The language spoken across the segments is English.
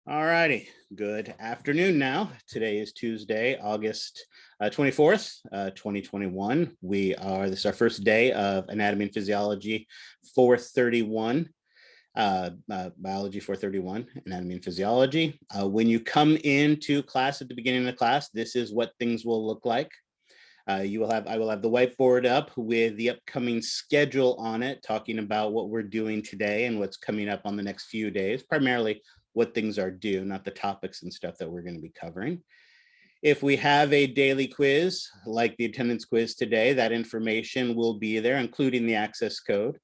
All righty, good afternoon now. Today is Tuesday, August 24th, 2021. This is our first day of Anatomy and Physiology 431, Biology 431, Anatomy and Physiology. When you come into class at the beginning of the class, this is what things will look like. I will have the whiteboard up with the upcoming schedule on it, talking about what we're doing today and what's coming up on the next few days, primarily what things are due, not the topics and stuff that we're going to be covering. If we have a daily quiz, like the attendance quiz today, that information will be there, including the access code.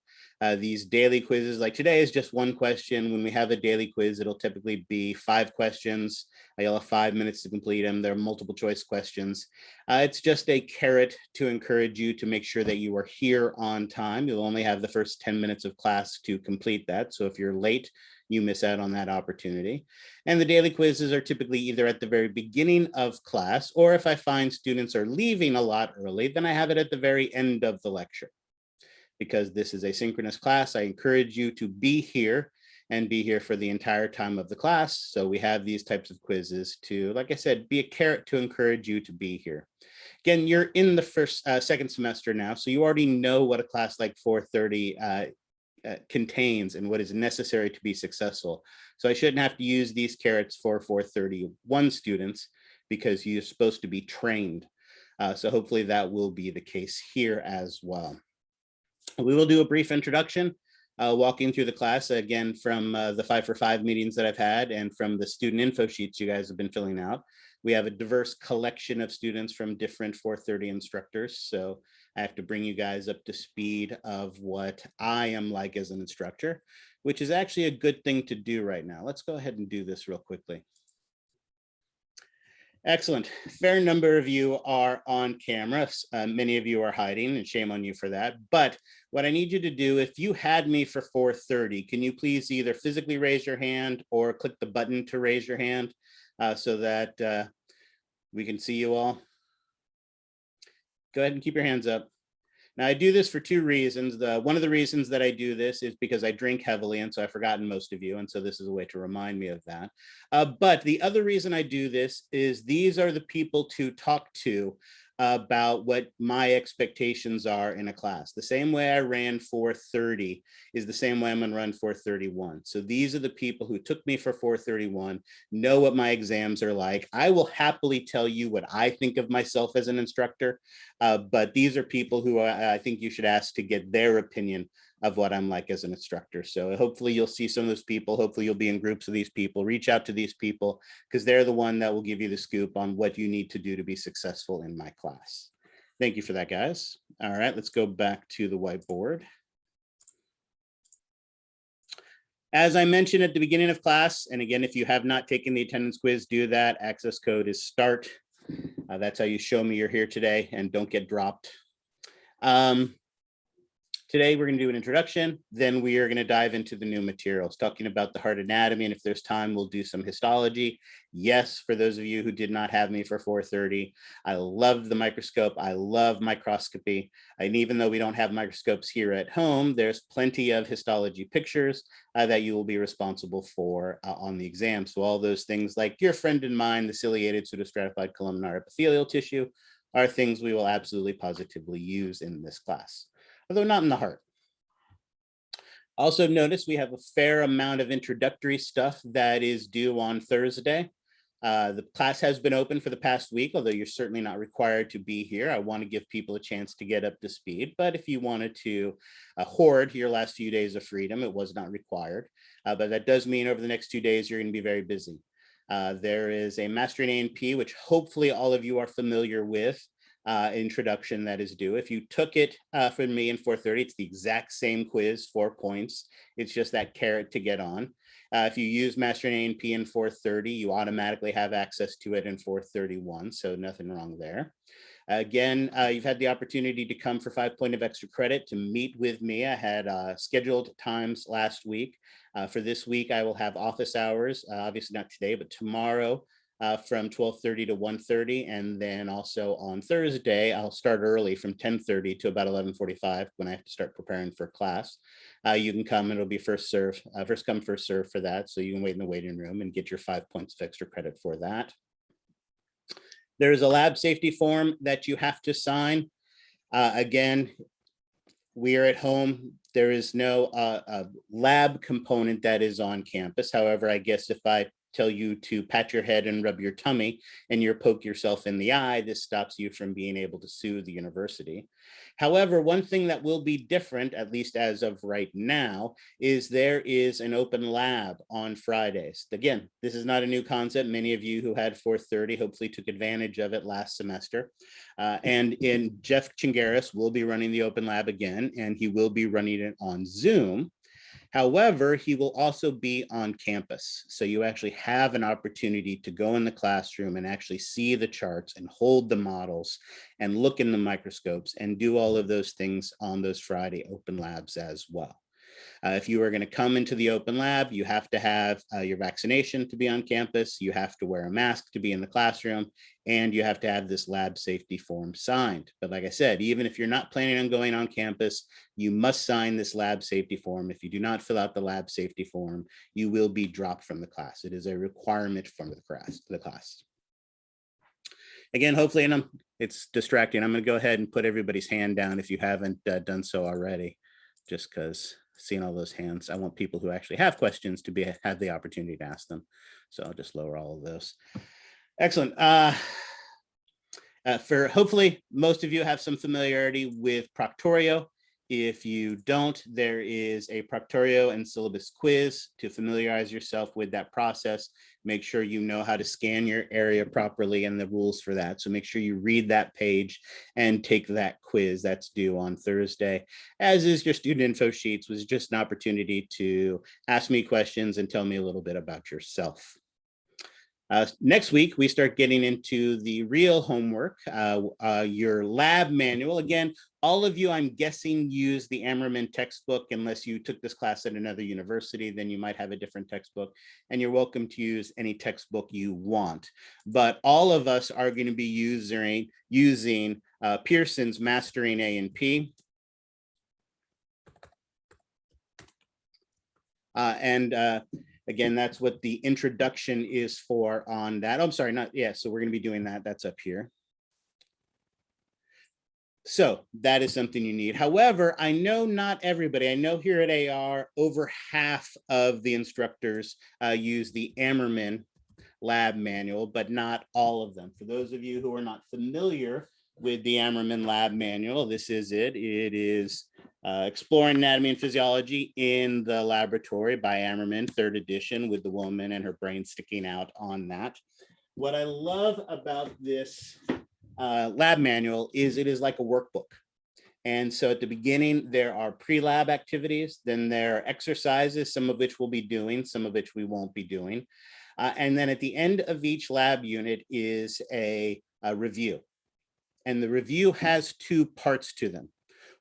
These daily quizzes, like today, is just one question. When we have a daily quiz, it'll typically be 5 questions. You'll have 5 minutes to complete them. They're multiple choice questions. It's just a carrot to encourage you to make sure that you are here on time. You'll only have the first 10 minutes of class to complete that. So if you're late, you miss out on that opportunity. And the daily quizzes are typically either at the very beginning of class, or if I find students are leaving a lot early, then I have it at the very end of the lecture. Because this is a synchronous class, I encourage you to be here and be here for the entire time of the class. So we have these types of quizzes to, like I said, be a carrot to encourage you to be here. Again, you're in the second semester now, so you already know what a class like 430 contains and what is necessary to be successful. So I shouldn't have to use these carrots for 431 students because you're supposed to be trained. So hopefully that will be the case here as well. We will do a brief introduction, walking through the class again from the 5 for 5 meetings that I've had and from the student info sheets you guys have been filling out. We have a diverse collection of students from different 430 instructors. So I have to bring you guys up to speed of what I am like as an instructor, which is actually a good thing to do right now. Let's go ahead and do this real quickly. Excellent. Fair number of you are on camera. Many of you are hiding, and shame on you for that. But what I need you to do, if you had me for 430, can you please either physically raise your hand or click the button to raise your hand so that we can see you all? Go ahead and keep your hands up. Now, I do this for 2 reasons. One of the reasons that I do this is because I drink heavily, and so I've forgotten most of you, and so this is a way to remind me of that. But the other reason I do this is these are the people to talk to about what my expectations are in a class. The same way I ran 430 is the same way I'm going to run 431. So these are the people who took me for 431, know what my exams are like. I will happily tell you what I think of myself as an instructor, but these are people who I think you should ask to get their opinion of what I'm like as an instructor. So hopefully you'll see some of those people. Hopefully you'll be in groups of these people. Reach out to these people because they're the one that will give you the scoop on what you need to do to be successful in my class. Thank you for that, guys. All right, let's go back to the whiteboard. As I mentioned at the beginning of class, and again, if you have not taken the attendance quiz, do that. Access code is START. That's how you show me you're here today and don't get dropped. Today, we're going to do an introduction, then we are going to dive into the new materials, talking about the heart anatomy, and if there's time, we'll do some histology. Yes, for those of you who did not have me for 430, I love the microscope. I love microscopy. And even though we don't have microscopes here at home, there's plenty of histology pictures that you will be responsible for on the exam. So all those things like your friend and mine, the ciliated pseudostratified columnar epithelial tissue, are things we will absolutely positively use in this class, although not in the heart. Also notice we have a fair amount of introductory stuff that is due on Thursday. The class has been open for the past week, although you're certainly not required to be here. I want to give people a chance to get up to speed, but if you wanted to hoard your last few days of freedom, it was not required. But that does mean over the next 2 days, you're going to be very busy. There is a Mastering A&P, which hopefully all of you are familiar with, introduction that is due. If you took it from me in 430, it's the exact same quiz, 4 points. It's just that carrot to get on. If you use Mastering A&P in 430, you automatically have access to it in 431, so nothing wrong there. Again, you've had the opportunity to come for 5 points of extra credit to meet with me. I had scheduled times last week. For this week, I will have office hours, obviously not today, but tomorrow, from 12:30 to 1:30. And then also on Thursday, I'll start early from 10:30 to about 11:45 when I have to start preparing for class. You can come and it'll be first come, first serve for that. So you can wait in the waiting room and get your 5 points of extra credit for that. There's a lab safety form that you have to sign. Again, we are at home. There is no lab component that is on campus. However, I guess if I tell you to pat your head and rub your tummy and you poke yourself in the eye, this stops you from being able to sue the university. However, one thing that will be different, at least as of right now, is there is an open lab on Fridays. Again, this is not a new concept. Many of you who had 430 hopefully took advantage of it last semester. And Jeff Chingaris will be running the open lab again, and he will be running it on Zoom. However, he will also be on campus. So you actually have an opportunity to go in the classroom and actually see the charts and hold the models and look in the microscopes and do all of those things on those Friday open labs as well. If you are going to come into the open lab, you have to have your vaccination to be on campus. You have to wear a mask to be in the classroom, and you have to have this lab safety form signed. But like I said, even if you're not planning on going on campus, you must sign this lab safety form. If you do not fill out the lab safety form, you will be dropped from the class. It is a requirement from the class. Again, hopefully, and it's distracting. I'm going to go ahead and put everybody's hand down if you haven't done so already, just because seeing all those hands, I want people who actually have questions to have the opportunity to ask them. So I'll just lower all of those. Excellent. For hopefully most of you have some familiarity with Proctorio. If you don't, there is a Proctorio and syllabus quiz to familiarize yourself with that process. Make sure you know how to scan your area properly and the rules for that. So make sure you read that page and take that quiz that's due on Thursday, as is your student info sheets, was just an opportunity to ask me questions and tell me a little bit about yourself. Next week, we start getting into the real homework, your lab manual. Again, all of you, I'm guessing, use the Ammerman textbook. Unless you took this class at another university, then you might have a different textbook, and you're welcome to use any textbook you want. But all of us are going to be using Pearson's Mastering A&P. Again, that's what the introduction is for on that. Oh, I'm sorry, so we're going to be doing that. That's up here. So that is something you need. However, I know not everybody. I know here at AR, over half of the instructors use the Ammerman lab manual, but not all of them. For those of you who are not familiar with the Ammerman lab manual, this is it. It is Exploring Anatomy and Physiology in the Laboratory by Ammerman, 3rd edition, with the woman and her brain sticking out on that. What I love about this lab manual is it is like a workbook. And so at the beginning, there are pre-lab activities, then there are exercises, some of which we'll be doing, some of which we won't be doing. And then at the end of each lab unit is a review. And the review has 2 parts to them.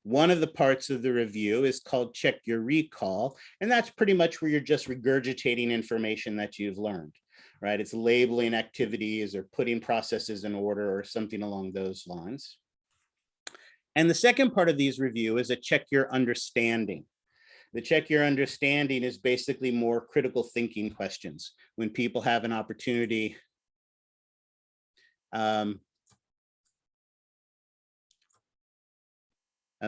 One of the parts of the review is called Check Your Recall. And that's pretty much where you're just regurgitating information that you've learned, right? It's labeling activities or putting processes in order or something along those lines. And the second part of these review is a Check Your Understanding. The Check Your Understanding is basically more critical thinking questions. When people have an opportunity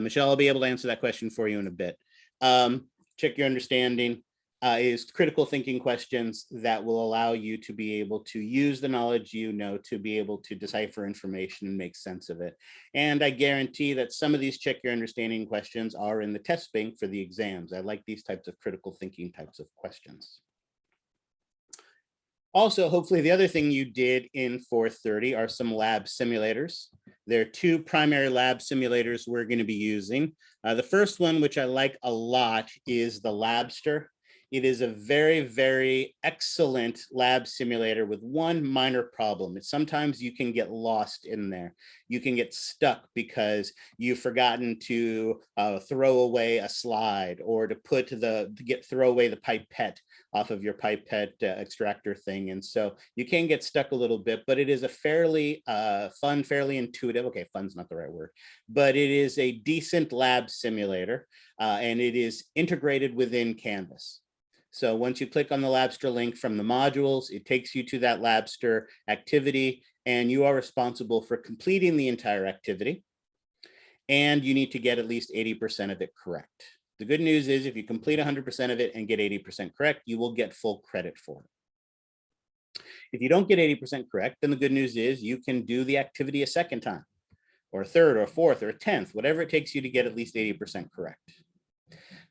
Michelle, I'll be able to answer that question for you in a bit. Check Your Understanding is critical thinking questions that will allow you to be able to use the knowledge you know to be able to decipher information and make sense of it. And I guarantee that some of these Check Your Understanding questions are in the test bank for the exams. I like these types of critical thinking types of questions. Also, hopefully the other thing you did in 430 are some lab simulators. There are 2 primary lab simulators we're going to be using. The first one, which I like a lot, is the Labster. It is a very, very excellent lab simulator with one minor problem. It's sometimes you can get lost in there. You can get stuck because you've forgotten to throw away a slide or to throw away the pipette off of your pipette extractor thing. And so you can get stuck a little bit, but it is a fairly fun, fairly intuitive, okay, fun's not the right word, but it is a decent lab simulator, and it is integrated within Canvas. So once you click on the Labster link from the modules, it takes you to that Labster activity, and you are responsible for completing the entire activity. And you need to get at least 80% of it correct. The good news is if you complete 100% of it and get 80% correct, you will get full credit for it. If you don't get 80% correct, then the good news is you can do the activity a second time, or a third, or a fourth, or a 10th, whatever it takes you to get at least 80% correct.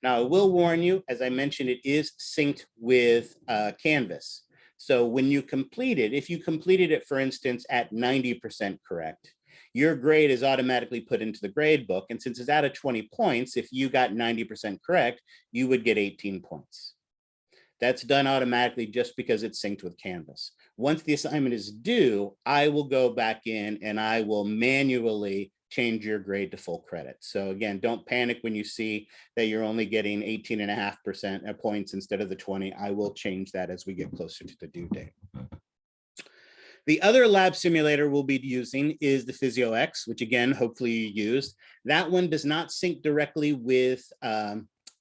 Now, I will warn you, as I mentioned, it is synced with Canvas. So when you complete it, if you completed it, for instance, at 90% correct, your grade is automatically put into the grade book. And since it's out of 20 points, if you got 90% correct, you would get 18 points. That's done automatically just because it's synced with Canvas. Once the assignment is due, I will go back in and I will manually change your grade to full credit. So again, don't panic when you see that you're only getting 18.5% points instead of the 20. I will change that as we get closer to the due date. The other lab simulator we'll be using is the PhysioX, which again, hopefully you used. That one does not sync directly with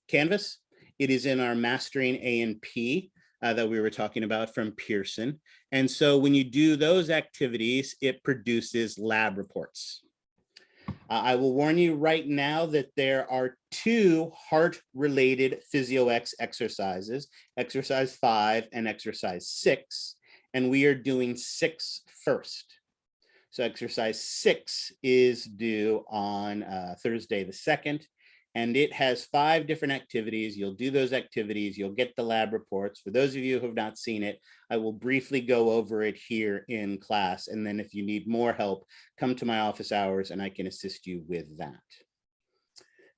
Canvas. It is in our Mastering A&P that we were talking about from Pearson. And so when you do those activities, it produces lab reports. I will warn you right now that there are 2 heart-related PhysioX exercises, exercise 5 and exercise 6, and we are doing 6 first. So exercise 6 is due on Thursday the 2nd, and it has 5 different activities. You'll do those activities, you'll get the lab reports. For those of you who have not seen it, I will briefly go over it here in class. And then if you need more help, come to my office hours and I can assist you with that.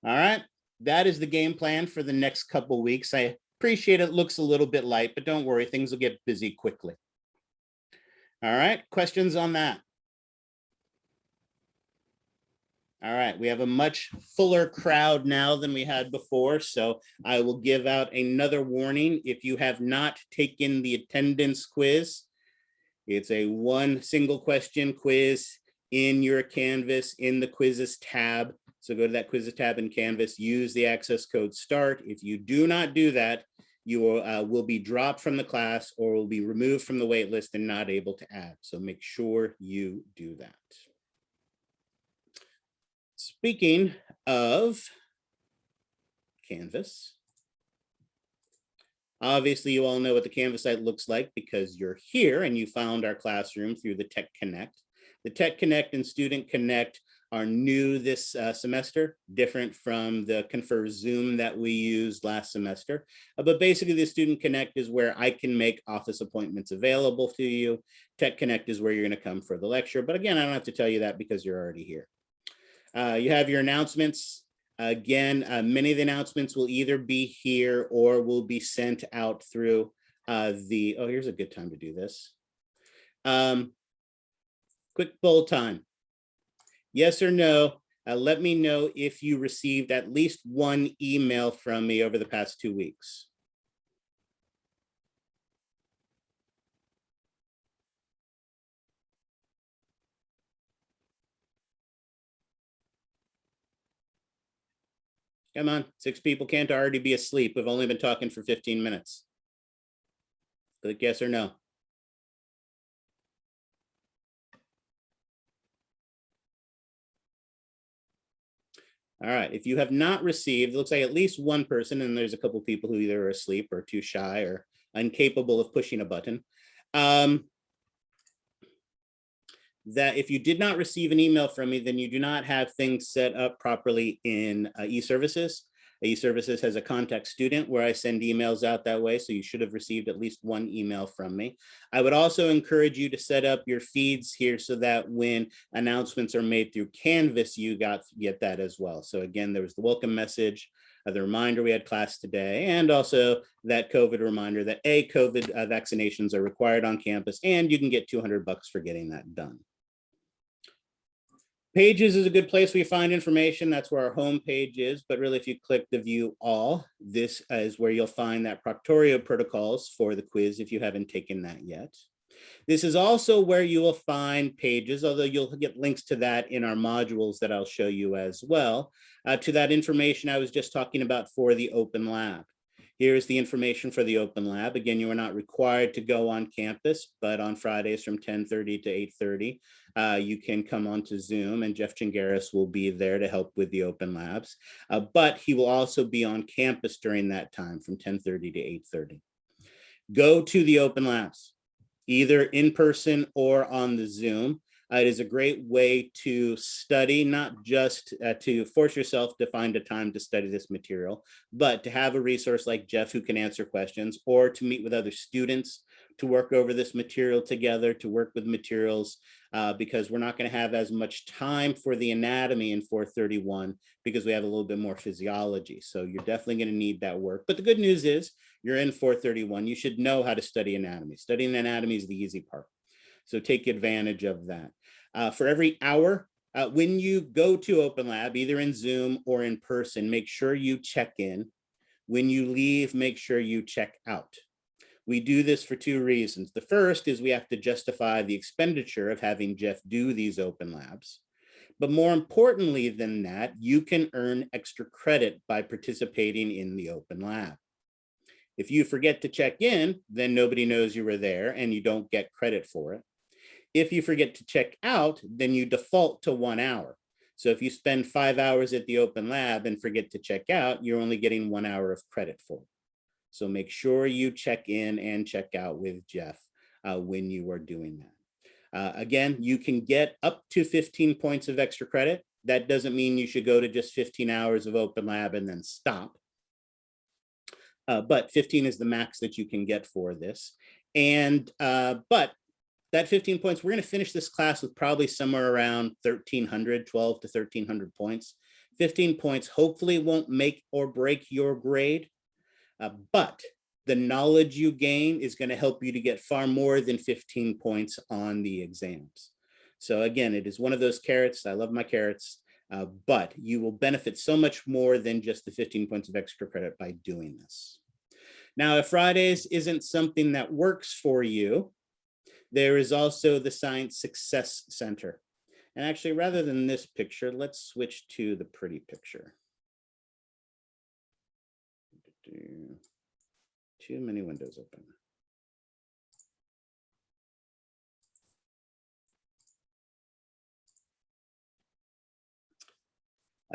All right, that is the game plan for the next couple weeks. I appreciate it looks a little bit light, but don't worry, things will get busy quickly. All right, questions on that? All right, we have a much fuller crowd now than we had before, so I will give out another warning. If you have not taken the attendance quiz, it's a 1 single question quiz in your Canvas in the quizzes tab. So go to that quizzes tab in Canvas, use the access code START. If you do not do that, you will be dropped from the class or will be removed from the wait list and not able to add. So make sure you do that. Speaking of Canvas, obviously you all know what the Canvas site looks like because you're here and you found our classroom through the Tech Connect. The Tech Connect and Student Connect are new this semester, different from the Confer Zoom that we used last semester. But basically the Student Connect is where I can make office appointments available to you. Tech Connect is where you're gonna come for the lecture. But again, I don't have to tell you that because you're already here. You have your announcements. Again, many of the announcements will either be here or will be sent out through oh, here's a good time to do this. Quick poll time. Yes or no, let me know if you received at least 1 email from me over the past 2 weeks. Come on, 6 people can't already be asleep. We've only been talking for 15 minutes. Click yes or no. All right, if you have not received, it looks like at least 1 person, and there's a couple people who either are asleep or too shy or incapable of pushing a button. That if you did not receive an email from me, then you do not have things set up properly in eServices. eServices has a contact student where I send emails out that way, so you should have received at least 1 email from me. I would also encourage you to set up your feeds here so that when announcements are made through Canvas, you get that as well. So again, there was the welcome message, the reminder we had class today, and also that COVID reminder that COVID vaccinations are required on campus, and you can get $200 for getting that done. Pages is a good place where you find information. That's where our home page is. But really, if you click the view all, this is where you'll find that Proctorio protocols for the quiz if you haven't taken that yet. This is also where you will find pages, although you'll get links to that in our modules that I'll show you as well, to that information I was just talking about for the Open Lab. Here's the information for the Open Lab. Again, you are not required to go on campus, but on Fridays from 10:30 to 8:30, you can come onto Zoom, and Jeff Chingaris will be there to help with the Open Labs. But he will also be on campus during that time from 10:30 to 8:30. Go to the Open Labs, either in person or on the Zoom. It is a great way to study, not just to force yourself to find a time to study this material, but to have a resource like Jeff who can answer questions, or to meet with other students to work over this material together, to work with materials, because we're not going to have as much time for the anatomy in 431 because we have a little bit more physiology. So you're definitely going to need that work. But the good news is you're in 431. You should know how to study anatomy. Studying anatomy is the easy part. So take advantage of that. For every hour, when you go to Open Lab, either in Zoom or in person, make sure you check in. When you leave, make sure you check out. We do this for two reasons. The first is we have to justify the expenditure of having Jeff do these Open Labs. But more importantly than that, you can earn extra credit by participating in the Open Lab. If you forget to check in, then nobody knows you were there and you don't get credit for it. If you forget to check out, then you default to 1 hour. So if you spend 5 hours at the Open Lab and forget to check out, you're only getting 1 hour of credit for it. So make sure you check in and check out with Jeff when you are doing that. Again, you can get up to 15 points of extra credit. That doesn't mean you should go to just 15 hours of Open Lab and then stop. But 15 is the max that you can get for this. And but that 15 points, we're going to finish this class with probably somewhere around 1,300, 12 to 1,300 points. 15 points hopefully won't make or break your grade, but the knowledge you gain is going to help you to get far more than 15 points on the exams. So again, it is one of those carrots. I love my carrots, but you will benefit so much more than just the 15 points of extra credit by doing this. Now, if Fridays isn't something that works for you, there is also the Science Success Center. And actually, rather than this picture, let's switch to the pretty picture. Too many windows open.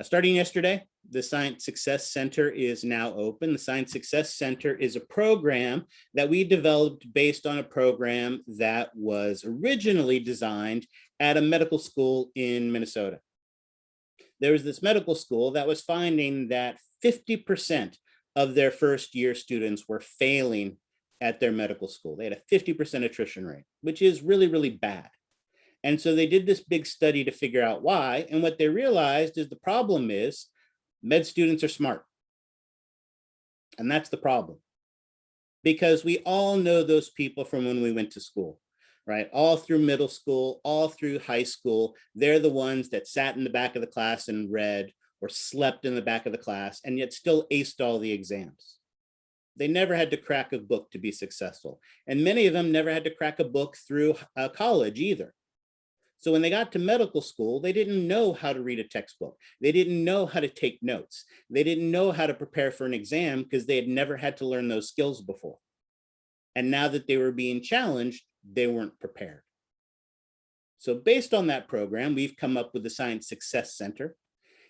Starting yesterday, the Science Success Center is now open. The Science Success Center is a program that we developed based on a program that was originally designed at a medical school in Minnesota. There was this medical school that was finding that 50% of their first year students were failing at their medical school. They had a 50% attrition rate, which is really, really bad. And so they did this big study to figure out why. And what they realized is the problem is med students are smart. And that's the problem. Because we all know those people from when we went to school, right? All through middle school, all through high school, they're the ones that sat in the back of the class and read, or slept in the back of the class, and yet still aced all the exams. They never had to crack a book to be successful. And many of them never had to crack a book through college either. So when they got to medical school, they didn't know how to read a textbook. They didn't know how to take notes. They didn't know how to prepare for an exam because they had never had to learn those skills before. And now that they were being challenged, they weren't prepared. So based on that program, we've come up with the Science Success Center.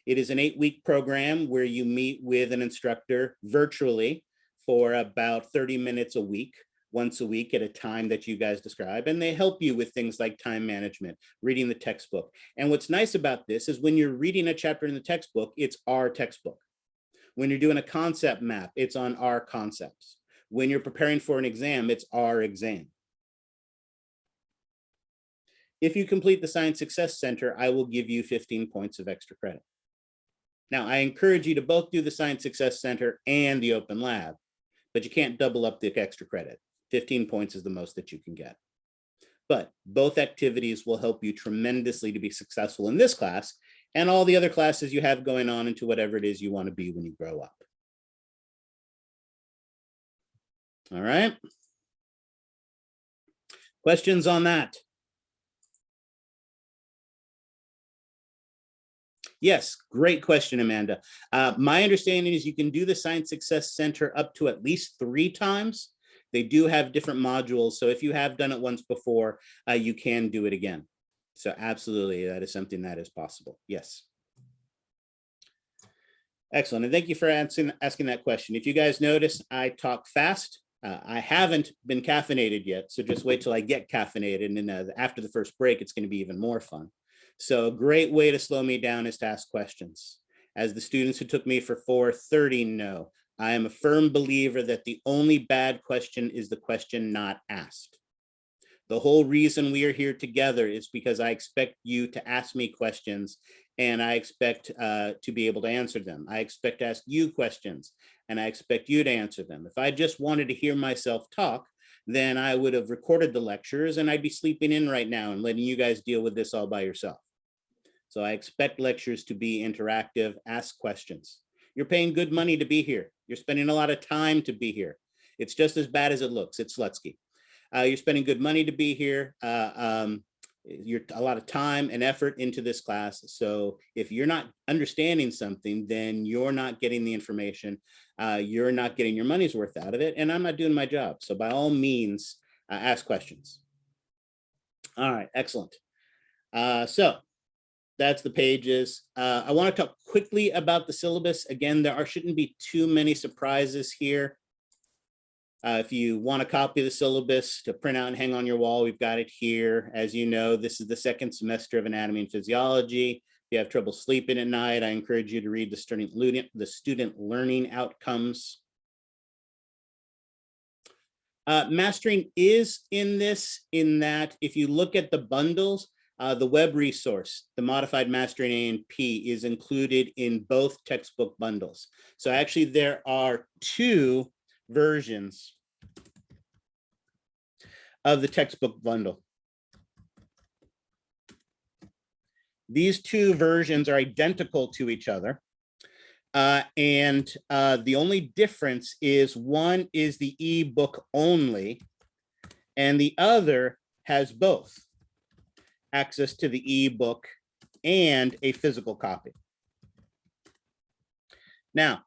It is an 8-week program where you meet with an instructor virtually for about 30 minutes a week, once a week at a time that you guys describe, and they help you with things like time management, reading the textbook. And what's nice about this is when you're reading a chapter in the textbook, it's our textbook. When you're doing a concept map, it's on our concepts. When you're preparing for an exam, it's our exam. If you complete the Science Success Center, I will give you 15 points of extra credit. Now, I encourage you to both do the Science Success Center and the Open Lab, but you can't double up the extra credit. 15 points is the most that you can get. But both activities will help you tremendously to be successful in this class and all the other classes you have going on into whatever it is you want to be when you grow up. All right. Questions on that? Yes, great question, Amanda. My understanding is you can do the Science Success Center up to at least 3 times. They do have different modules. So if you have done it once before, you can do it again. So absolutely, that is something that is possible. Yes. Excellent. And thank you for asking that question. If you guys notice, I talk fast. I haven't been caffeinated yet, so just wait till I get caffeinated. And then after the first break, it's going to be even more fun. So a great way to slow me down is to ask questions. As the students who took me for 430 know, I am a firm believer that the only bad question is the question not asked. The whole reason we are here together is because I expect you to ask me questions, and I expect to be able to answer them. I expect to ask you questions, and I expect you to answer them. If I just wanted to hear myself talk, then I would have recorded the lectures and I'd be sleeping in right now and letting you guys deal with this all by yourself. So I expect lectures to be interactive, ask questions. You're paying good money to be here. You're spending a lot of time to be here. It's just as bad as it looks. It's Slutsky. You're spending good money to be here. You're a lot of time and effort into this class. So if you're not understanding something, then you're not getting the information. You're not getting your money's worth out of it, and I'm not doing my job. So by all means, ask questions. All right, excellent. So that's the pages. I want to talk quickly about the syllabus. Again, there shouldn't be too many surprises here. If you want a copy of the syllabus to print out and hang on your wall, we've got it here. As you know, this is the second semester of anatomy and physiology. If you have trouble sleeping at night, I encourage you to read the student learning outcomes. Mastering is in this, in that if you look at the bundles, the web resource, the modified mastering A&P, is included in both textbook bundles. So actually there are 2 versions of the textbook bundle. These 2 versions are identical to each other. And the only difference is one is the ebook only, and the other has both access to the ebook and a physical copy. Now,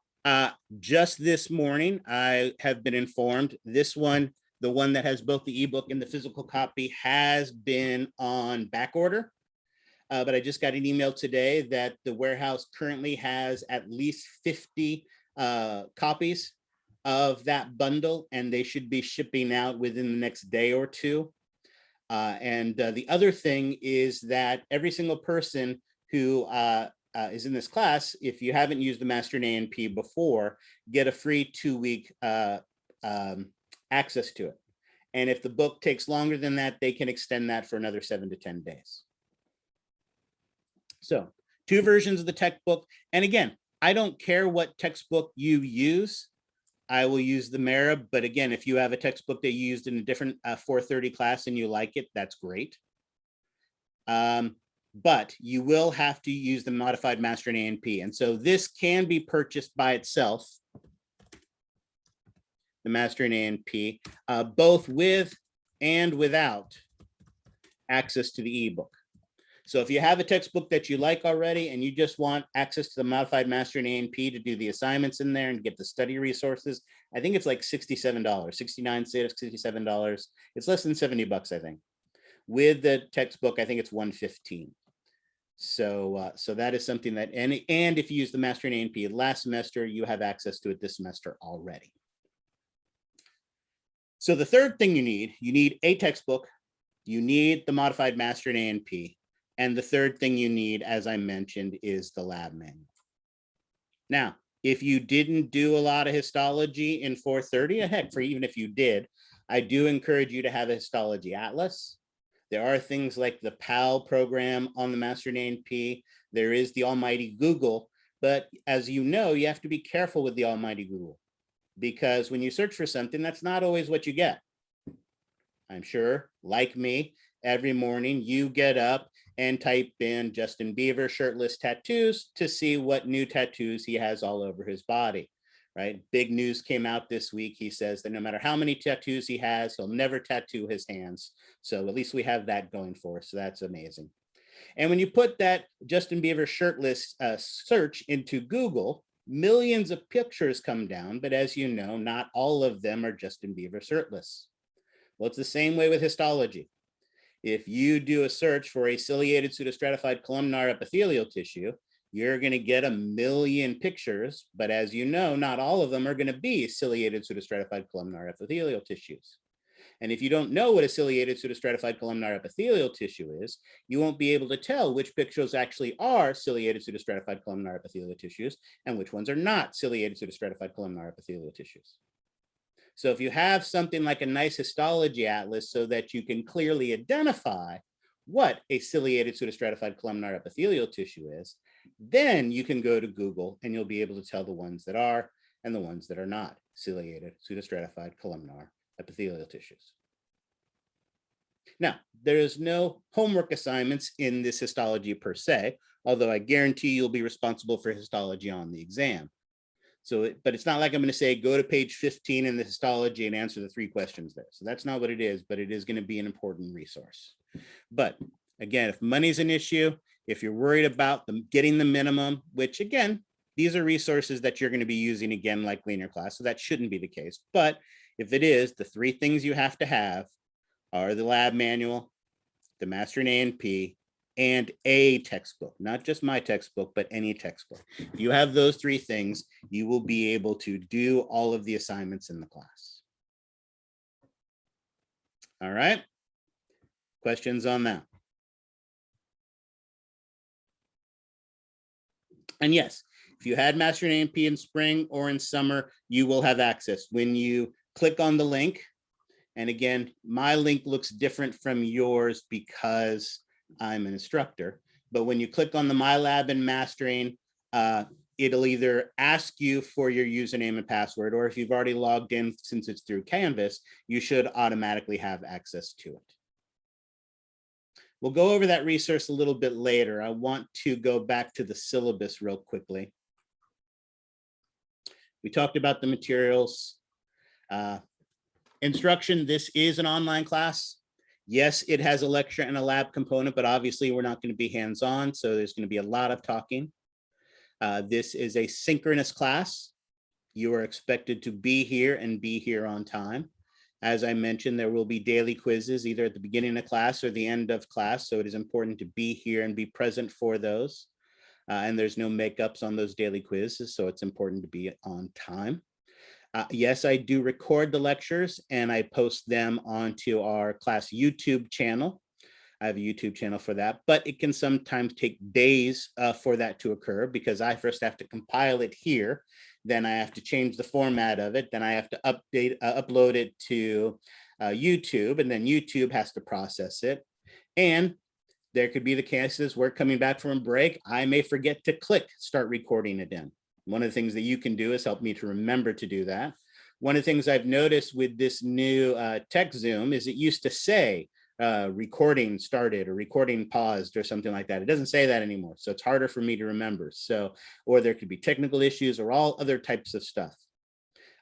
just this morning, I have been informed this one, the one that has both the ebook and the physical copy, has been on back order. But I just got an email today that the warehouse currently has at least 50 copies of that bundle, and they should be shipping out within the next day or 2. And the other thing is that every single person who is in this class, if you haven't used the Mastering A&P before, get a free 2-week access to it. And if the book takes longer than that, they can extend that for another 7 to 10 days. So 2 versions of the textbook. And again, I don't care what textbook you use. I will use the Mara, but again, if you have a textbook that you used in a different 430 class and you like it, that's great. But you will have to use the modified Mastering A&P. And so this can be purchased by itself, the Mastering A&P, both with and without access to the ebook. So if you have a textbook that you like already and you just want access to the modified Mastering A&P to do the assignments in there and get the study resources, I think it's like $67, $69, $67. It's less than $70, I think. With the textbook, I think it's $115. So that is something that, and if you use the Mastering A&P last semester, you have access to it this semester already. So the third thing you need a textbook, you need the modified Mastering A&P. And the third thing you need, as I mentioned, is the lab manual. Now, if you didn't do a lot of histology in 430, heck, for even if you did, I do encourage you to have a histology atlas. There are things like the PAL program on the Mastering A&P. There is the almighty Google, but as you know, you have to be careful with the almighty Google, because when you search for something, that's not always what you get. I'm sure, like me, every morning you get up and type in Justin Bieber shirtless tattoos to see what new tattoos he has all over his body, right? Big news came out this week. He says that no matter how many tattoos he has, he'll never tattoo his hands. So at least we have that going for us. So that's amazing. And when you put that Justin Bieber shirtless search into Google, millions of pictures come down, but as you know, not all of them are Justin Bieber shirtless. Well, it's the same way with histology. If you do a search for a ciliated pseudostratified columnar epithelial tissue, you're going to get 1 million pictures, but as you know, not all of them are going to be ciliated pseudostratified columnar epithelial tissues. And if you don't know what a ciliated pseudostratified columnar epithelial tissue is, you won't be able to tell which pictures actually are ciliated pseudostratified columnar epithelial tissues and which ones are not ciliated pseudostratified columnar epithelial tissues. So if you have something like a nice histology atlas so that you can clearly identify what a ciliated pseudostratified columnar epithelial tissue is, then you can go to Google and you'll be able to tell the ones that are and the ones that are not ciliated pseudostratified columnar epithelial tissues. Now, there is no homework assignments in this histology per se, although I guarantee you'll be responsible for histology on the exam. So, but it's not like I'm going to say, go to page 15 in the histology and answer the 3 questions there. So that's not what it is, but it is going to be an important resource. But again, if money's an issue, if you're worried about them getting the minimum, which again, these are resources that you're going to be using again likely in your class, so that shouldn't be the case. But if it is, the 3 things you have to have are the lab manual, the Mastering A&P, and a textbook, not just my textbook, but any textbook. If you have those 3 things, you will be able to do all of the assignments in the class. All right. Questions on that? And yes, if you had Mastering A&P in spring or in summer, you will have access. When you click on the link, and again, my link looks different from yours because I'm an instructor, but when you click on the My Lab and Mastering, it'll either ask you for your username and password, or if you've already logged in since it's through Canvas, you should automatically have access to it. We'll go over that resource a little bit later. I want to go back to the syllabus real quickly. We talked about the materials. Instruction, this is an online class. Yes, it has a lecture and a lab component, but obviously we're not going to be hands-on, so there's going to be a lot of talking. This is a synchronous class. You are expected to be here and be here on time. As I mentioned, there will be daily quizzes either at the beginning of class or the end of class, so it is important to be here and be present for those. And there's no makeups on those daily quizzes, so it's important to be on time. Yes, I do record the lectures and I post them onto our class YouTube channel. I have a YouTube channel for that, but it can sometimes take days for that to occur because I first have to compile it here. Then I have to change the format of it. Then I have to upload it to YouTube, and then YouTube has to process it. And there could be the cases where coming back from a break, I may forget to click start recording again. One of the things that you can do is help me to remember to do that. One of the things I've noticed with this new tech Zoom is it used to say recording started or recording paused or something like that. It doesn't say that anymore. So it's harder for me to remember. So, or there could be technical issues or all other types of stuff.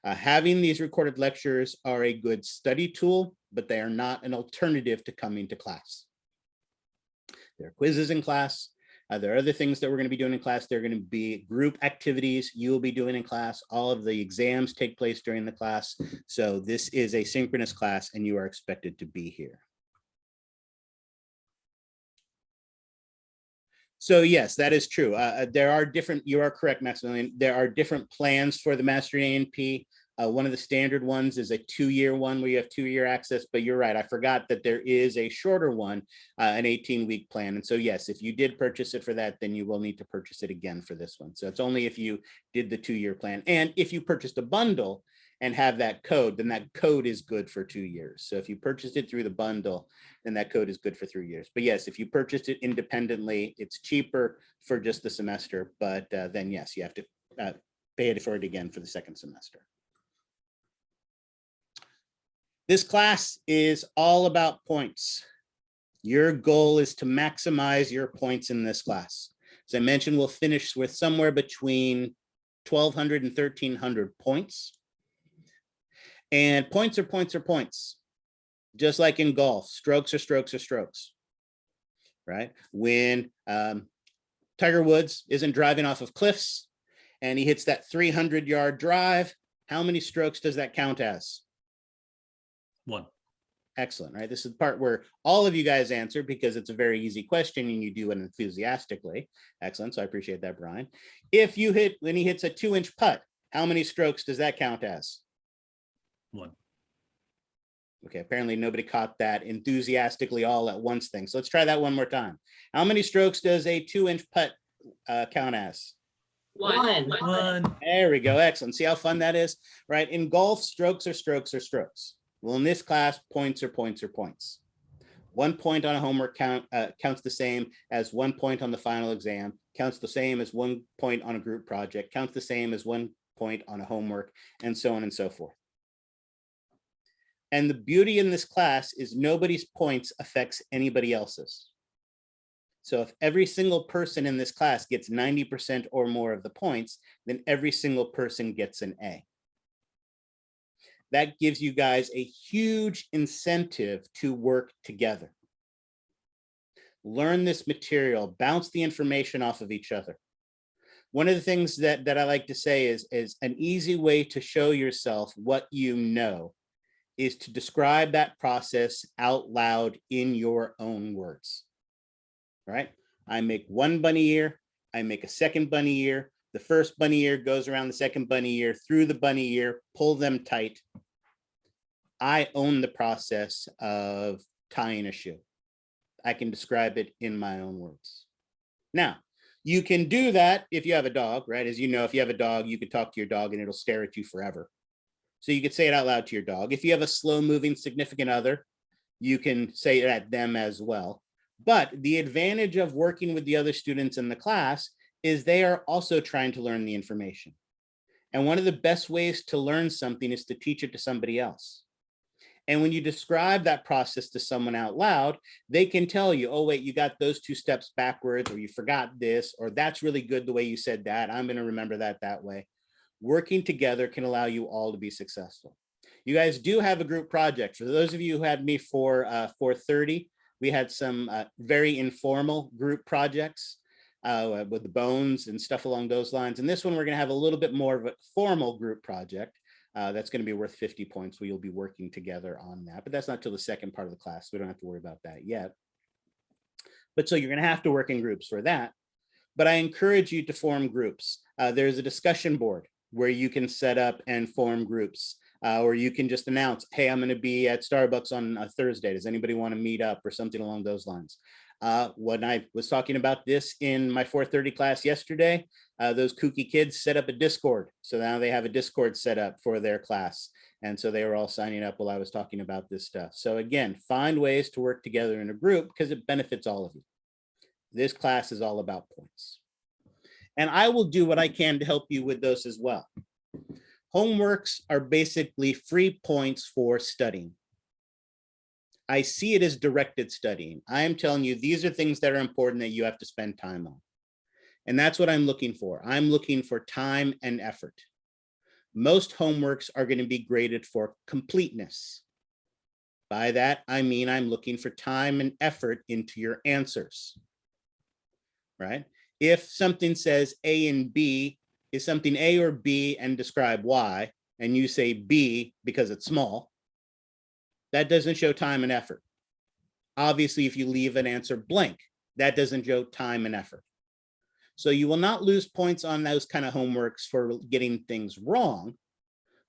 Having these recorded lectures are a good study tool, but they are not an alternative to coming to class. There are quizzes in class. There are other things that we're going to be doing in class. There are going to be group activities you will be doing in class. All of the exams take place during the class. So this is a synchronous class and you are expected to be here. So yes, that is true. There are different, you are correct, Maximilian. There are different plans for the Mastering A&P. One of the standard ones is a 2-year one where you have 2-year access, but you're right. I forgot that there is a shorter one, an 18-week plan. And so yes, if you did purchase it for that, then you will need to purchase it again for this one. So it's only if you did the 2-year plan. And if you purchased a bundle and have that code, then that code is good for 2 years. So if you purchased it through the bundle, then that code is good for 3 years. But yes, if you purchased it independently, it's cheaper for just the semester, but then yes, you have to pay for it again for the second semester. This class is all about points. Your goal is to maximize your points in this class. As I mentioned, we'll finish with somewhere between 1,200 and 1,300 points. And points are points are points. Just like in golf, strokes are strokes are strokes, right? When Tiger Woods isn't driving off of cliffs and he hits that 300-yard drive, how many strokes does that count as? 1. Excellent, right? This is the part where all of you guys answer because it's a very easy question and you do it enthusiastically. Excellent, so I appreciate that, Brian. If you hit, when he hits a 2-inch putt, how many strokes does that count as? 1. Okay, apparently nobody caught that enthusiastically all at once thing. So let's try that one more time. How many strokes does a 2-inch putt count as? 1. 1. There we go, excellent. See how fun that is, right? In golf, strokes are strokes are strokes. Well, in this class, points are points are points. 1 point on a homework counts the same as 1 point on the final exam, counts the same as 1 point on a group project, counts the same as 1 point on a homework, and so on and so forth. And the beauty in this class is nobody's points affects anybody else's. So if every single person in this class gets 90% or more of the points, then every single person gets an A. That gives you guys a huge incentive to work together. Learn this material, bounce the information off of each other. One of the things that I like to say is an easy way to show yourself what you know is to describe that process out loud in your own words, right? I make one bunny ear, I make a second bunny ear, the first bunny ear goes around the second bunny ear, through the bunny ear, pull them tight. I own the process of tying a shoe. I can describe it in my own words. Now, you can do that if you have a dog, right? As you know, if you have a dog, you can talk to your dog and it'll stare at you forever. So you could say it out loud to your dog. If you have a slow moving significant other, you can say it at them as well. But the advantage of working with the other students in the class is they are also trying to learn the information. And one of the best ways to learn something is to teach it to somebody else. And when you describe that process to someone out loud, they can tell you, oh, wait, you got those 2 steps backwards, or you forgot this, or that's really good the way you said that. I'm going to remember that way. Working together can allow you all to be successful. You guys do have a group project. For those of you who had me for 430, we had some very informal group projects with the bones and stuff along those lines. And this one, we're going to have a little bit more of a formal group project. That's going to be worth 50 points, where you'll be working together on that. But that's not till the second part of the class. So we don't have to worry about that yet. But so you're going to have to work in groups for that. But I encourage you to form groups. There's a discussion board where you can set up and form groups, or you can just announce, hey, I'm going to be at Starbucks on a Thursday. Does anybody want to meet up, or something along those lines? When I was talking about this in my 430 class yesterday, those kooky kids set up a Discord. So now they have a Discord set up for their class. And so they were all signing up while I was talking about this stuff. So again, find ways to work together in a group because it benefits all of you. This class is all about points. And I will do what I can to help you with those as well. Homeworks are basically free points for studying. I see it as directed studying. I am telling you, these are things that are important that you have to spend time on. And that's what I'm looking for. I'm looking for time and effort. Most homeworks are going to be graded for completeness. By that, I mean I'm looking for time and effort into your answers, right? If something says A and B, is something A or B and describe why, and you say B because it's small, that doesn't show time and effort. Obviously, if you leave an answer blank, that doesn't show time and effort. So you will not lose points on those kind of homeworks for getting things wrong,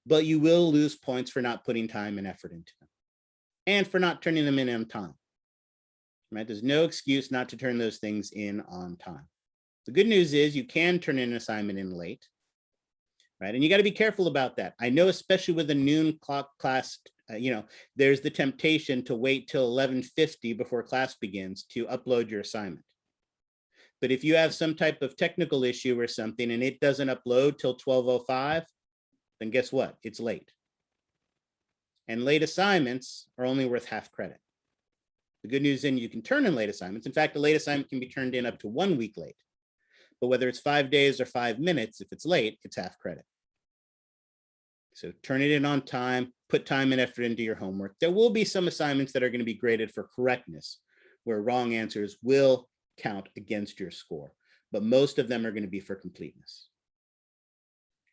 but you will lose points for not putting time and effort into them and for not turning them in on time. Right? There's no excuse not to turn those things in on time. The good news is you can turn in an assignment in late, right? And you got to be careful about that. I know, especially with the noon clock class, there's the temptation to wait till 11:50 before class begins to upload your assignment. But if you have some type of technical issue or something and it doesn't upload till 12:05, then guess what? It's late. And late assignments are only worth half credit. The good news is you can turn in late assignments. In fact, a late assignment can be turned in up to 1 week late. But whether it's 5 days or 5 minutes, if it's late, it's half credit. So turn it in on time, put time and effort into your homework. There will be some assignments that are going to be graded for correctness, where wrong answers will count against your score, but most of them are going to be for completeness.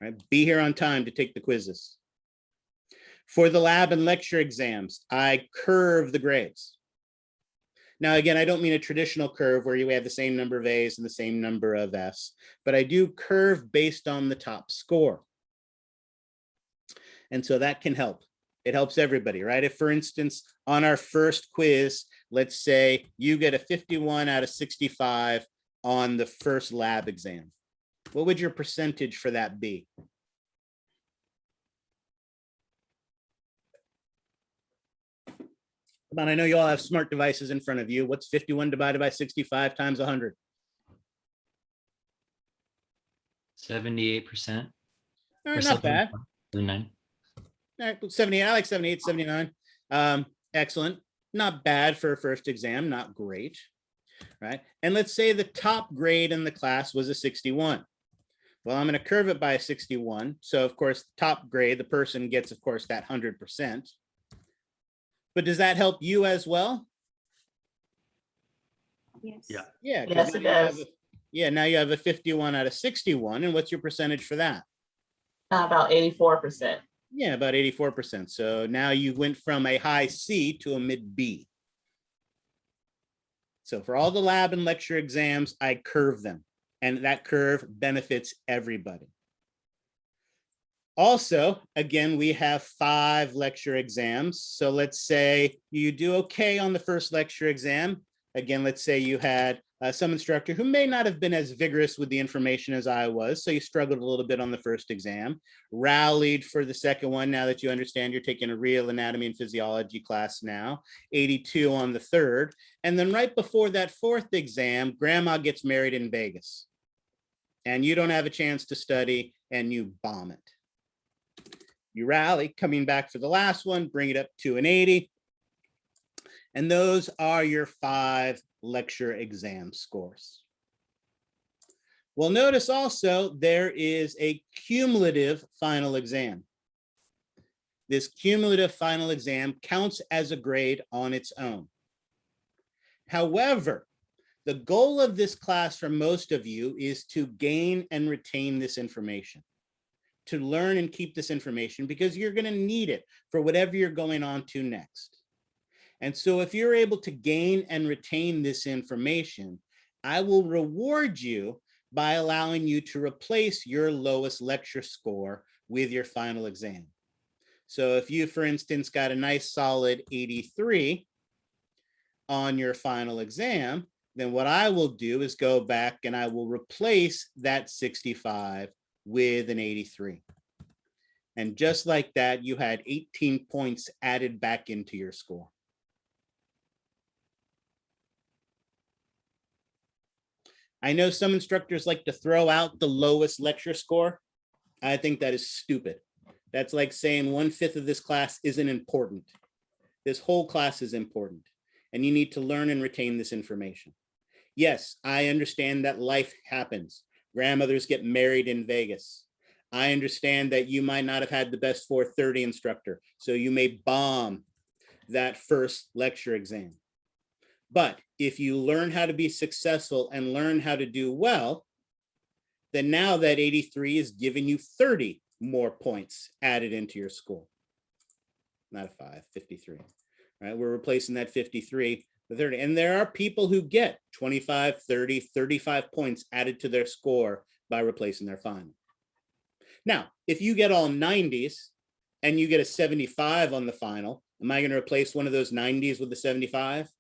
All right? Be here on time to take the quizzes. For the lab and lecture exams, I curve the grades. Now, again, I don't mean a traditional curve where you have the same number of A's and the same number of F's, but I do curve based on the top score. And so that can help. It helps everybody, right? If, for instance, on our first quiz, let's say you get a 51 out of 65 on the first lab exam, what would your percentage for that be? Come on, I know you all have smart devices in front of you. What's 51 divided by 65 times 100? 78%. All right, not bad. 79. All right, 78, I like 78, 79. Excellent. Not bad for a first exam, not great, right? And let's say the top grade in the class was a 61. Well, I'm going to curve it by a 61. So, of course, top grade, the person gets, of course, that 100%. But does that help you as well? Yes. Yeah. Yeah. Yes, it does. Now you have a 51 out of 61. And what's your percentage for that? About 84%. Yeah, about 84%. So now you went from a high C to a mid B. So for all the lab and lecture exams, I curve them, and that curve benefits everybody. Also, again, we have 5 lecture exams. So let's say you do okay on the first lecture exam. Again, let's say you had some instructor who may not have been as vigorous with the information as I was. So you struggled a little bit on the first exam, rallied for the second one. Now that you understand you're taking a real anatomy and physiology class now, 82 on the third. And then right before that fourth exam, grandma gets married in Vegas and you don't have a chance to study and you bomb it. You rally, coming back for the last one, bring it up to an 80. And those are your 5 lecture exam scores. Well, notice also there is a cumulative final exam. This cumulative final exam counts as a grade on its own. However, the goal of this class for most of you is to gain and retain this information, to learn and keep this information, because you're going to need it for whatever you're going on to next. And so if you're able to gain and retain this information, I will reward you by allowing you to replace your lowest lecture score with your final exam. So if you, for instance, got a nice solid 83 on your final exam, then what I will do is go back and I will replace that 65 with an 83. And just like that, you had 18 points added back into your score. I know some instructors like to throw out the lowest lecture score. I think that is stupid. That's like saying 1/5 of this class isn't important. This whole class is important, and you need to learn and retain this information. Yes, I understand that life happens. Grandmothers get married in Vegas. I understand that you might not have had the best 430 instructor, so you may bomb that first lecture exam. But if you learn how to be successful and learn how to do well, then now that 83 is giving you 30 more points added into your score. Not a 5, 53. Right? We're replacing that 53 with 30. And there are people who get 25, 30, 35 points added to their score by replacing their final. Now, if you get all 90s and you get a 75 on the final, am I going to replace one of those 90s with the 75?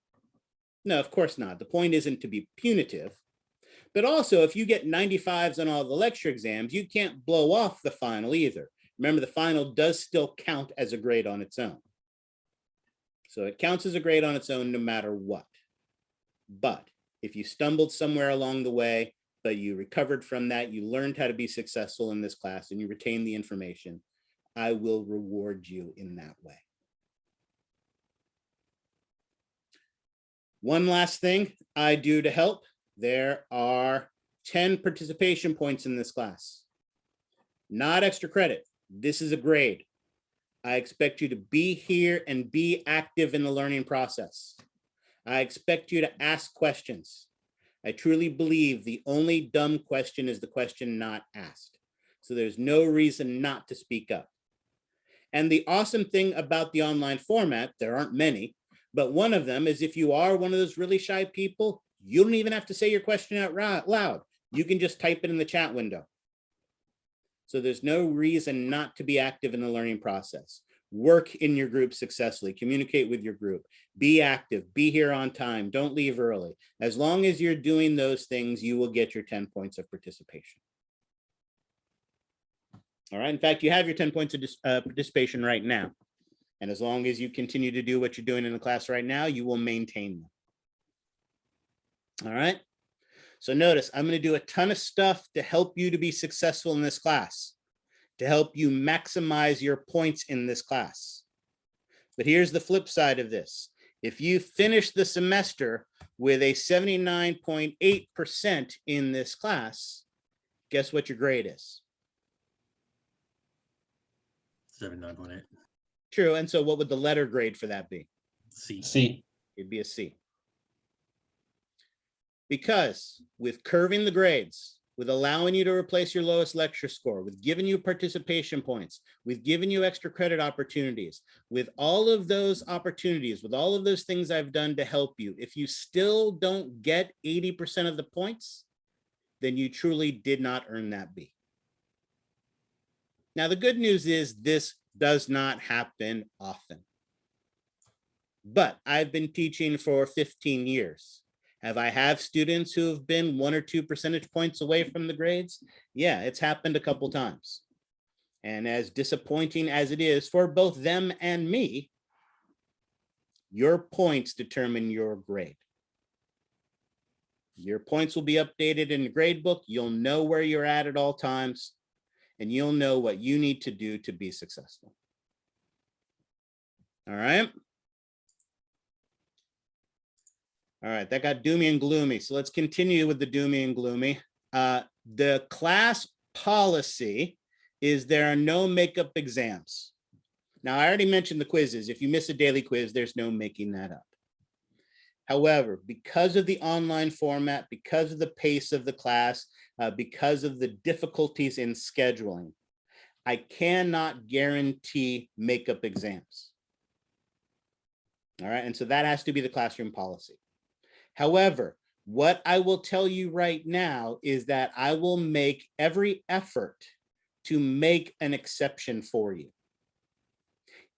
No, of course not. The point isn't to be punitive. But also, if you get 95s on all the lecture exams, you can't blow off the final either. Remember, the final does still count as a grade on its own. So it counts as a grade on its own no matter what. But if you stumbled somewhere along the way, but you recovered from that, you learned how to be successful in this class, and you retain the information, I will reward you in that way. One last thing I do to help. There are 10 participation points in this class. Not extra credit. This is a grade. I expect you to be here and be active in the learning process. I expect you to ask questions. I truly believe the only dumb question is the question not asked. So there's no reason not to speak up. And the awesome thing about the online format, there aren't many, but one of them is if you are one of those really shy people, you don't even have to say your question out loud. You can just type it in the chat window. So there's no reason not to be active in the learning process. Work in your group successfully, communicate with your group, be active, be here on time, don't leave early. As long as you're doing those things, you will get your 10 points of participation. All right, in fact, you have your 10 points of participation right now. And as long as you continue to do what you're doing in the class right now, you will maintain them. All right, so notice I'm going to do a ton of stuff to help you to be successful in this class, to help you maximize your points in this class. But here's the flip side of this. If you finish the semester with a 79.8% in this class, guess what your grade is? 79.8. True, and so what would the letter grade for that be? C. C. It'd be a C. Because with curving the grades, with allowing you to replace your lowest lecture score, with giving you participation points, with giving you extra credit opportunities, with all of those opportunities, with all of those things I've done to help you, if you still don't get 80% of the points, then you truly did not earn that B. Now, the good news is this does not happen often. But I've been teaching for 15 years. Have I have students who have been 1 or 2 percentage points away from the grades? Yeah, it's happened a couple times. And as disappointing as it is for both them and me, your points determine your grade. Your points will be updated in the grade book. You'll know where you're at all times, and you'll know what you need to do to be successful. All right. All right, that got doomy and gloomy. So let's continue with the doomy and gloomy. The class policy is there are no makeup exams. Now, I already mentioned the quizzes. If you miss a daily quiz, there's no making that up. However, because of the online format, because of the pace of the class, because of the difficulties in scheduling, I cannot guarantee makeup exams. All right, and so that has to be the classroom policy. However, what I will tell you right now is that I will make every effort to make an exception for you.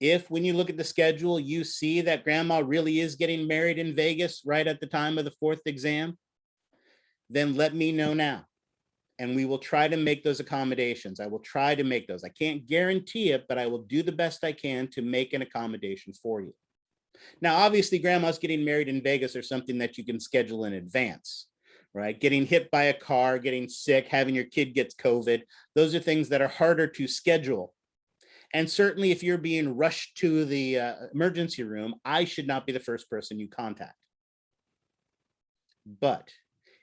If when you look at the schedule, you see that grandma really is getting married in Vegas right at the time of the 4th exam, then let me know now. And we will try to make those accommodations. I will try to make those. I can't guarantee it, but I will do the best I can to make an accommodation for you. Now, obviously, grandma's getting married in Vegas or something that you can schedule in advance, right? Getting hit by a car, getting sick, having your kid get COVID. Those are things that are harder to schedule. And certainly if you're being rushed to the emergency room, I should not be the first person you contact. But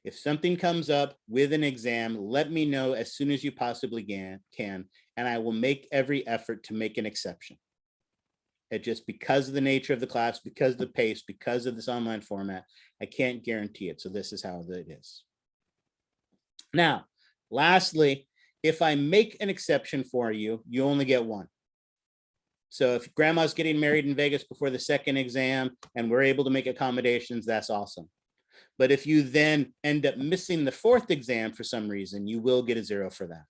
if something comes up with an exam, let me know as soon as you possibly can, and I will make every effort to make an exception. It just because of the nature of the class, because of the pace, because of this online format, I can't guarantee it. So this is how it is. Now, lastly, if I make an exception for you, you only get one. So if grandma's getting married in Vegas before the 2nd exam and we're able to make accommodations, that's awesome. But if you then end up missing the 4th exam for some reason, you will get a 0 for that.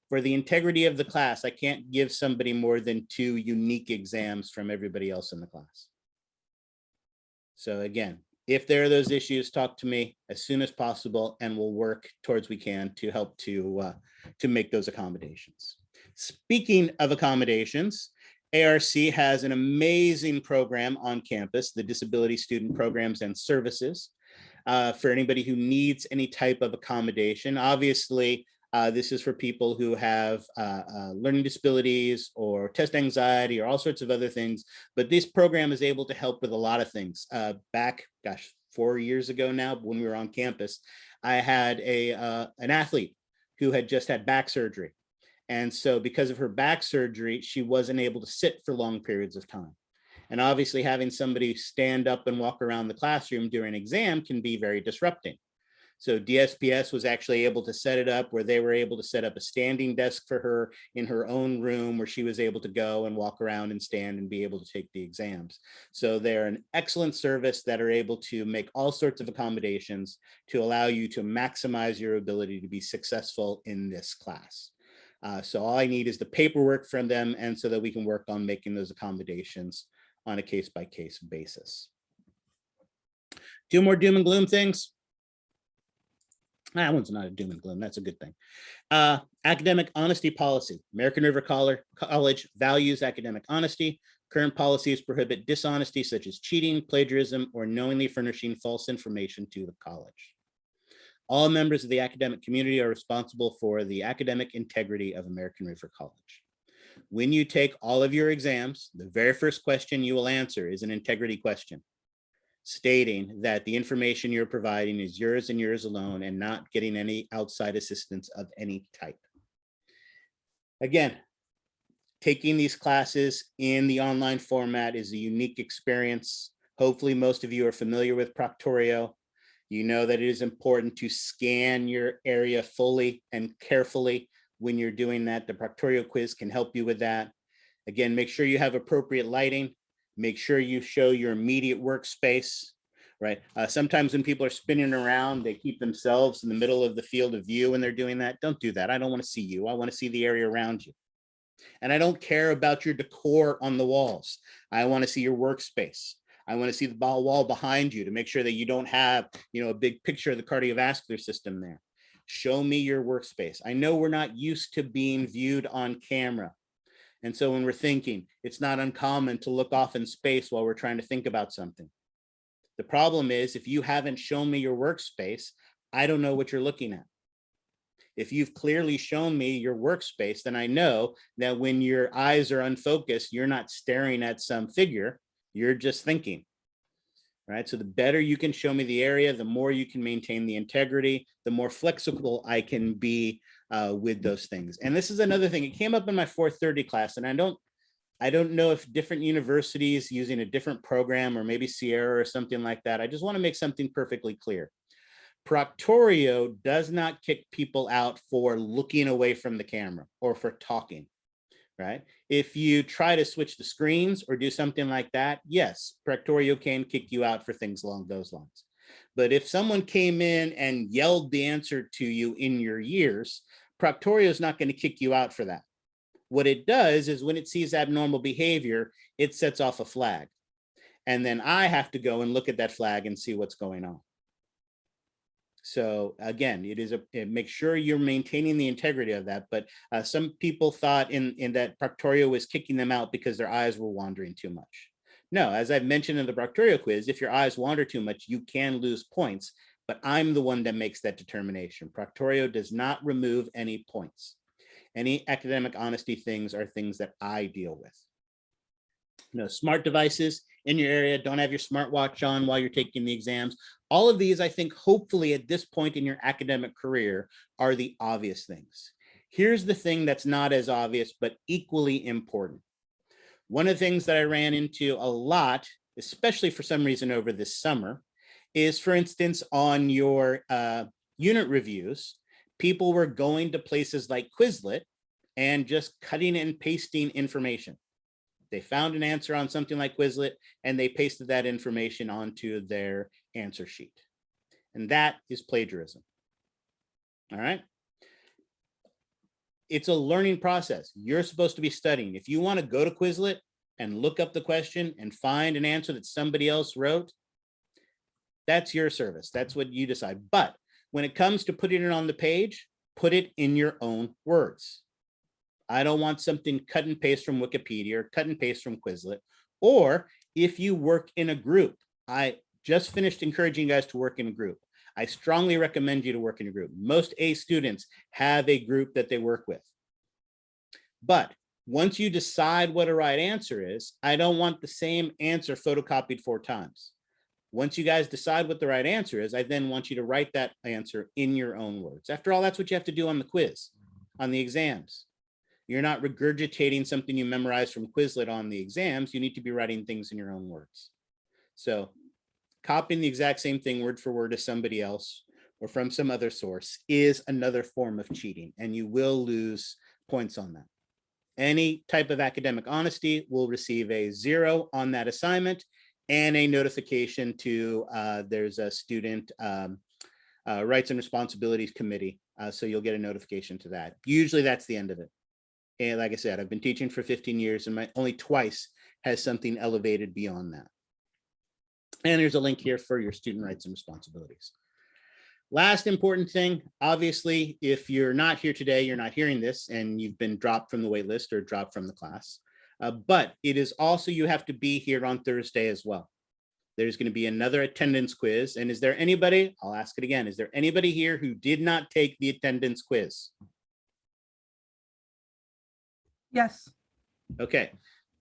For the integrity of the class, I can't give somebody more than 2 unique exams from everybody else in the class. So again, if there are those issues, talk to me as soon as possible, and we'll work towards we can to help to make those accommodations. Speaking of accommodations, ARC has an amazing program on campus, the Disability Student Programs and Services, for anybody who needs any type of accommodation. Obviously, This is for people who have learning disabilities or test anxiety or all sorts of other things. But this program is able to help with a lot of things. Back, gosh, 4 years ago now, when we were on campus, I had an athlete who had just had back surgery. And so because of her back surgery, she wasn't able to sit for long periods of time. And obviously having somebody stand up and walk around the classroom during an exam can be very disrupting. So DSPS was actually able to set it up where they were able to set up a standing desk for her in her own room where she was able to go and walk around and stand and be able to take the exams. So they're an excellent service that are able to make all sorts of accommodations to allow you to maximize your ability to be successful in this class. So all I need is the paperwork from them, and so that we can work on making those accommodations on a case-by-case basis. 2 more doom and gloom things. That one's not a doom and gloom. That's a good thing. Academic honesty policy. American River College values academic honesty. Current policies prohibit dishonesty such as cheating, plagiarism, or knowingly furnishing false information to the college. All members of the academic community are responsible for the academic integrity of American River College. When you take all of your exams, the very first question you will answer is an integrity question, stating that the information you're providing is yours and yours alone and not getting any outside assistance of any type. Again, taking these classes in the online format is a unique experience. Hopefully most of you are familiar with Proctorio. You know that it is important to scan your area fully and carefully when you're doing that. The Proctorio quiz can help you with that. Again, make sure you have appropriate lighting. Make sure you show your immediate workspace, right? Sometimes when people are spinning around, they keep themselves in the middle of the field of view when they're doing that. Don't do that. I don't want to see you. I want to see the area around you. And I don't care about your decor on the walls. I want to see your workspace. I want to see the wall behind you to make sure that you don't have, a big picture of the cardiovascular system there. Show me your workspace. I know we're not used to being viewed on camera. And so when we're thinking, it's not uncommon to look off in space while we're trying to think about something. The problem is, if you haven't shown me your workspace, I don't know what you're looking at. If you've clearly shown me your workspace, then I know that when your eyes are unfocused, you're not staring at some figure, you're just thinking, right? So the better you can show me the area, the more you can maintain the integrity, the more flexible I can be with those things. And this is another thing. It came up in my 430 class, and I don't know if different universities using a different program or maybe Sierra or something like that. I just want to make something perfectly clear. Proctorio does not kick people out for looking away from the camera or for talking, right? If you try to switch the screens or do something like that, yes, Proctorio can kick you out for things along those lines. But if someone came in and yelled the answer to you in your ears, Proctorio is not going to kick you out for that. What it does is when it sees abnormal behavior, it sets off a flag. And then I have to go and look at that flag and see what's going on. So again, make sure you're maintaining the integrity of that. But some people thought in that Proctorio was kicking them out because their eyes were wandering too much. No, as I've mentioned in the Proctorio quiz, if your eyes wander too much, you can lose points, but I'm the one that makes that determination. Proctorio does not remove any points. Any academic honesty things are things that I deal with. Smart devices in your area, don't have your smartwatch on while you're taking the exams. All of these, I think, hopefully at this point in your academic career are the obvious things. Here's the thing that's not as obvious, but equally important. One of the things that I ran into a lot, especially for some reason over this summer, is, for instance, on your unit reviews, people were going to places like Quizlet and just cutting and pasting information. They found an answer on something like Quizlet and they pasted that information onto their answer sheet. And that is plagiarism. All right. It's a learning process. You're supposed to be studying. If you want to go to Quizlet and look up the question and find an answer that somebody else wrote, that's your service. That's what you decide. But when it comes to putting it on the page, put it in your own words. I don't want something cut and paste from Wikipedia or cut and paste from Quizlet. Or if you work in a group, I just finished encouraging you guys to work in a group. I strongly recommend you to work in a group. Most A students have a group that they work with. But once you decide what a right answer is, I don't want the same answer photocopied 4 times. Once you guys decide what the right answer is, I then want you to write that answer in your own words. After all, that's what you have to do on the quiz, on the exams. You're not regurgitating something you memorized from Quizlet on the exams. You need to be writing things in your own words. So copying the exact same thing word for word as somebody else or from some other source is another form of cheating, and you will lose points on that. Any type of academic honesty will receive a 0 on that assignment and a notification to there's a student rights and responsibilities committee. So you'll get a notification to that. Usually that's the end of it. And like I said, I've been teaching for 15 years and only twice has something elevated beyond that. And there's a link here for your student rights and responsibilities. Last important thing, obviously, if you're not here today, you're not hearing this and you've been dropped from the wait list or dropped from the class. But it is also, you have to be here on Thursday as well. There's going to be another attendance quiz. And is there anybody, I'll ask it again, is there anybody here who did not take the attendance quiz? Yes. Okay,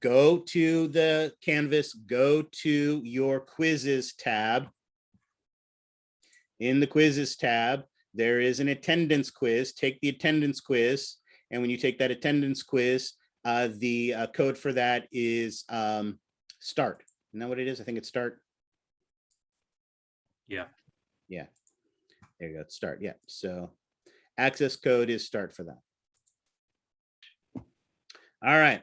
go to the Canvas, go to your quizzes tab. In the quizzes tab, there is an attendance quiz. Take the attendance quiz. And when you take that attendance quiz, the code for that is START. Isn't that what it is? I think it's START. Yeah. Yeah. There you go. It's START. Yeah. So access code is START for that. All right.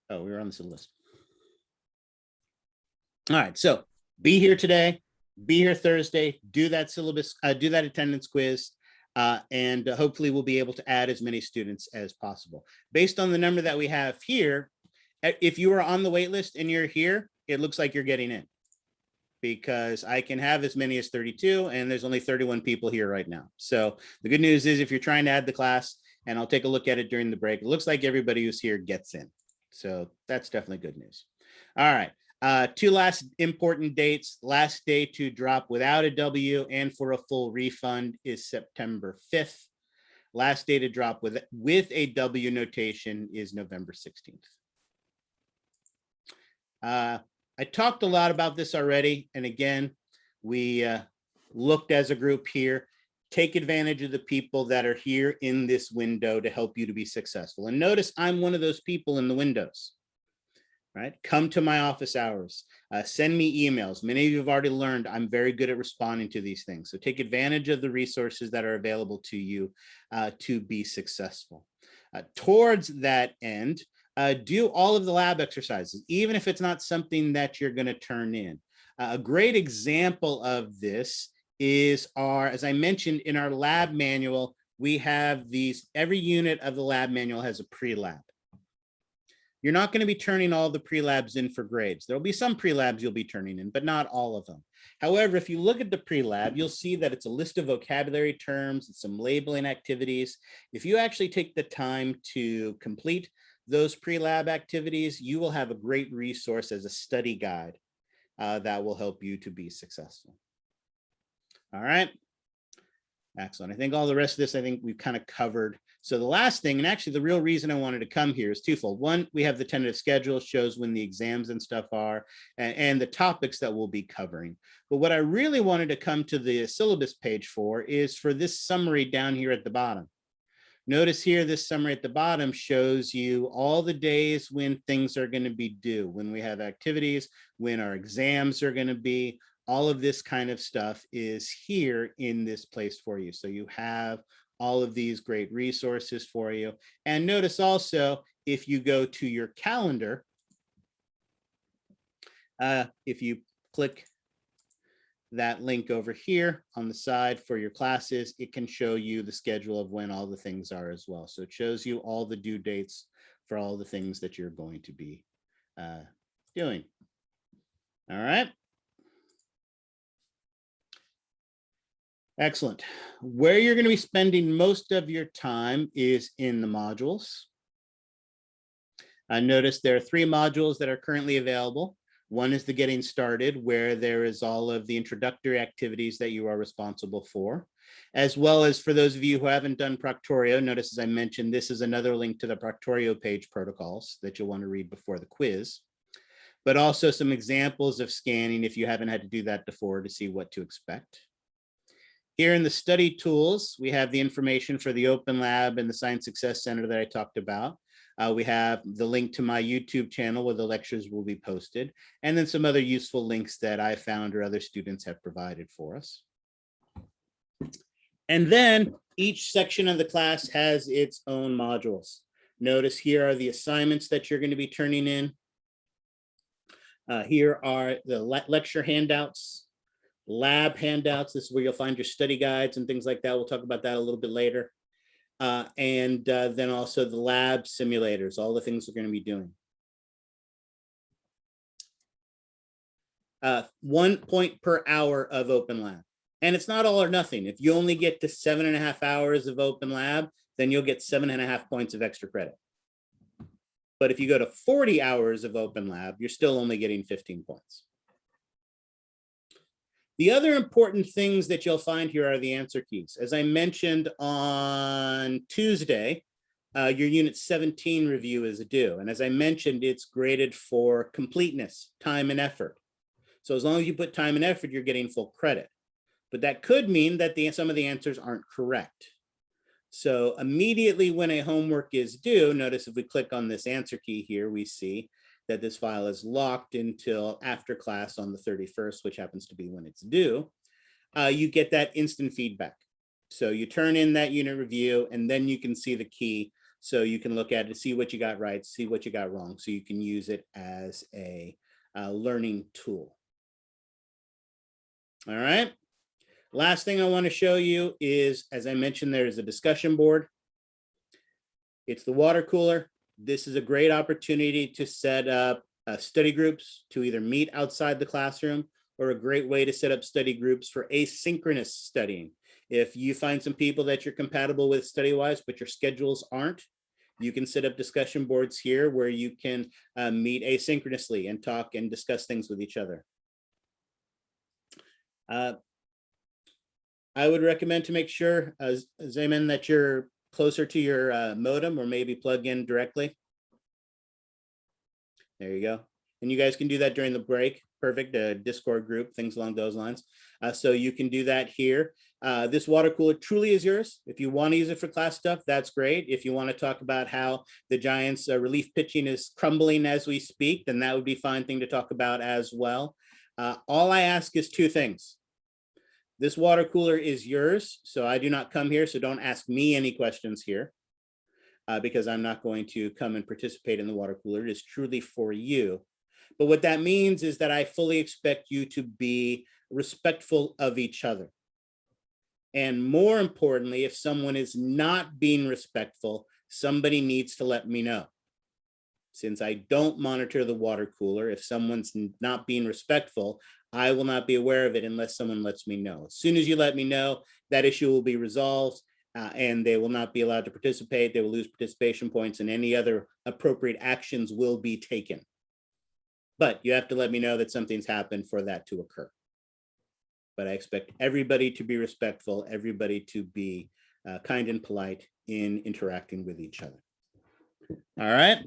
Oh, we were on this list. All right. So be here today, be here Thursday, do that syllabus, do that attendance quiz. And hopefully we'll be able to add as many students as possible. Based on the number that we have here, if you are on the wait list and you're here, it looks like you're getting in, because I can have as many as 32 and there's only 31 people here right now. So the good news is if you're trying to add the class, and I'll take a look at it during the break, it looks like everybody who's here gets in. So that's definitely good news. All right. 2 last important dates. Last day to drop without a W and for a full refund is September 5th. Last day to drop with a W notation is November 16th. I talked a lot about this already. And again, we looked as a group here. Take advantage of the people that are here in this window to help you to be successful. And notice I'm one of those people in the windows. Right? Come to my office hours, send me emails. Many of you have already learned I'm very good at responding to these things. So take advantage of the resources that are available to you to be successful. Towards that end, do all of the lab exercises, even if it's not something that you're going to turn in. A great example of this is as I mentioned in our lab manual, we have these, every unit of the lab manual has a pre-lab. You're not going to be turning all the pre-labs in for grades. There'll be some pre-labs you'll be turning in, but not all of them. However, if you look at the pre-lab, you'll see that it's a list of vocabulary terms and some labeling activities. If you actually take the time to complete those pre-lab activities, you will have a great resource as a study guide that will help you to be successful. All right. Excellent. I think all the rest of this, I think we've kind of covered. So the last thing, and actually the real reason I wanted to come here is twofold. One, we have the tentative schedule, shows when the exams and stuff are, and the topics that we'll be covering. But what I really wanted to come to the syllabus page for is for this summary down here at the bottom. Notice here, this summary at the bottom shows you all the days when things are going to be due, when we have activities, when our exams are going to be. All of this kind of stuff is here in this place for you. So you have all of these great resources for you. And notice also, if you go to your calendar, if you click that link over here on the side for your classes, it can show you the schedule of when all the things are as well. So it shows you all the due dates for all the things that you're going to be doing. All right. Excellent. Where you're going to be spending most of your time is in the modules. Notice there are 3 modules that are currently available. One is the getting started, where there is all of the introductory activities that you are responsible for, as well as for those of you who haven't done Proctorio. Notice, as I mentioned, this is another link to the Proctorio page protocols that you'll want to read before the quiz, but also some examples of scanning if you haven't had to do that before to see what to expect. Here in the study tools, we have the information for the Open Lab and the Science Success Center that I talked about. We have the link to my YouTube channel where the lectures will be posted, and then some other useful links that I found or other students have provided for us. And then each section of the class has its own modules. Notice here are the assignments that you're going to be turning in. Here are the lecture handouts, lab handouts. This is where you'll find your study guides and things like that. We'll talk about that a little bit later. And then also the lab simulators, all the things we're going to be doing. 1 point per hour of Open Lab. And it's not all or nothing. If you only get to 7.5 hours of Open Lab, then you'll get 7.5 points of extra credit. But if you go to 40 hours of Open Lab, you're still only getting 15 points. The other important things that you'll find here are the answer keys. As I mentioned on Tuesday, your Unit 17 review is due. And as I mentioned, it's graded for completeness, time and effort. So as long as you put time and effort, you're getting full credit. But that could mean that some of the answers aren't correct. So immediately when a homework is due, notice if we click on this answer key here, we see that this file is locked until after class on the 31st, which happens to be when it's due. You get that instant feedback. So you turn in that unit review, and then you can see the key. So you can look at it, see what you got right, see what you got wrong. So you can use it as a learning tool. All right. Last thing I want to show you is, as I mentioned, there is a discussion board. It's the water cooler. This is a great opportunity to set up study groups to either meet outside the classroom, or a great way to set up study groups for asynchronous studying. If you find some people that you're compatible with study-wise, but your schedules aren't, you can set up discussion boards here where you can meet asynchronously and talk and discuss things with each other. I would recommend to make sure, Zayman, that you're closer to your modem, or maybe plug in directly. There you go. And you guys can do that during the break. Perfect. Discord group, things along those lines. So you can do that here. This water cooler truly is yours. If you want to use it for class stuff, that's great. If you want to talk about how the Giants relief pitching is crumbling as we speak, then that would be a fine thing to talk about as well. All I ask is two things. This water cooler is yours, so I do not come here, so don't ask me any questions here, because I'm not going to come and participate in the water cooler. It is truly for you. But what that means is that I fully expect you to be respectful of each other. And more importantly, if someone is not being respectful, somebody needs to let me know. Since I don't monitor the water cooler, if someone's not being respectful, I will not be aware of it unless someone lets me know. As soon as you let me know, that issue will be resolved, and they will not be allowed to participate. They will lose participation points, and any other appropriate actions will be taken. But you have to let me know that something's happened for that to occur. But I expect everybody to be respectful, everybody to be kind and polite in interacting with each other. All right.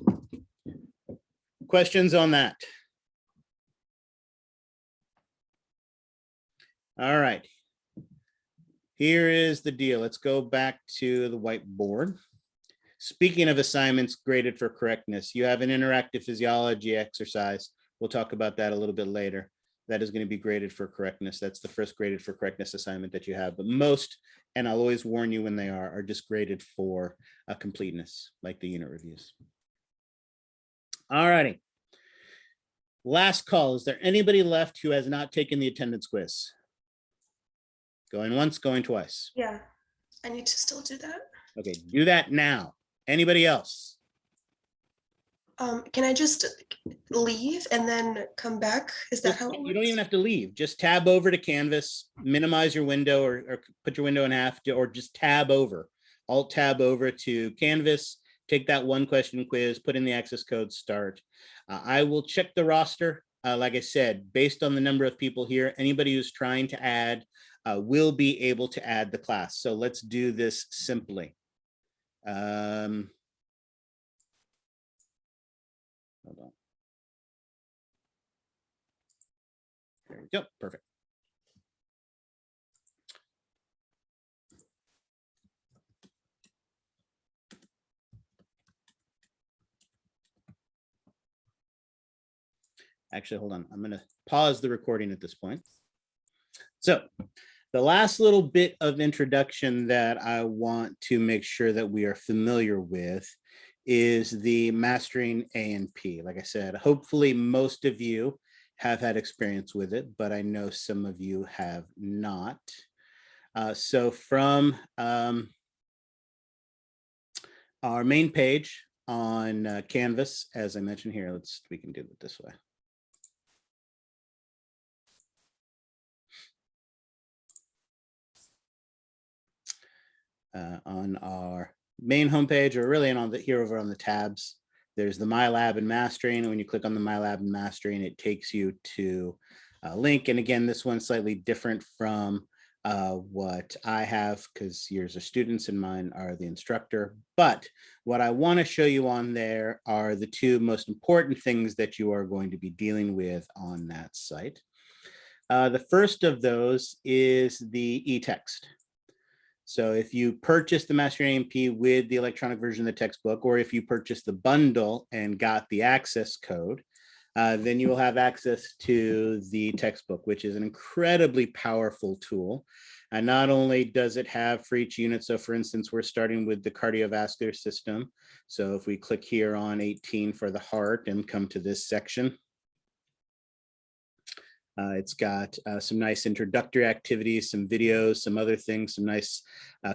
Questions on that? All right. Here is the deal. Let's go back to the whiteboard. Speaking of assignments graded for correctness, you have an interactive physiology exercise. We'll talk about that a little bit later. That is going to be graded for correctness. That's the first graded for correctness assignment that you have. But most, and I'll always warn you when they are just graded for completeness, like the unit reviews. All righty. Last call. Is there anybody left who has not taken the attendance quiz? Going once, going twice. Yeah, I need to still do that. Okay, do that now. Anybody else? Can I just leave and then come back? Is that how it works? You don't even have to leave. Just tab over to Canvas, minimize your window, or put your window in half, or just tab over. Alt tab over to Canvas, take that one question quiz, put in the access code, start. I will check the roster like I said, based on the number of people here, anybody who's trying to add will be able to add the class. So let's do this simply. Hold on. There we go. Perfect. Actually, hold on. I'm going to pause the recording at this point. So the last little bit of introduction that I want to make sure that we are familiar with is the mastering A&P. Like I said, hopefully most of you have had experience with it, but I know some of you have not. So from our main page on Canvas, as I mentioned here, we can do it this way. On our main homepage, or really on here over on the tabs, there's the My Lab and Mastering. And when you click on the My Lab and Mastering, it takes you to a link. And again, this one's slightly different from what I have, because yours are students and mine are the instructor. But what I want to show you on there are the two most important things that you are going to be dealing with on that site. The first of those is the e-text. So if you purchase the Mastering A&P with the electronic version of the textbook, or if you purchase the bundle and got the access code, then you will have access to the textbook, which is an incredibly powerful tool. And not only does it have for each unit, so for instance, we're starting with the cardiovascular system. So if we click here on 18 for the heart and come to this section, it's got some nice introductory activities, some videos, some other things, some nice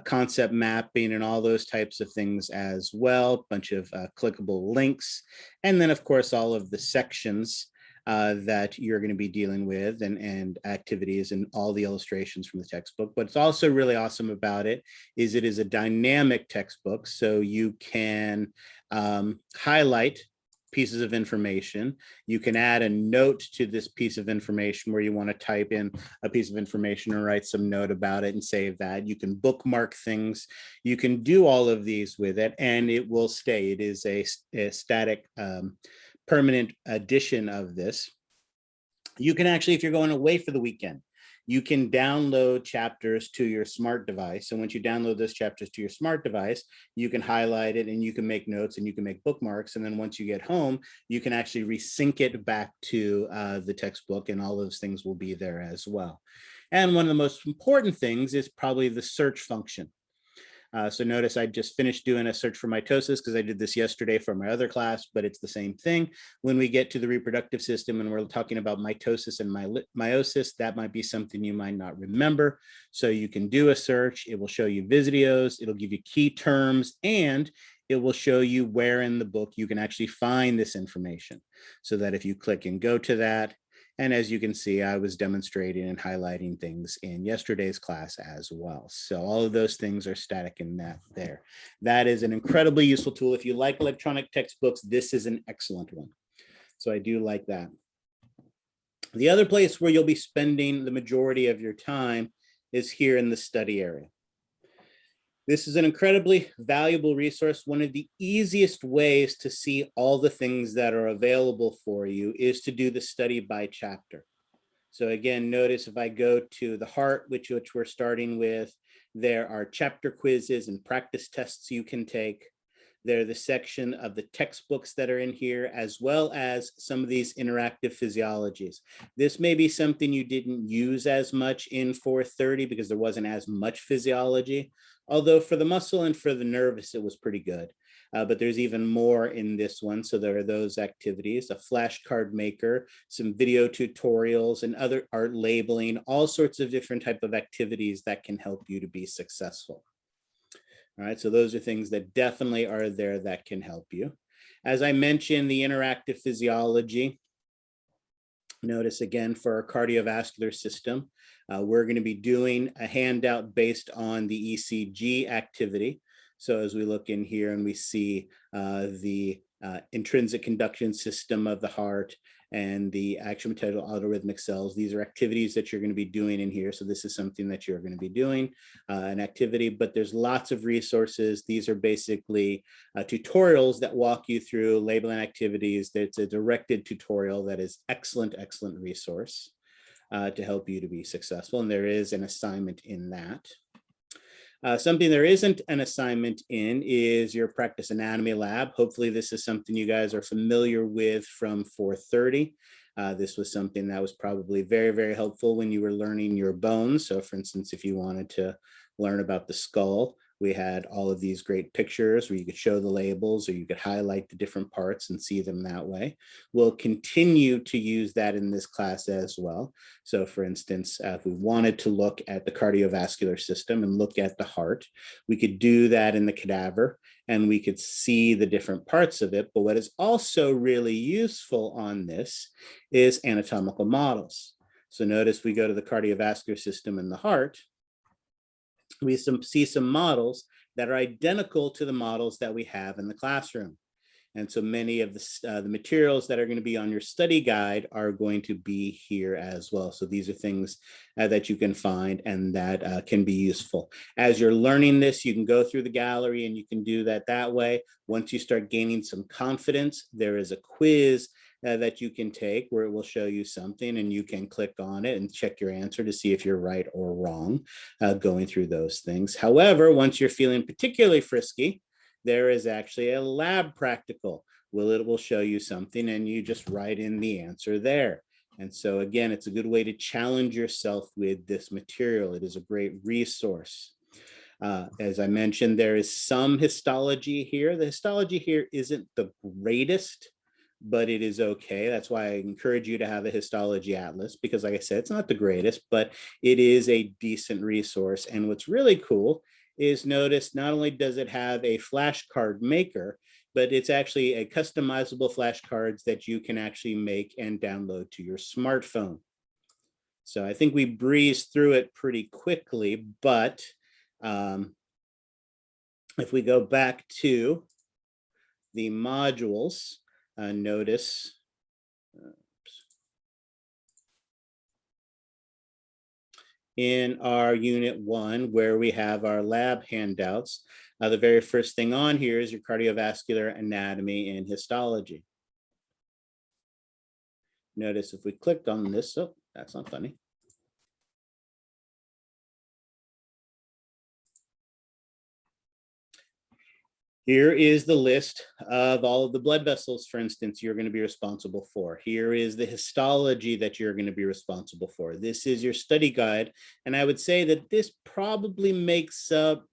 concept mapping and all those types of things as well. Bunch of clickable links. And then, of course, all of the sections that you're going to be dealing with and activities and all the illustrations from the textbook. What's also really awesome about it is a dynamic textbook. So you can highlight pieces of information. You can add a note to this piece of information where you want to type in a piece of information or write some note about it and save that. You can bookmark things. You can do all of these with it and it will stay. It is a static permanent edition of this. You can actually, if you're going away for the weekend, you can download chapters to your smart device. And once you download those chapters to your smart device, you can highlight it and you can make notes and you can make bookmarks. And then once you get home, you can actually resync it back to the textbook and all those things will be there as well. And one of the most important things is probably the search function. So notice I just finished doing a search for mitosis because I did this yesterday for my other class, but it's the same thing. When we get to the reproductive system and we're talking about mitosis and meiosis, that might be something you might not remember. So you can do a search. It will show you videos. It'll give you key terms and it will show you where in the book you can actually find this information so that if you click and go to that, and as you can see, I was demonstrating and highlighting things in yesterday's class as well. So all of those things are static in that there. That is an incredibly useful tool. If you like electronic textbooks, this is an excellent one. So I do like that. The other place where you'll be spending the majority of your time is here in the study area. This is an incredibly valuable resource. One of the easiest ways to see all the things that are available for you is to do the study by chapter. So again, notice if I go to the heart, which we're starting with, there are chapter quizzes and practice tests you can take. They're the section of the textbooks that are in here, as well as some of these interactive physiologies. This may be something you didn't use as much in 430 because there wasn't as much physiology. Although for the muscle and for the nervous, it was pretty good. But there's even more in this one. So there are those activities, a flashcard maker, some video tutorials and other art labeling, all sorts of different type of activities that can help you to be successful. All right, so those are things that definitely are there that can help you. As I mentioned, the interactive physiology. Notice again for our cardiovascular system, we're going to be doing a handout based on the ECG activity. So as we look in here and we see the intrinsic conduction system of the heart, and the action potential autorhythmic cells. These are activities that you're going to be doing in here. So this is something that you're going to be doing, an activity, but there's lots of resources. These are basically tutorials that walk you through labeling activities. It's a directed tutorial that is excellent, excellent resource to help you to be successful. And there is an assignment in that. Something there isn't an assignment in is your practice anatomy lab. Hopefully this is something you guys are familiar with from 430. This was something that was probably very, very helpful when you were learning your bones. So for instance, if you wanted to learn about the skull, we had all of these great pictures where you could show the labels or you could highlight the different parts and see them that way. We'll continue to use that in this class as well. So for instance, if we wanted to look at the cardiovascular system and look at the heart, we could do that in the cadaver and we could see the different parts of it. But what is also really useful on this is anatomical models. So notice we go to the cardiovascular system and the heart. We see some models that are identical to the models that we have in the classroom. And so many of the materials that are going to be on your study guide are going to be here as well. So these are things that you can find and that can be useful. As you're learning this, you can go through the gallery and you can do that way. Once you start gaining some confidence, there is a quiz that you can take where it will show you something and you can click on it and check your answer to see if you're right or wrong going through those things. However, once you're feeling particularly frisky, there is actually a lab practical. It will show you something and you just write in the answer there. And so again, it's a good way to challenge yourself with this material. It is a great resource. As I mentioned, there is some histology here. The histology here isn't the greatest, but it is okay. That's why I encourage you to have a histology atlas, because like I said, it's not the greatest, but it is a decent resource. And what's really cool is notice not only does it have a flashcard maker, but it's actually a customizable flashcards that you can actually make and download to your smartphone. So I think we breezed through it pretty quickly, but if we go back to the modules, notice in our unit 1 where we have our lab handouts, the very first thing on here is your cardiovascular anatomy and histology. Notice if we clicked on this, oh, that's not funny. Here is the list of all of the blood vessels, for instance, you're going to be responsible for. Here is the histology that you're going to be responsible for. This is your study guide. And I would say that this probably makes up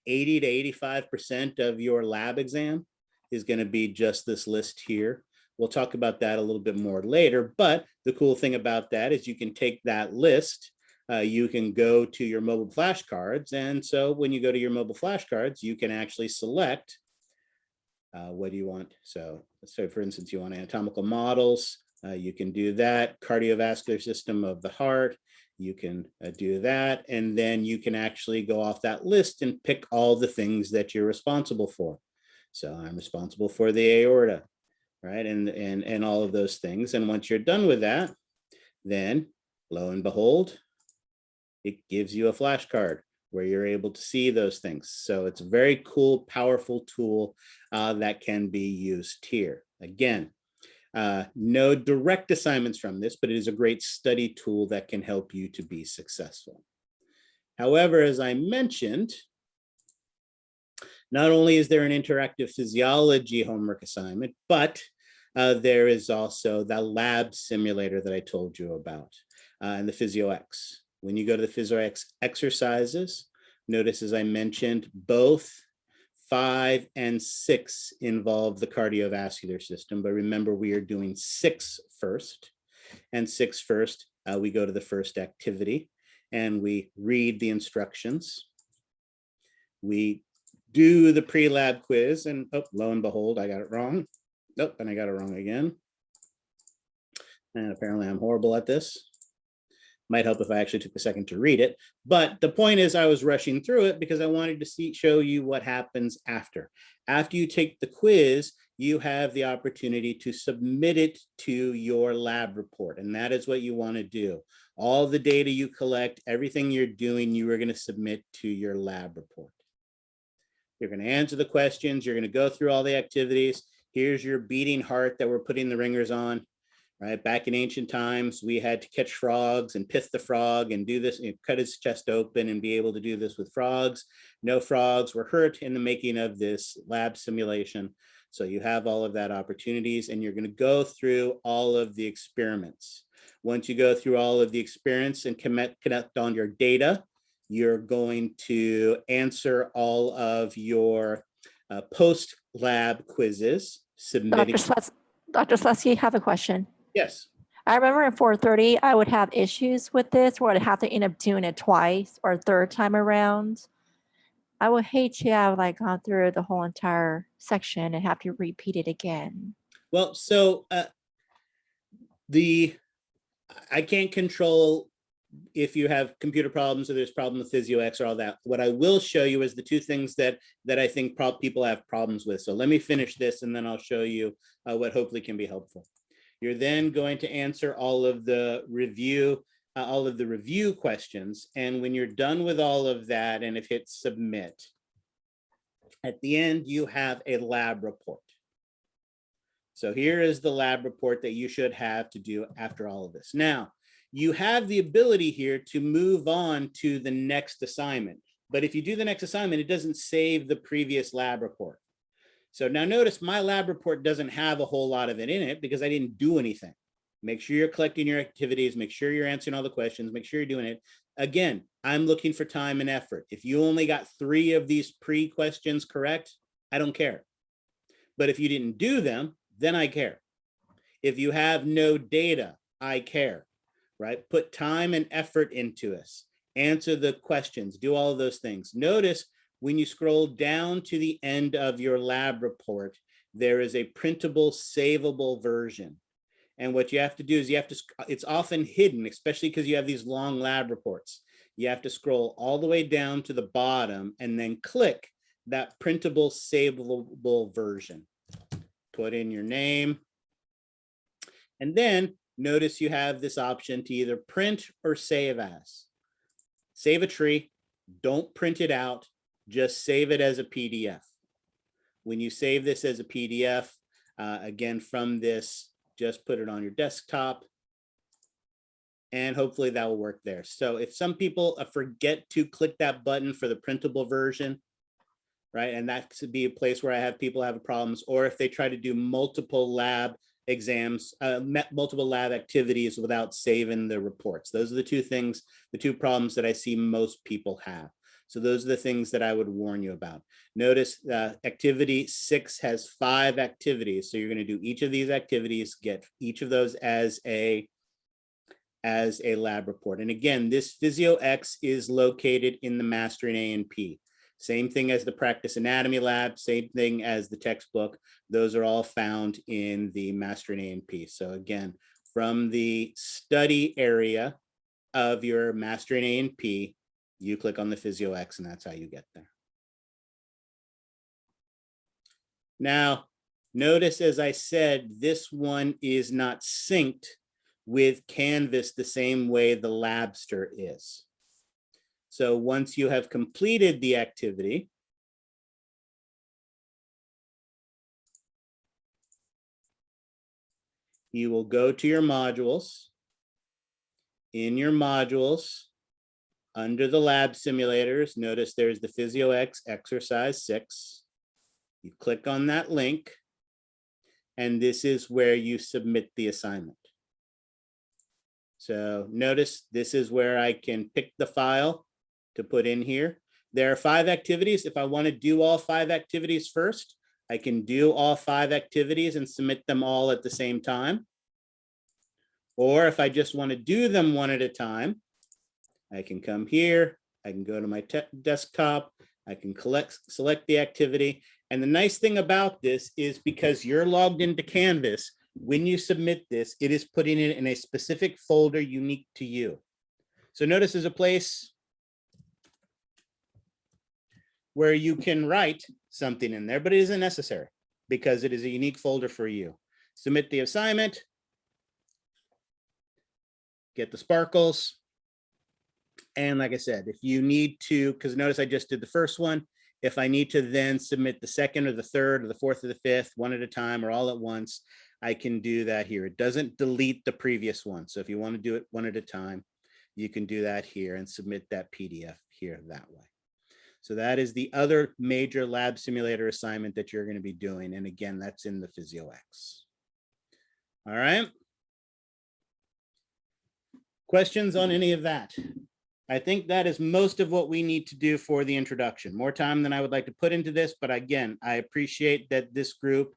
80 to 85% of your lab exam is going to be just this list here. We'll talk about that a little bit more later. But the cool thing about that is you can take that list. You can go to your mobile flashcards. And so when you go to your mobile flashcards, you can actually select what do you want. So for instance, you want anatomical models. You can do that. Cardiovascular system of the heart. You can do that. And then you can actually go off that list and pick all the things that you're responsible for. So I'm responsible for the aorta, right? And all of those things. And once you're done with that, then lo and behold, it gives you a flashcard where you're able to see those things. So it's a very cool, powerful tool that can be used here. Again, no direct assignments from this, but it is a great study tool that can help you to be successful. However, as I mentioned, not only is there an interactive physiology homework assignment, but there is also the lab simulator that I told you about and the PhysioX. When you go to the PhysioX exercises, notice as I mentioned, both 5 and 6 involve the cardiovascular system, but remember we are doing 6 first. And 6 first, we go to the first activity and we read the instructions. We do the pre-lab quiz and oh, lo and behold, I got it wrong. Nope, and I got it wrong again. And apparently I'm horrible at this. Might help if I actually took a second to read it. But the point is I was rushing through it because I wanted to show you what happens after. After you take the quiz, you have the opportunity to submit it to your lab report. And that is what you want to do. All the data you collect, everything you're doing, you are going to submit to your lab report. You're going to answer the questions. You're going to go through all the activities. Here's your beating heart that we're putting the ringers on. Right, back in ancient times, we had to catch frogs and pith the frog and do this, cut his chest open and be able to do this with frogs. No frogs were hurt in the making of this lab simulation. So you have all of that opportunities, and you're going to go through all of the experiments. Once you go through all of the experiments and connect on your data, you're going to answer all of your post-lab quizzes, submitting. Dr. Slesky, I have a question. Yes. I remember in 430, I would have issues with this where I'd have to end up doing it twice or a third time around. I would hate to have like gone through the whole entire section and have to repeat it again. Well, so I can't control if you have computer problems or there's problem with PhysioX or all that. What I will show you is the two things that I think people have problems with. So let me finish this and then I'll show you what hopefully can be helpful. You're then going to answer all of the review questions. And when you're done with all of that and have hit submit, at the end, you have a lab report. So here is the lab report that you should have to do after all of this. Now, you have the ability here to move on to the next assignment. But if you do the next assignment, it doesn't save the previous lab report. So now notice my lab report doesn't have a whole lot of it in it because I didn't do anything. Make sure you're collecting your activities, make sure you're answering all the questions, make sure you're doing it. Again, I'm looking for time and effort. If you only got 3 of these pre-questions correct, I don't care. But if you didn't do them, then I care. If you have no data, I care, right? Put time and effort into us. Answer the questions, do all of those things. Notice when you scroll down to the end of your lab report, there is a printable, savable version. And what you have to do is it's often hidden, especially because you have these long lab reports. You have to scroll all the way down to the bottom and then click that printable, savable version. Put in your name. And then notice you have this option to either print or save as. Save a tree, don't print it out. Just save it as a PDF. When you save this as a PDF, again, from this, just put it on your desktop and hopefully that will work there. So if some people forget to click that button for the printable version, right? And that could be a place where I have people have problems, or if they try to do multiple lab exams, multiple lab activities without saving the reports. Those are the two things, the two problems that I see most people have. So those are the things that I would warn you about. Notice activity 6 has 5 activities. So you're going to do each of these activities, get each of those as a lab report. And again, this PhysioX is located in the Mastering A&P. Same thing as the Practice Anatomy Lab, same thing as the textbook. Those are all found in the Mastering A&P. So again, from the study area of your Mastering A&P, you click on the PhysioX and that's how you get there. Now, notice, as I said, this one is not synced with Canvas the same way the Labster is. So once you have completed the activity, you will go to your modules. In your modules, under the lab simulators, notice there's the PhysioX exercise 6. You click on that link, and this is where you submit the assignment. So notice this is where I can pick the file to put in here. There are 5 activities. If I want to do all 5 activities first, I can do all 5 activities and submit them all at the same time. Or if I just want to do them one at a time, I can come here, I can go to my desktop, I can select the activity. And the nice thing about this is because you're logged into Canvas, when you submit this, it is putting it in a specific folder unique to you. So notice there's a place where you can write something in there, but it isn't necessary because it is a unique folder for you. Submit the assignment, get the sparkles. And like I said, if you need to, because notice I just did the first one, if I need to then submit the second or the third or the fourth or the fifth, one at a time or all at once, I can do that here. It doesn't delete the previous one. So if you want to do it one at a time, you can do that here and submit that PDF here that way. So that is the other major lab simulator assignment that you're going to be doing. And again, that's in the PhysioX. All right. Questions on any of that? I think that is most of what we need to do for the introduction. More time than I would like to put into this, but again, I appreciate that this group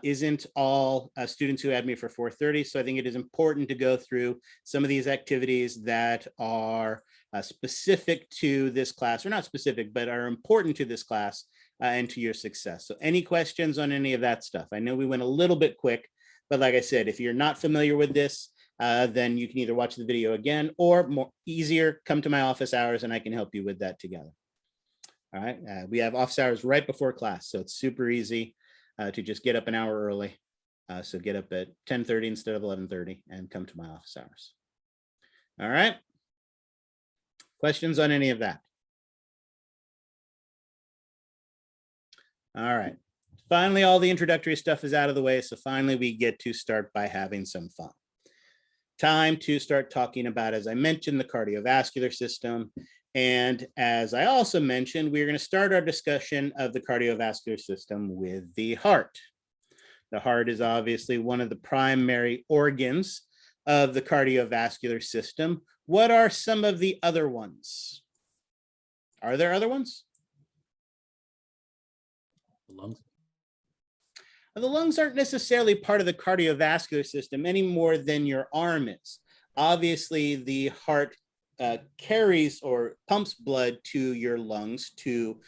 isn't all students who had me for 430. So I think it is important to go through some of these activities that are specific to this class, or not specific, but are important to this class and to your success. So any questions on any of that stuff? I know we went a little bit quick, but like I said, if you're not familiar with this, then you can either watch the video again or more easier, come to my office hours and I can help you with that together. All right, we have office hours right before class, so it's super easy to just get up an hour early. So get up at 10:30 instead of 11:30 and come to my office hours. All right. Questions on any of that? All right. Finally, all the introductory stuff is out of the way. So finally, we get to start by having some fun. Time to start talking about, as I mentioned, the cardiovascular system. And as I also mentioned, we're going to start our discussion of the cardiovascular system with the heart. The heart is obviously one of the primary organs of the cardiovascular system. What are some of the other ones? Are there other ones? The lungs. The lungs aren't necessarily part of the cardiovascular system any more than your arm is. Obviously, the heart carries or pumps blood to your lungs, to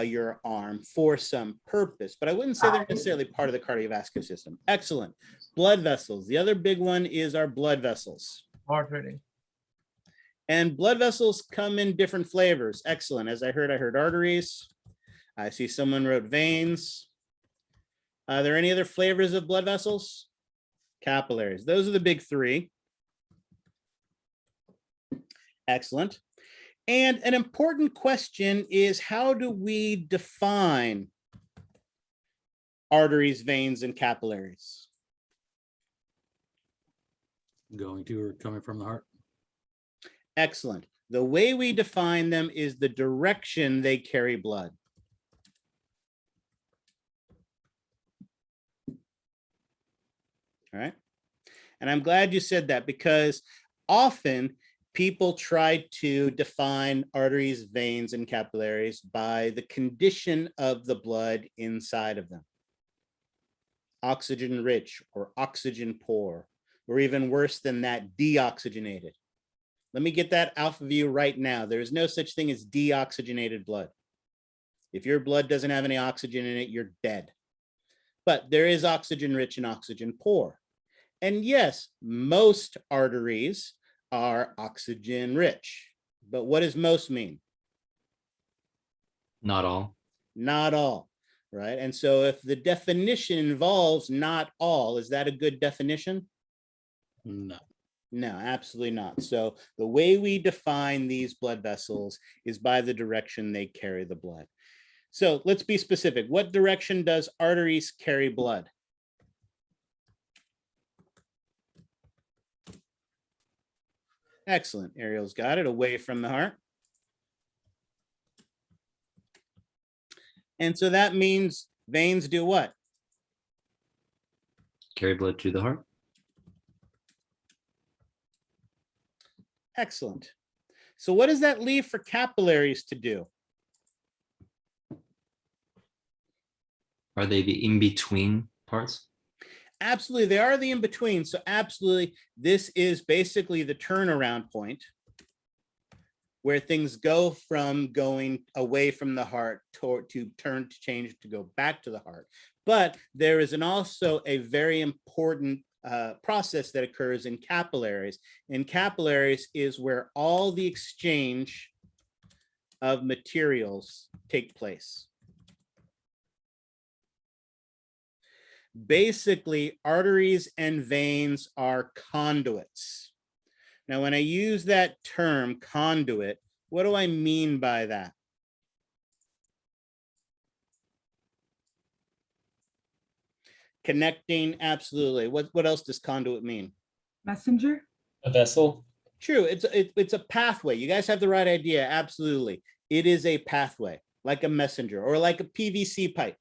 your arm for some purpose, but I wouldn't say they're necessarily part of the cardiovascular system. Excellent. Blood vessels. The other big one is our blood vessels. Artery. And blood vessels come in different flavors. Excellent. As I heard arteries. I see someone wrote veins. Are there any other flavors of blood vessels? Capillaries. Those are the big three. Excellent. And an important question is, how do we define arteries, veins, and capillaries? Going to or coming from the heart. Excellent. The way we define them is the direction they carry blood. All right. And I'm glad you said that, because often people try to define arteries, veins, and capillaries by the condition of the blood inside of them. Oxygen rich or oxygen poor, or even worse than that, deoxygenated. Let me get that off of you right now. There is no such thing as deoxygenated blood. If your blood doesn't have any oxygen in it, you're dead. But there is oxygen rich and oxygen poor. And yes, most arteries are oxygen rich. But what does most mean? Not all. Not all, right? And so if the definition involves not all, is that a good definition? No. No, absolutely not. So the way we define these blood vessels is by the direction they carry the blood. So let's be specific. What direction does arteries carry blood? Excellent. Ariel's got it. Away from the heart. And so that means veins do what? Carry blood to the heart. Excellent. So what does that leave for capillaries to do? Are they the in-between parts? Absolutely, they are the in-between. So absolutely, this is basically the turnaround point where things go from going away from the heart to change to go back to the heart. But there is also a very important process that occurs in capillaries. And capillaries is where all the exchange of materials take place. Basically, arteries and veins are conduits. Now, when I use that term conduit, what do I mean by that? Connecting, absolutely. What else does conduit mean? Messenger? A vessel. True, it's a pathway. You guys have the right idea, absolutely. It is a pathway, like a messenger or like a PVC pipe,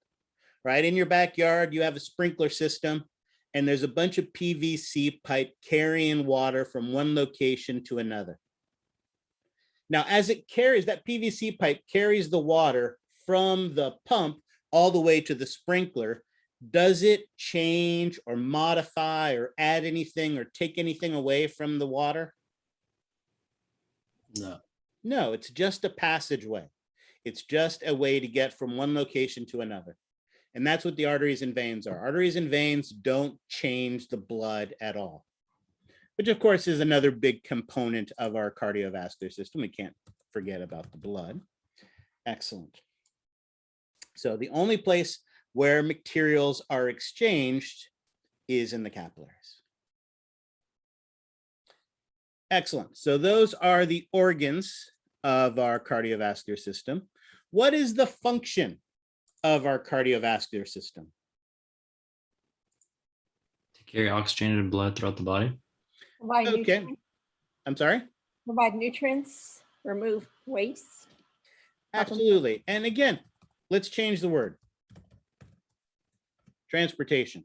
right? In your backyard, you have a sprinkler system and there's a bunch of PVC pipe carrying water from one location to another. Now, as it carries, that PVC pipe carries the water from the pump all the way to the sprinkler. Does it change or modify or add anything or take anything away from the water? No. No, it's just a passageway. It's just a way to get from one location to another. And that's what the arteries and veins are. Arteries and veins don't change the blood at all, which of course is another big component of our cardiovascular system. We can't forget about the blood. Excellent. So the only place where materials are exchanged is in the capillaries. Excellent. So those are the organs of our cardiovascular system. What is the function of our cardiovascular system? To carry oxygenated blood throughout the body. Provide Okay. nutrients, I'm sorry? provide nutrients, remove waste. Absolutely. And again, let's change the word. Transportation,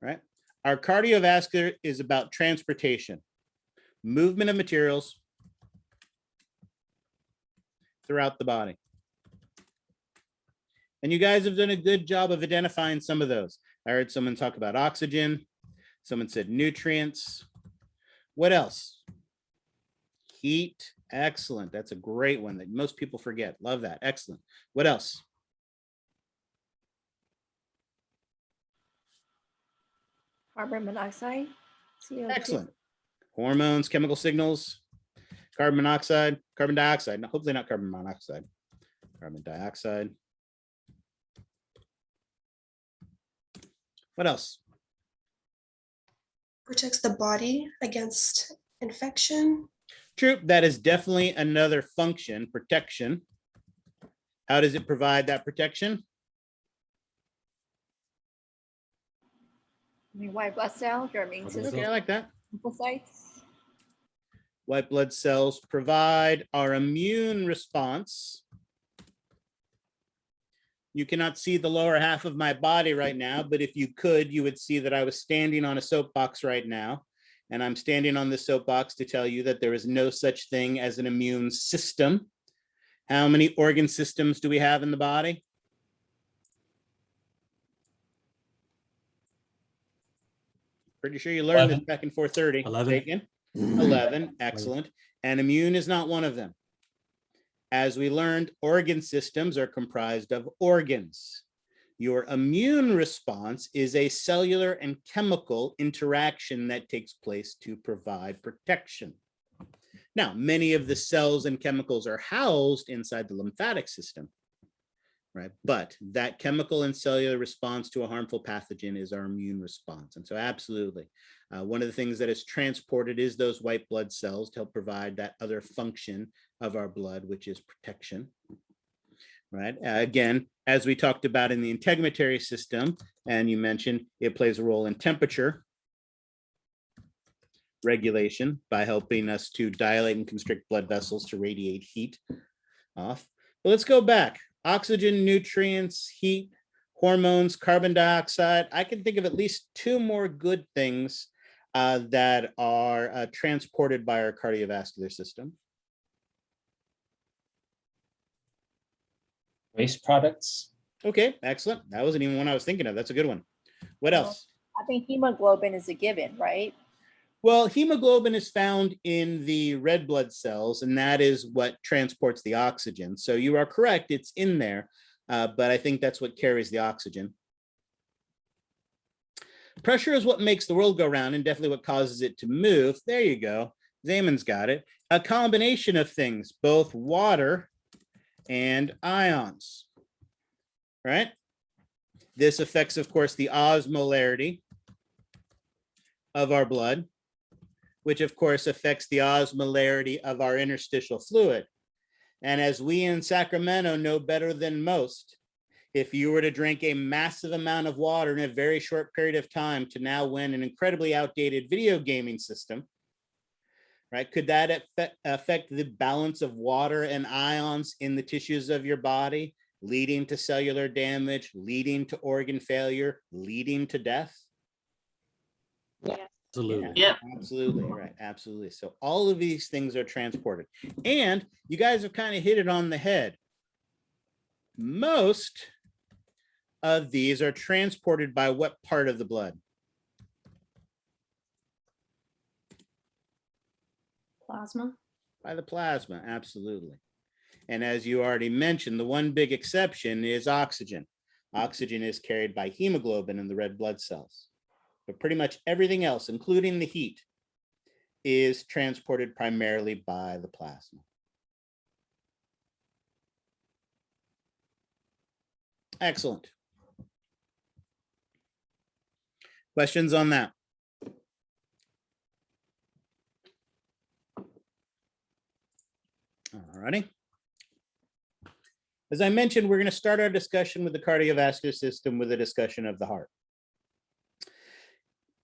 right? Our cardiovascular is about transportation, movement of materials throughout the body. And you guys have done a good job of identifying some of those. I heard someone talk about oxygen. Someone said nutrients. What else? Heat. Excellent. That's a great one that most people forget. Love that. Excellent. What else? Carbon monoxide. CO2. Excellent. Hormones, chemical signals, carbon monoxide, carbon dioxide. No, hopefully not carbon monoxide. Carbon dioxide. What else? Protects the body against infection. True, that is definitely another function, protection. How does it provide that protection? I mean, white blood cells, your immune Okay, system, Okay, I like that. lymphocytes. White blood cells provide our immune response. You cannot see the lower half of my body right now, but if you could, you would see that I was standing on a soapbox right now. And I'm standing on this soapbox to tell you that there is no such thing as an immune system. How many organ systems do we have in the body? Pretty sure you learned this 11. back in 430. 11. Taken. 11, excellent. And immune is not one of them. As we learned, organ systems are comprised of organs. Your immune response is a cellular and chemical interaction that takes place to provide protection. Now, many of the cells and chemicals are housed inside the lymphatic system, right? But that chemical and cellular response to a harmful pathogen is our immune response. And so absolutely, one of the things that is transported is those white blood cells to help provide that other function of our blood, which is protection, right? Again, as we talked about in the integumentary system, and you mentioned it plays a role in temperature regulation by helping us to dilate and constrict blood vessels to radiate heat off. But let's go back. Oxygen, nutrients, heat, hormones, carbon dioxide. I can think of at least two more good things that are transported by our cardiovascular system. Waste products. Okay, excellent. That wasn't even one I was thinking of. That's a good one. What Well, else? I think hemoglobin is a given, right? Well, hemoglobin is found in the red blood cells, and that is what transports the oxygen. So you are correct, it's in there, but I think that's what carries the oxygen. Pressure is what makes the world go round and definitely what causes it to move. There you go. Zayman's got it. A combination of things, both water and ions, right? This affects, of course, the osmolarity of our blood, which of course affects the osmolarity of our interstitial fluid. And as we in Sacramento know better than most, if you were to drink a massive amount of water in a very short period of time to now win an incredibly outdated video gaming system, right? Could that affect the balance of water and ions in the tissues of your body, leading to cellular damage, leading to organ failure, leading to death? Absolutely. Yep. Absolutely, right, absolutely. So all of these things are transported. And you guys have kind of hit it on the head. Most of these are transported by what part of the blood? Plasma. By the plasma, absolutely. And as you already mentioned, the one big exception is oxygen. Oxygen is carried by hemoglobin in the red blood cells. But pretty much everything else, including the heat, is transported primarily by the plasma. Excellent. Questions on that? All righty. As I mentioned, we're going to start our discussion with the cardiovascular system with a discussion of the heart.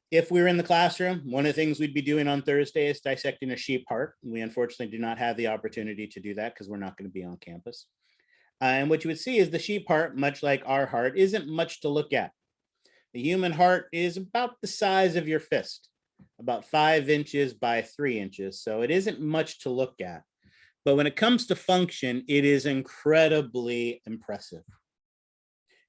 If we were in the classroom, one of the things we'd be doing on Thursday is dissecting a sheep heart. We unfortunately do not have the opportunity to do that because we're not going to be on campus. And what you would see is the sheep heart, much like our heart, isn't much to look at. The human heart is about the size of your fist, about 5 inches by 3 inches. So it isn't much to look at. But when it comes to function, it is incredibly impressive.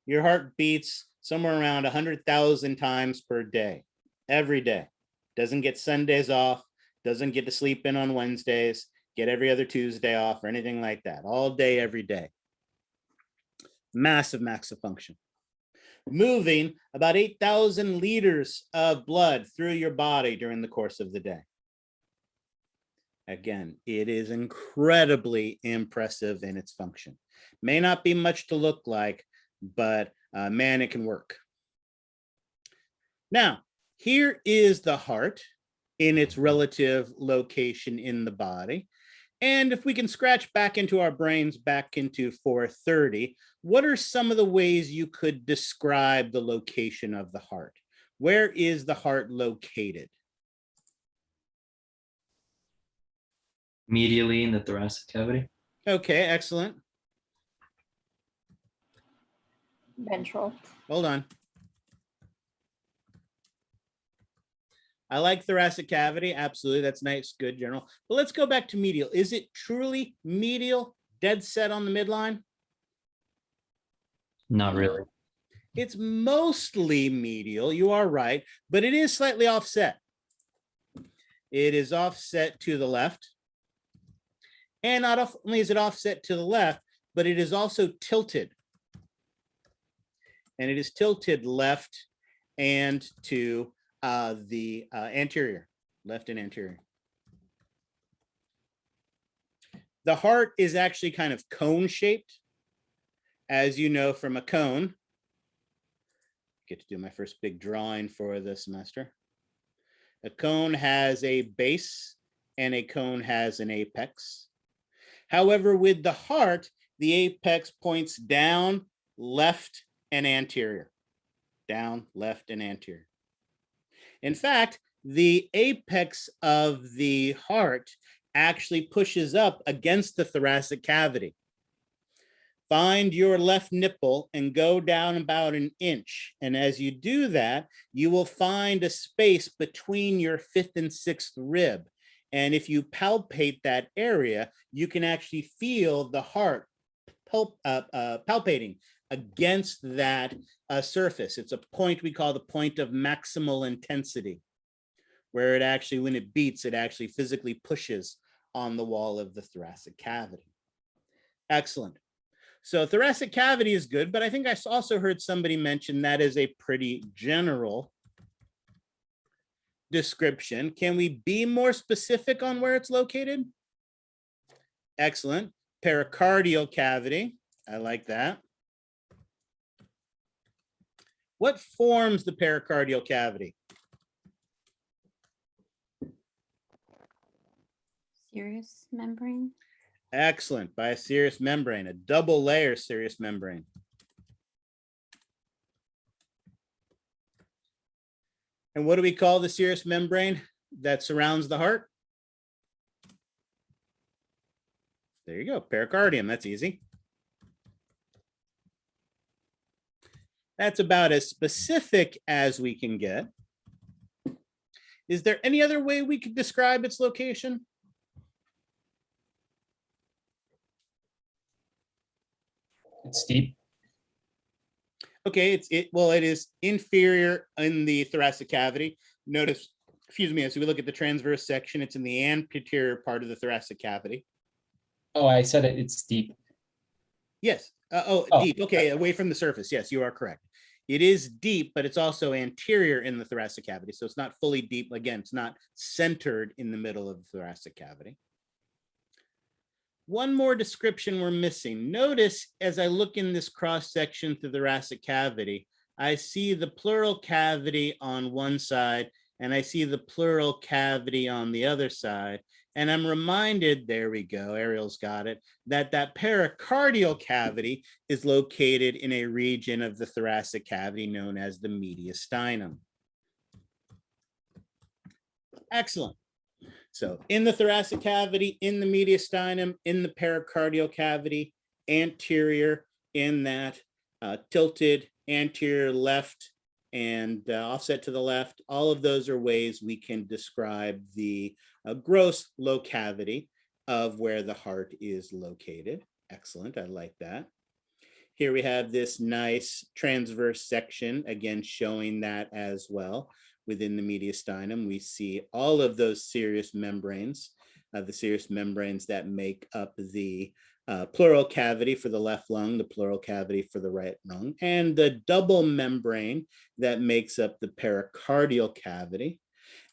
Your heart beats somewhere around 100,000 times per day, every day. Doesn't get Sundays off, doesn't get to sleep in on Wednesdays, get every other Tuesday off or anything like that. All day, every day. Massive, massive function. Moving about 8,000 liters of blood through your body during the course of the day. Again, it is incredibly impressive in its function. May not be much to look like, but man, it can work. Now, here is the heart in its relative location in the body. And if we can scratch back into our brains, back into 430, what are some of the ways you could describe the location of the heart? Where is the heart located? Medially in the thoracic cavity. Okay, excellent. Ventral. Hold on. I like thoracic cavity. Absolutely. That's nice. Good, General. But let's go back to medial. Is it truly medial, dead set on the midline? Not really. It's mostly medial. You are right, but it is slightly offset. It is offset to the left. And not only is it offset to the left, but it is also tilted. And it is tilted left and to the anterior, left and anterior. The heart is actually kind of cone shaped, as you know from a cone. Get to do my first big drawing for the semester. A cone has a base and a cone has an apex. However, with the heart, the apex points down, left, and anterior. Down, left, and anterior. In fact, the apex of the heart actually pushes up against the thoracic cavity. Find your left nipple and go down about an inch. And as you do that, you will find a space between your 5th and 6th rib. And if you palpate that area, you can actually feel the heart palpating against that surface. It's a point we call the point of maximal intensity, where it actually, when it beats, it actually physically pushes on the wall of the thoracic cavity. Excellent. So thoracic cavity is good, but I think I also heard somebody mention that is a pretty general description. Can we be more specific on where it's located? Excellent. Pericardial cavity. I like that. What forms the pericardial cavity? Serous membrane. Excellent. By a serous membrane, a double layer serous membrane. And what do we call the serous membrane that surrounds the heart? There you go, pericardium. That's easy. That's about as specific as we can get. Is there any other way we could describe its location? It's deep. Okay, it is inferior in the thoracic cavity. Notice, excuse me, as we look at the transverse section, it's in the anterior part of the thoracic cavity. Oh, I said it. It's deep. Yes. Oh. Deep. Okay, away from the surface. Yes, you are correct. It is deep, but it's also anterior in the thoracic cavity. So it's not fully deep. Again, it's not centered in the middle of the thoracic cavity. One more description we're missing. Notice as I look in this cross section through the thoracic cavity, I see the pleural cavity on one side and I see the pleural cavity on the other side. And I'm reminded, there we go, Ariel's got it, that pericardial cavity is located in a region of the thoracic cavity known as the mediastinum. Excellent. So in the thoracic cavity, in the mediastinum, in the pericardial cavity, anterior, in that tilted anterior left and offset to the left, all of those are ways we can describe the gross locavity of where the heart is located. Excellent, I like that. Here we have this nice transverse section, again, showing that as well. Within the mediastinum, we see all of those serous membranes, the serous membranes that make up the pleural cavity for the left lung, the pleural cavity for the right lung, and the double membrane that makes up the pericardial cavity.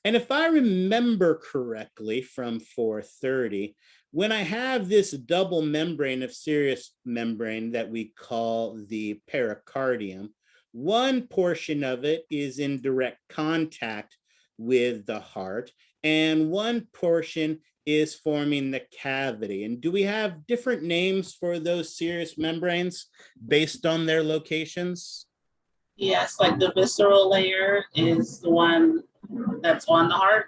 And if I remember correctly from 430, when I have this double membrane of serous membrane that we call the pericardium, one portion of it is in direct contact with the heart, and one portion is forming the cavity. And do we have different names for those serous membranes based on their locations? Yes, like the visceral layer is the one that's on the heart,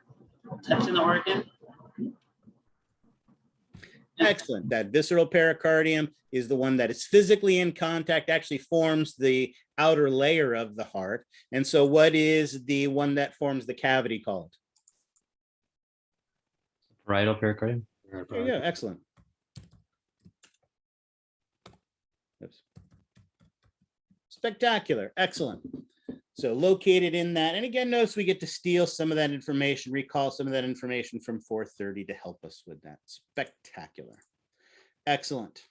touching the organ. Excellent. That visceral pericardium is the one that is physically in contact, actually forms the outer layer of the heart. And so what is the one that forms the cavity called? Parietal pericardium. There you go. Excellent. Oops. Spectacular. Excellent. So located in that. And again, notice we get to steal some of that information, recall some of that information from 430 to help us with that. Spectacular. Excellent.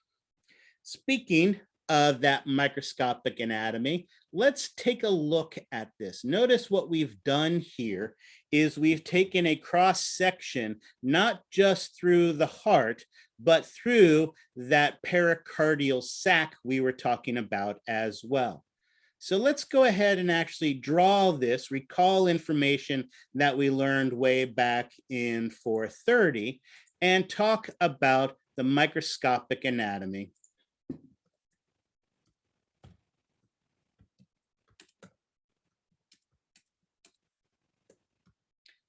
Speaking of that microscopic anatomy, let's take a look at this. Notice what we've done here is we've taken a cross section, not just through the heart, but through that pericardial sac we were talking about as well. So let's go ahead and actually draw this, recall information that we learned way back in 430, and talk about the microscopic anatomy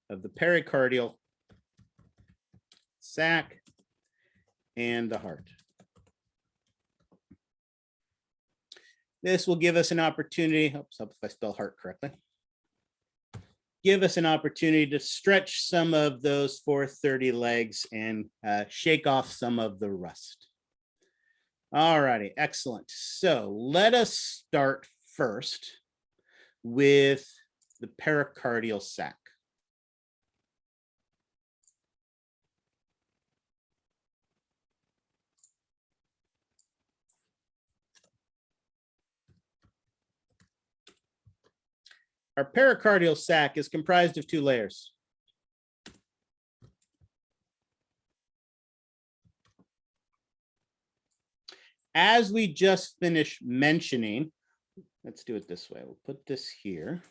of the pericardial sac and the heart. This will give us an opportunity, oops, hope if I spell heart correctly, give us an opportunity to stretch some of those 430 legs and shake off some of the rust. All righty, excellent. So let us start first with the pericardial sac. Our pericardial sac is comprised of 2 layers. As we just finished mentioning, let's do it this way. We'll put this here,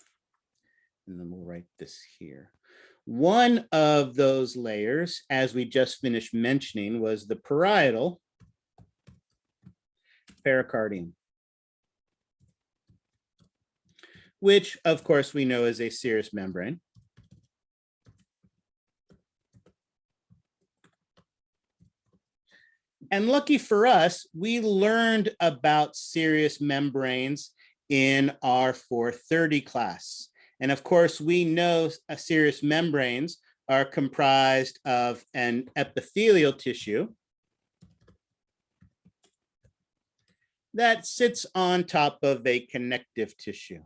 and then we'll write this here. One of those layers, as we just finished mentioning, was the parietal pericardium, which of course we know is a serous membrane. And lucky for us, we learned about serous membranes in our 430 class. And of course, we know serous membranes are comprised of an epithelial tissue that sits on top of a connective tissue.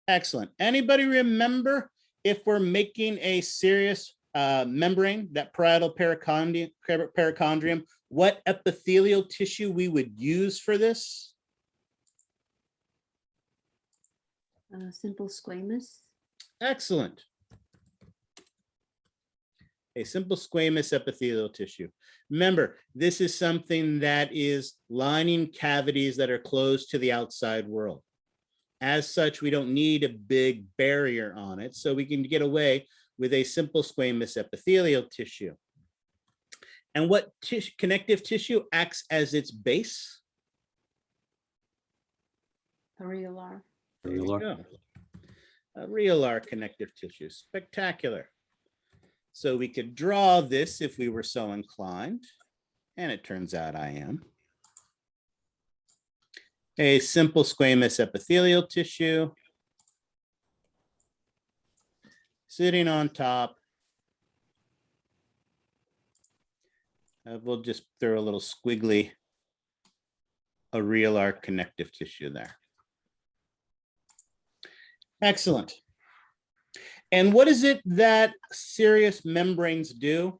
Excellent. Anybody remember if we're making a serous membrane, that parietal perichondrium, what epithelial tissue we would use for this? Simple squamous. Excellent. A simple squamous epithelial tissue. Remember, this is something that is lining cavities that are closed to the outside world. As such, we don't need a big barrier on it, so we can get away with a simple squamous epithelial tissue. And what connective tissue acts as its base? Areolar. There you Areolar. go. Areolar connective tissue. Spectacular. So we could draw this if we were so inclined, and it turns out I am. A simple squamous epithelial tissue sitting on top. We'll just throw a little squiggly areolar connective tissue there. Excellent. And what is it that serous membranes do?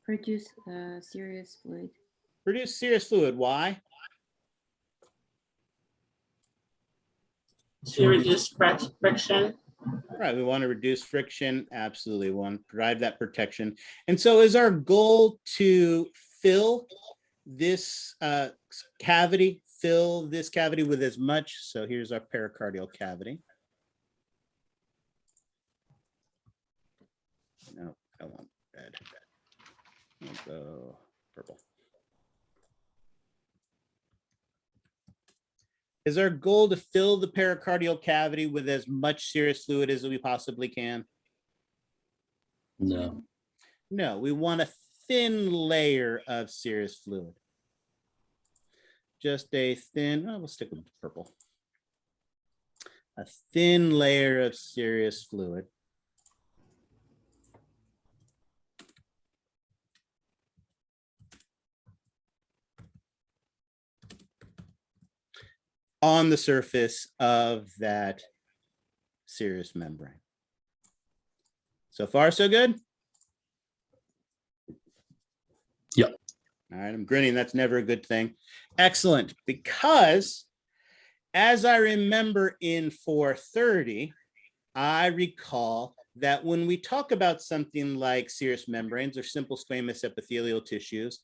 Produce serous fluid. Produce serous fluid. Why? To reduce friction. Right, we want to reduce friction. Absolutely, we want to provide that protection. And so is our goal to fill this cavity with as much? So here's our pericardial cavity. No, I want red. I'll go purple. Is our goal to fill the pericardial cavity with as much serous fluid as we possibly can? No. No, we want a thin layer of serous fluid. Just a thin, we'll stick with purple. A thin layer of serous fluid. On the surface of that serous membrane. So far, so good? Yep. All right, I'm grinning. That's never a good thing. Excellent, because as I remember in 430, I recall that when we talk about something like serous membranes or simple squamous epithelial tissues,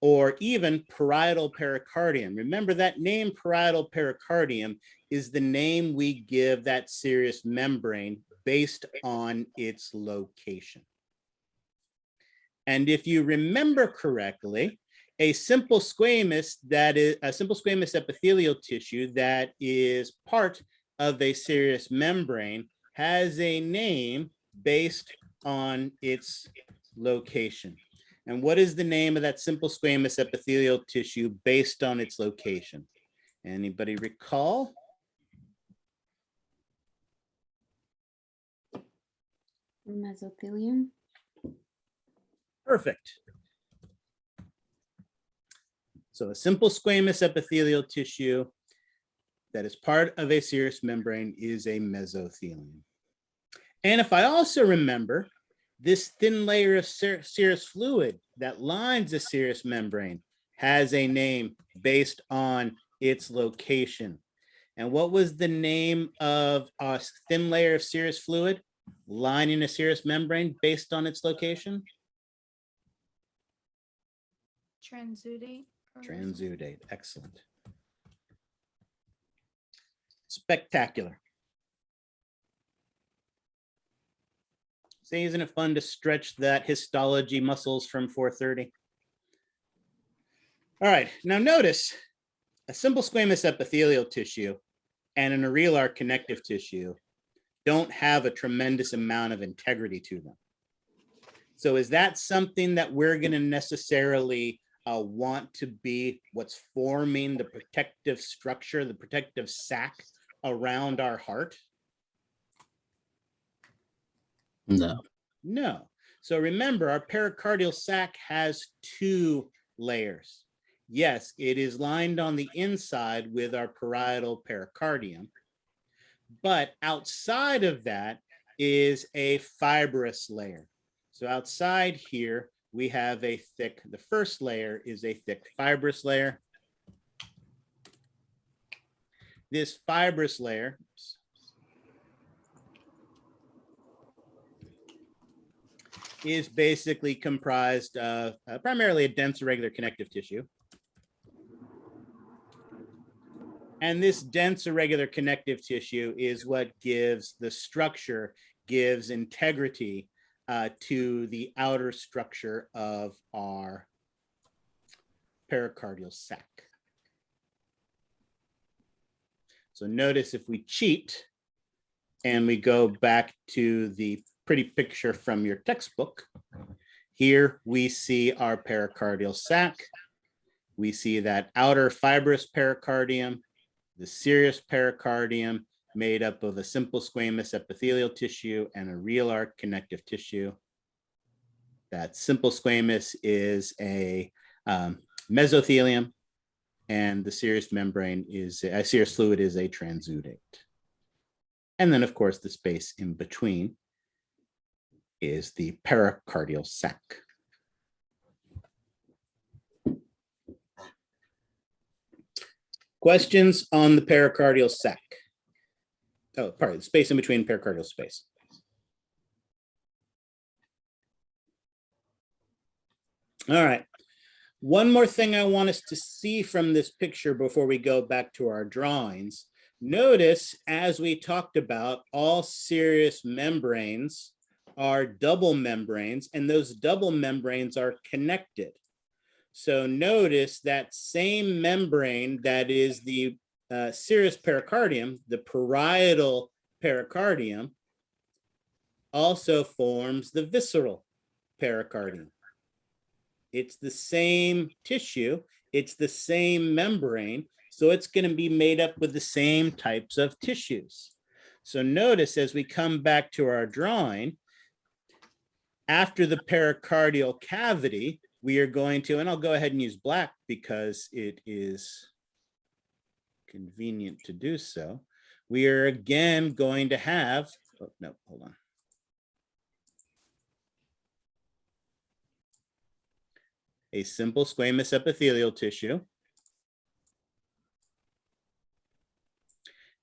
or even parietal pericardium. Remember that name parietal pericardium is the name we give that serous membrane based on its location. And if you remember correctly, a simple squamous epithelial tissue that is part of a serous membrane has a name based on its location. And what is the name of that simple squamous epithelial tissue based on its location? Anybody recall? Mesothelium. Perfect. So a simple squamous epithelial tissue that is part of a serous membrane is a mesothelium. And if I also remember, this thin layer of serous fluid that lines the serous membrane has a name based on its location. And what was the name of a thin layer of serous fluid lining a serous membrane based on its location? Transudate. Transudate, excellent. Spectacular. See, isn't it fun to stretch that histology muscles from 430? All right, now notice a simple squamous epithelial tissue and an areolar connective tissue don't have a tremendous amount of integrity to them. So is that something that we're going to necessarily want to be what's forming the protective structure, the protective sac around our heart? No. No. So remember, our pericardial sac has two layers. Yes, it is lined on the inside with our parietal pericardium, but outside of that is a fibrous layer. So outside here, we have a thick, the first layer is a thick fibrous layer. This fibrous layer is basically comprised of primarily a dense irregular connective tissue. And this dense irregular connective tissue is what gives the structure, gives integrity to the outer structure of our pericardial sac. So notice if we cheat and we go back to the pretty picture from your textbook, here we see our pericardial sac. We see that outer fibrous pericardium, the serous pericardium made up of a simple squamous epithelial tissue and a areolar connective tissue. That simple squamous is a mesothelium, and the serous membrane is a serous fluid is a transudate. And then, of course, the space in between is the pericardial sac. Questions on the pericardial sac? Oh, pardon, space in between pericardial space. All right. One more thing I want us to see from this picture before we go back to our drawings. Notice, as we talked about, all serous membranes are double membranes, and those double membranes are connected. So notice that same membrane that is the serous pericardium, the parietal pericardium, also forms the visceral pericardium. It's the same tissue, it's the same membrane, so it's going to be made up with the same types of tissues. So notice as we come back to our drawing, after the pericardial cavity, we are going to, and I'll go ahead and use black because it is convenient to do so. We are again going to have, oh, no, hold on. A simple squamous epithelial tissue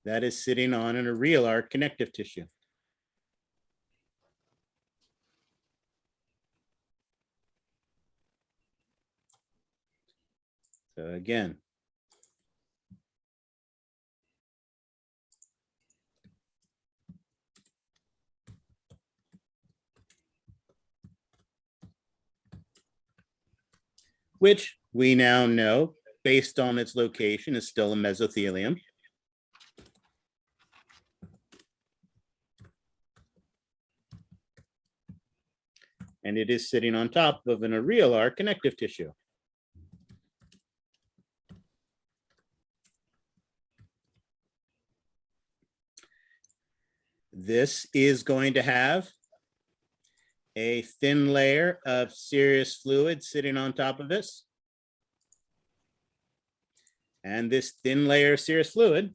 that is sitting on an areolar connective tissue. So again, which we now know, based on its location, is still a mesothelium. And it is sitting on top of an areolar connective tissue. This is going to have a thin layer of serous fluid sitting on top of this. And this thin layer of serous fluid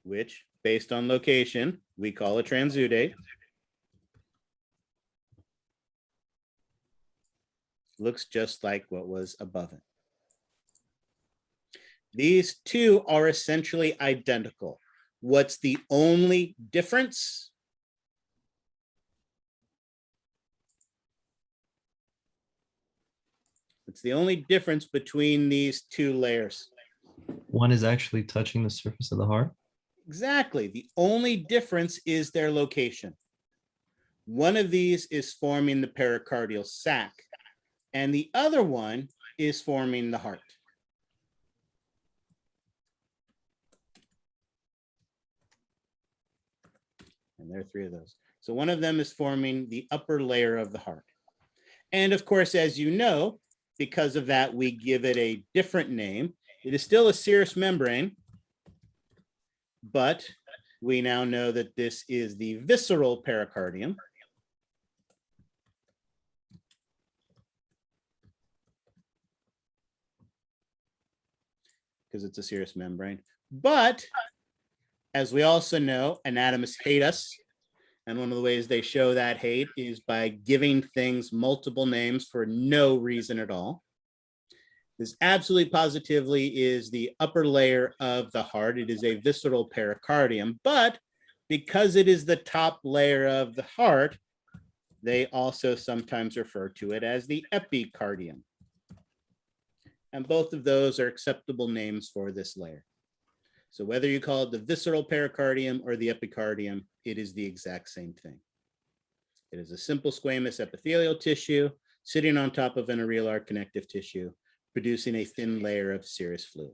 which based on location, we call a transudate. Looks just like what was above it. These two are essentially identical. What's the only difference? It's the only difference between these two layers. One is actually touching the surface of the heart. Exactly. The only difference is their location. One of these is forming the pericardial sac, and the other one is forming the heart. And there are three of those. So one of them is forming the upper layer of the heart. And of course, as you know, because of that, we give it a different name. It is still a serous membrane, but we now know that this is the visceral pericardium. Because it's a serous membrane. But as we also know, anatomists hate us. And one of the ways they show that hate is by giving things multiple names for no reason at all. This absolutely positively is the upper layer of the heart. It is a visceral pericardium, but because it is the top layer of the heart, they also sometimes refer to it as the epicardium. And both of those are acceptable names for this layer. So whether you call it the visceral pericardium or the epicardium, it is the exact same thing. It is a simple squamous epithelial tissue sitting on top of an areolar connective tissue, producing a thin layer of serous fluid.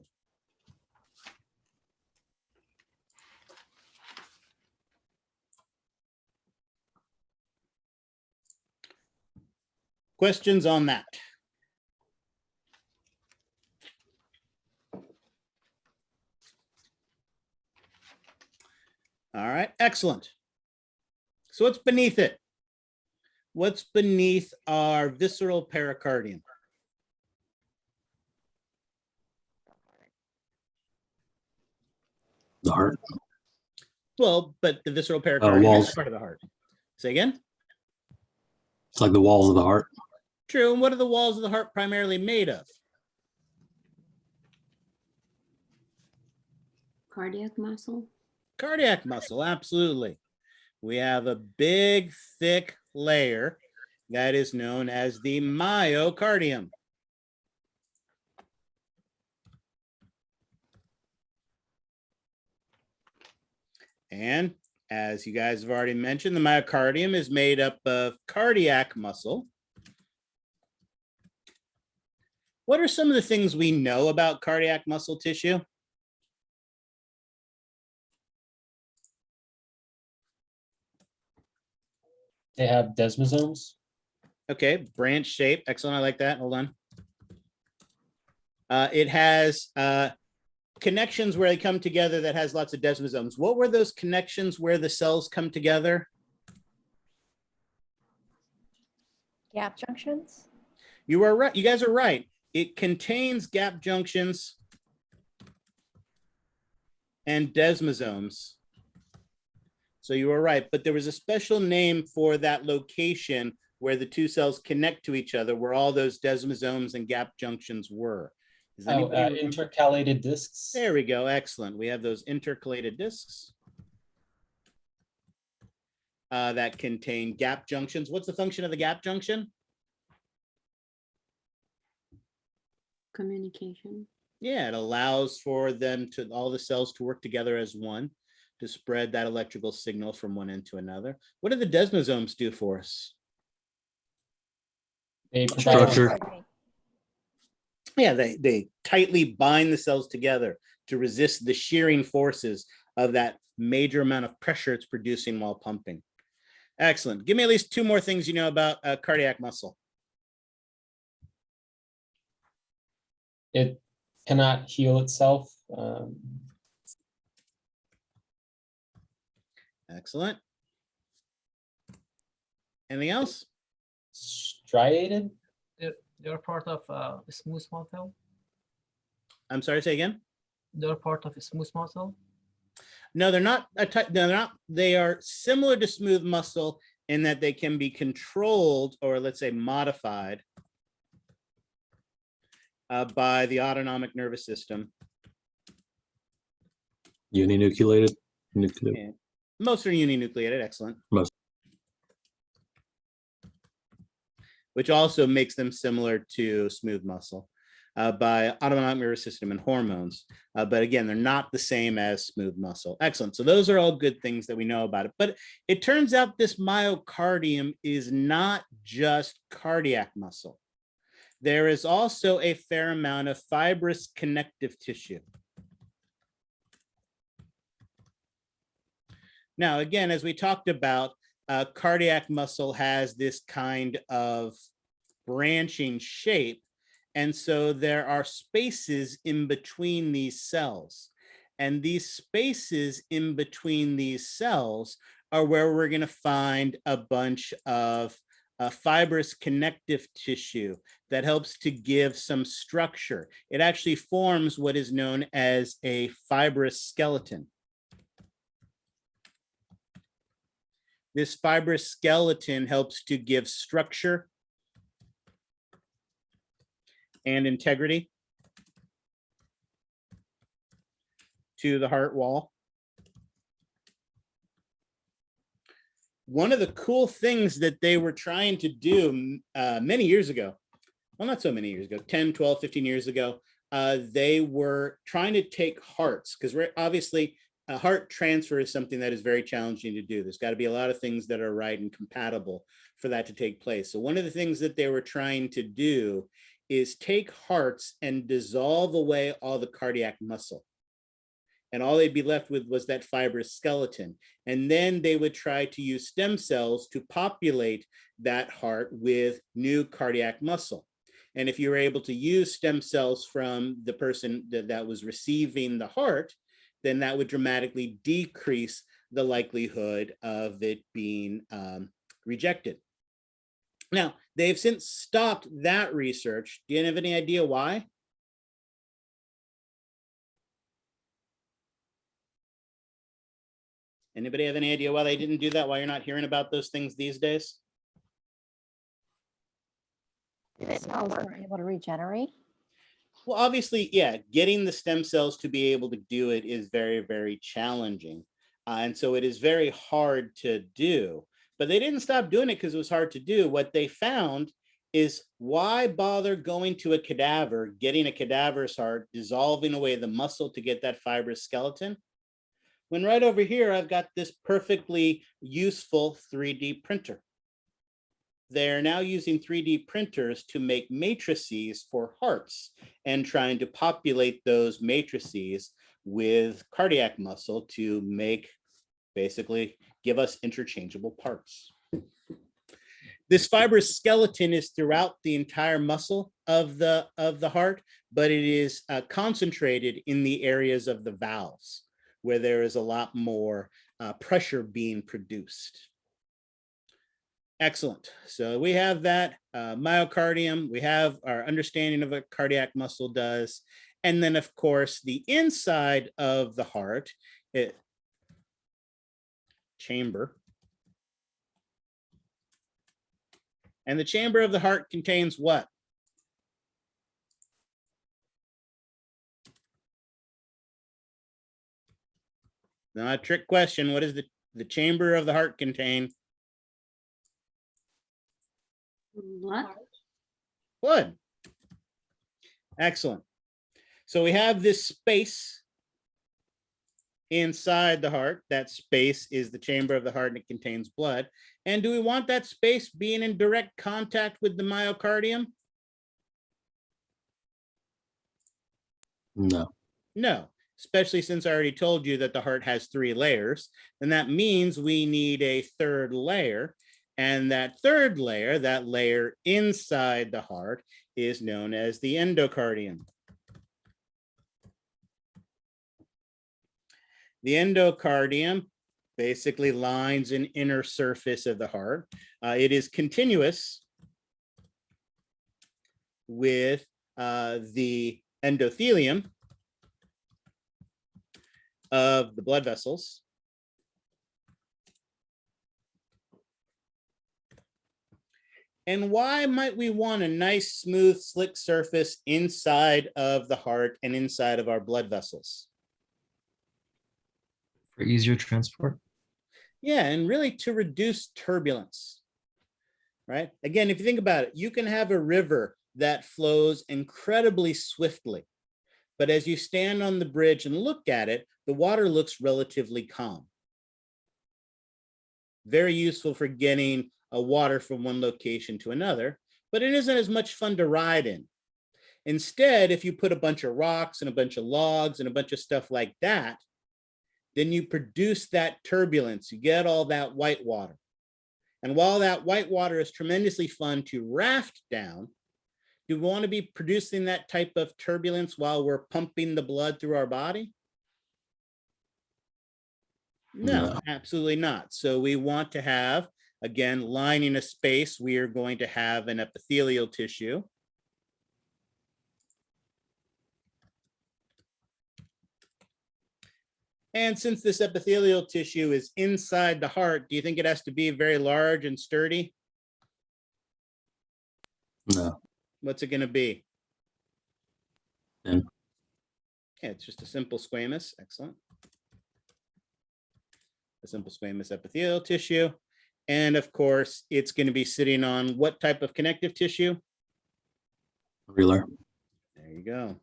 Questions on that? All right, excellent. So what's beneath it? What's beneath our visceral pericardium? The heart. Well, but the visceral pericardium is walls. part of the heart. Say again? It's like the walls of the heart. True. And what are the walls of the heart primarily made of? Cardiac muscle. Cardiac muscle, absolutely. We have a big, thick layer that is known as the myocardium. And as you guys have already mentioned, the myocardium is made up of cardiac muscle. What are some of the things we know about cardiac muscle tissue? They have desmosomes. Okay, branch shape. Excellent. I like that. Hold on. It has connections where they come together that has lots of desmosomes. What were those connections where the cells come together? Gap junctions? You are right. You guys are right. It contains gap junctions and desmosomes. So you were right, but there was a special name for that location where the two cells connect to each other, where all those desmosomes and gap junctions were. Does anybody remember? Intercalated discs. There we go. Excellent. We have those intercalated discs that contain gap junctions. What's the function of the gap junction? Communication. Yeah, it allows for them to, all the cells to work together as one to spread that electrical signal from one end to another. What do the desmosomes do for us? They provide Structure. Yeah, they tightly bind the cells together to resist the shearing forces of that major amount of pressure it's producing while pumping. Excellent. Give me at least two more things you know about cardiac muscle. It cannot heal itself. Excellent. Anything else? Striated. They're part of a smooth muscle. I'm sorry, say again? They're part of a smooth muscle. No, they're not. They're not. They are similar to smooth muscle in that they can be controlled, or let's say modified, by the autonomic nervous system. Uninucleated. And most are uninucleated. Excellent. Most. Which also makes them similar to smooth muscle by autonomic nervous system and hormones. But again, they're not the same as smooth muscle. Excellent. So those are all good things that we know about it. But it turns out this myocardium is not just cardiac muscle. There is also a fair amount of fibrous connective tissue. Now, again, as we talked about, cardiac muscle has this kind of branching shape. And so there are spaces in between these cells. And these spaces in between these cells are where we're going to find a bunch of fibrous connective tissue that helps to give some structure. It actually forms what is known as a fibrous skeleton. This fibrous skeleton helps to give structure and integrity to the heart wall. One of the cool things that they were trying to do many years ago, well, not so many years ago, 10, 12, 15 years ago, they were trying to take hearts, because obviously a heart transfer is something that is very challenging to do. There's got to be a lot of things that are right and compatible for that to take place. So one of the things that they were trying to do is take hearts and dissolve away all the cardiac muscle. And all they'd be left with was that fibrous skeleton. And then they would try to use stem cells to populate that heart with new cardiac muscle. And if you were able to use stem cells from the person that was receiving the heart, then that would dramatically decrease the likelihood of it being rejected. Now, they've since stopped that research. Do you have any idea why? Anybody have any idea why they didn't do that? Why you're not hearing about those things these days? They weren't able to regenerate. Well, obviously, yeah, getting the stem cells to be able to do it is very, very challenging. And so it is very hard to do. But they didn't stop doing it because it was hard to do. What they found is, why bother going to a cadaver, getting a cadaver's heart, dissolving away the muscle to get that fibrous skeleton, when right over here, I've got this perfectly useful 3D printer. They're now using 3D printers to make matrices for hearts and trying to populate those matrices with cardiac muscle to make, basically, give us interchangeable parts. This fibrous skeleton is throughout the entire muscle of the heart, but it is concentrated in the areas of the valves where there is a lot more pressure being produced. Excellent. So we have that myocardium. We have our understanding of what cardiac muscle does. And then, of course, the inside of the heart, chamber. And the chamber of the heart contains what? Not a trick question. What does the chamber of the heart contain? What? Blood. Excellent. So we have this space inside the heart. That space is the chamber of the heart, and it contains blood. And do we want that space being in direct contact with the myocardium? No. No, especially since I already told you that the heart has 3 layers. And that means we need a third layer. And that third layer, that layer inside the heart, is known as the endocardium. The endocardium basically lines an inner surface of the heart. It is continuous with the endothelium. of the blood vessels. And why might we want a nice, smooth, slick surface inside of the heart and inside of our blood vessels? For easier transport. Yeah, and really to reduce turbulence, right? Again, if you think about it, you can have a river that flows incredibly swiftly, but as you stand on the bridge and look at it, the water looks relatively calm. Very useful for getting a water from one location to another, but it isn't as much fun to ride in. Instead, if you put a bunch of rocks and a bunch of logs and a bunch of stuff like that, then you produce that turbulence. You get all that white water. And while that white water is tremendously fun to raft down, do we want to be producing that type of turbulence while we're pumping the blood through our body? No, absolutely not. So we want to have, again, lining a space, we are going to have an epithelial tissue. And since this epithelial tissue is inside the heart, do you think it has to be very large and sturdy? No. What's it going to be? Thin. Yeah, it's just a simple squamous. Excellent. A simple squamous epithelial tissue. And of course, it's going to be sitting on what type of connective tissue? Areolar. There you go.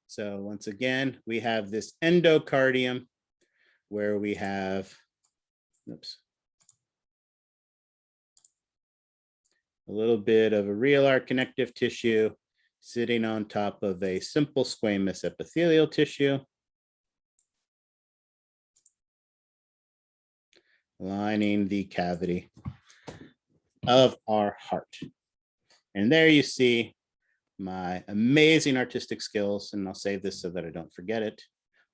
So once again, we have this endocardium where we have, oops, a little bit of areolar connective tissue sitting on top of a simple squamous epithelial tissue, lining the cavity of our heart. And there you see my amazing artistic skills, and I'll save this so that I don't forget it.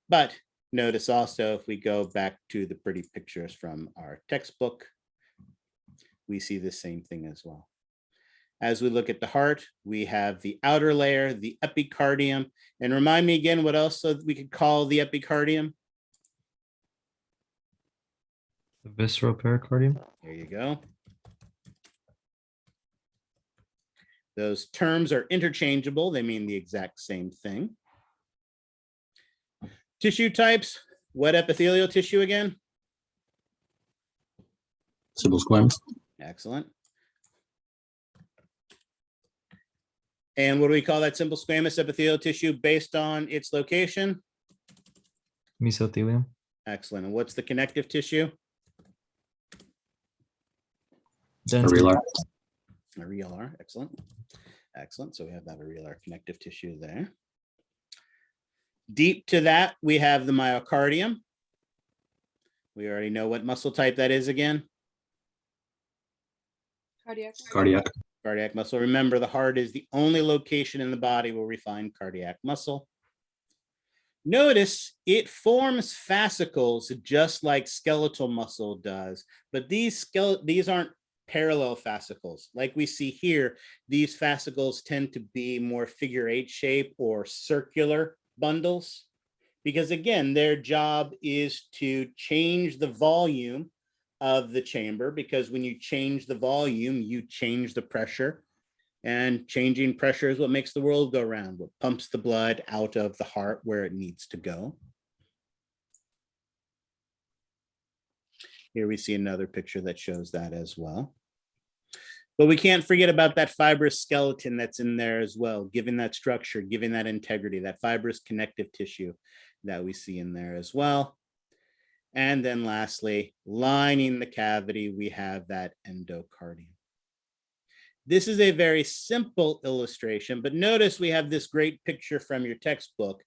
But notice also, if we go back to the pretty pictures from our textbook, we see the same thing as well. As we look at the heart, we have the outer layer, the epicardium. And remind me again what else so we could call the epicardium? The visceral pericardium. There you go. Those terms are interchangeable. They mean the exact same thing. Tissue types, what epithelial tissue again? Simple squamous. Excellent. And what do we call that simple squamous epithelial tissue based on its location? Mesothelium. Excellent. And what's the connective tissue? Areolar. Areolar. Excellent. Excellent. So we have that areolar connective tissue there. Deep to that, we have the myocardium. We already know what muscle type that is again. Cardiac. Cardiac. Cardiac muscle. Remember, the heart is the only location in the body where we find cardiac muscle. Notice it forms fascicles just like skeletal muscle does, but these aren't parallel fascicles. Like we see here, these fascicles tend to be more figure-8 shape or circular bundles, because again, their job is to change the volume of the chamber, because when you change the volume, you change the pressure, and changing pressure is what makes the world go round, what pumps the blood out of the heart where it needs to go. Here we see another picture that shows that as well. But we can't forget about that fibrous skeleton that's in there as well, giving that structure, giving that integrity, that fibrous connective tissue that we see in there as well. And then lastly, lining the cavity, we have that endocardium. This is a very simple illustration, but notice we have this great picture from your textbook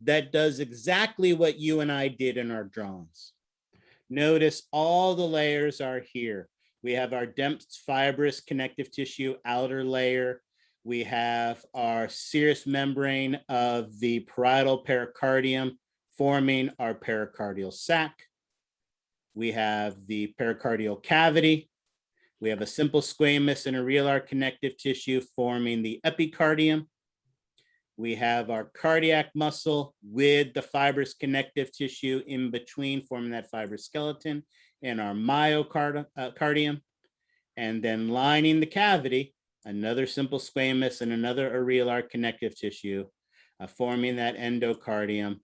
that does exactly what you and I did in our drawings. Notice all the layers are here. We have our dense fibrous connective tissue outer layer. We have our serous membrane of the parietal pericardium forming our pericardial sac. We have the pericardial cavity. We have a simple squamous and areolar connective tissue forming the epicardium. We have our cardiac muscle with the fibrous connective tissue in between, forming that fibrous skeleton, and our myocardium. And then lining the cavity, another simple squamous and another areolar connective tissue, forming that endocardium,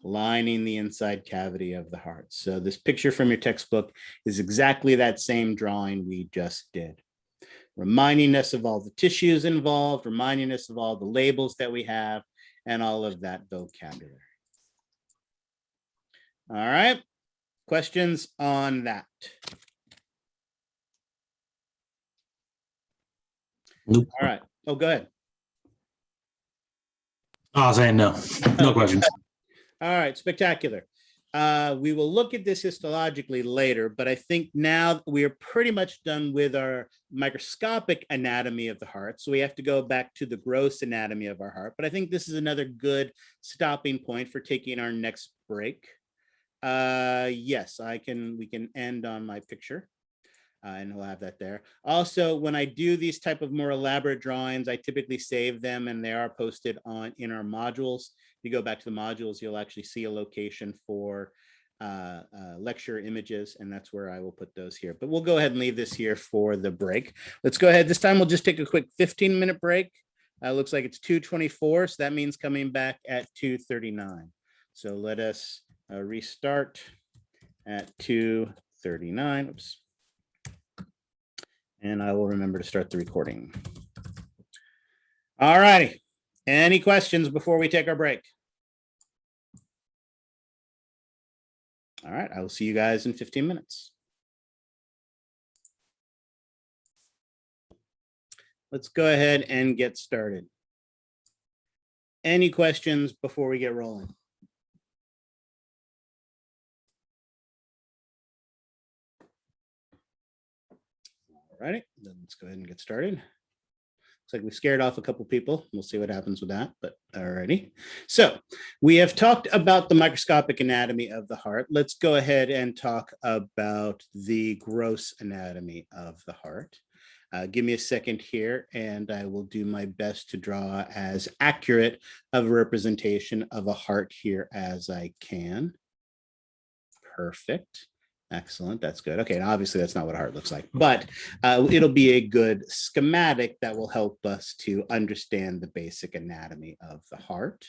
lining the inside cavity of the heart. So this picture from your textbook is exactly that same drawing we just did, reminding us of all the tissues involved, reminding us of all the labels that we have, and all of that vocabulary. All right, questions on that? Nope. All right. Oh, go ahead. Oh, I was saying no. No questions. All right, spectacular. We will look at this histologically later, but I think now we are pretty much done with our microscopic anatomy of the heart. So we have to go back to the gross anatomy of our heart. But I think this is another good stopping point for taking our next break. Yes, we can end on my picture. And we'll have that there. Also, when I do these type of more elaborate drawings, I typically save them and they are posted in our modules. If you go back to the modules, you'll actually see a location for lecture images, and that's where I will put those here. But we'll go ahead and leave this here for the break. Let's go ahead. This time we'll just take a quick 15-minute break. Looks like it's 2:24, so that means coming back at 2:39. So let us restart at 2:39. Oops. And I will remember to start the recording. All righty. Any questions before we take our break? All right. I will see you guys in 15 minutes. Let's go ahead and get started. Any questions before we get rolling? All righty, then let's go ahead and get started. Looks like we scared off a couple people. We'll see what happens with that, but all righty. So we have talked about the microscopic anatomy of the heart. Let's go ahead and talk about the gross anatomy of the heart. Give me a second here, and I will do my best to draw as accurate of a representation of a heart here as I can. Perfect. Excellent. That's good. Okay. Now, obviously, that's not what a heart looks like, but it'll be a good schematic that will help us to understand the basic anatomy of the heart.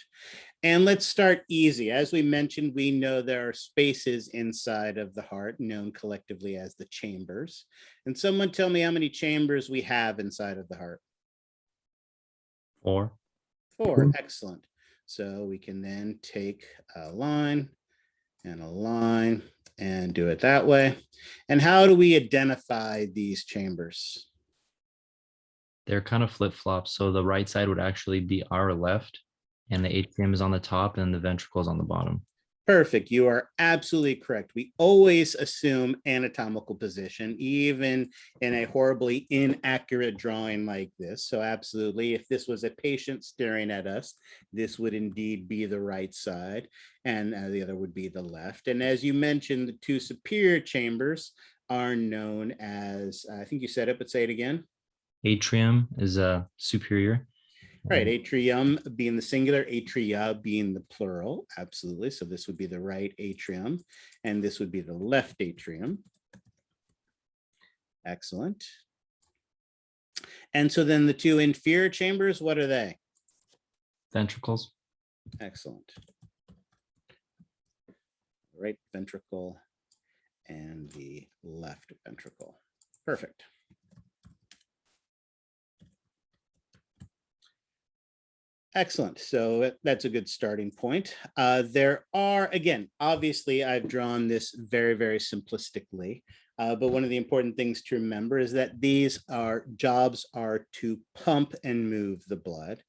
And let's start easy. As we mentioned, we know there are spaces inside of the heart known collectively as the chambers. And someone tell me how many chambers we have inside of the heart. 4. 4. Excellent. So we can then take a line and a line and do it that way. And how do we identify these chambers? They're kind of flip-flops. So the right side would actually be our left, and the atrium is on the top and the ventricle is on the bottom. Perfect. You are absolutely correct. We always assume anatomical position, even in a horribly inaccurate drawing like this. So absolutely, if this was a patient staring at us, this would indeed be the right side, and the other would be the left. And as you mentioned, the 2 superior chambers are known as, I think you said it, but say it again. Atrium is superior. Right, atrium being the singular, atria being the plural, absolutely. So this would be the right atrium, and this would be the left atrium. Excellent. And so then the 2 inferior chambers, what are they? Ventricles. Excellent. Right ventricle and the left ventricle. Perfect. Excellent. So that's a good starting point. There are, again, obviously I've drawn this very, very simplistically, but one of the important things to remember is that these jobs are to pump and move the blood.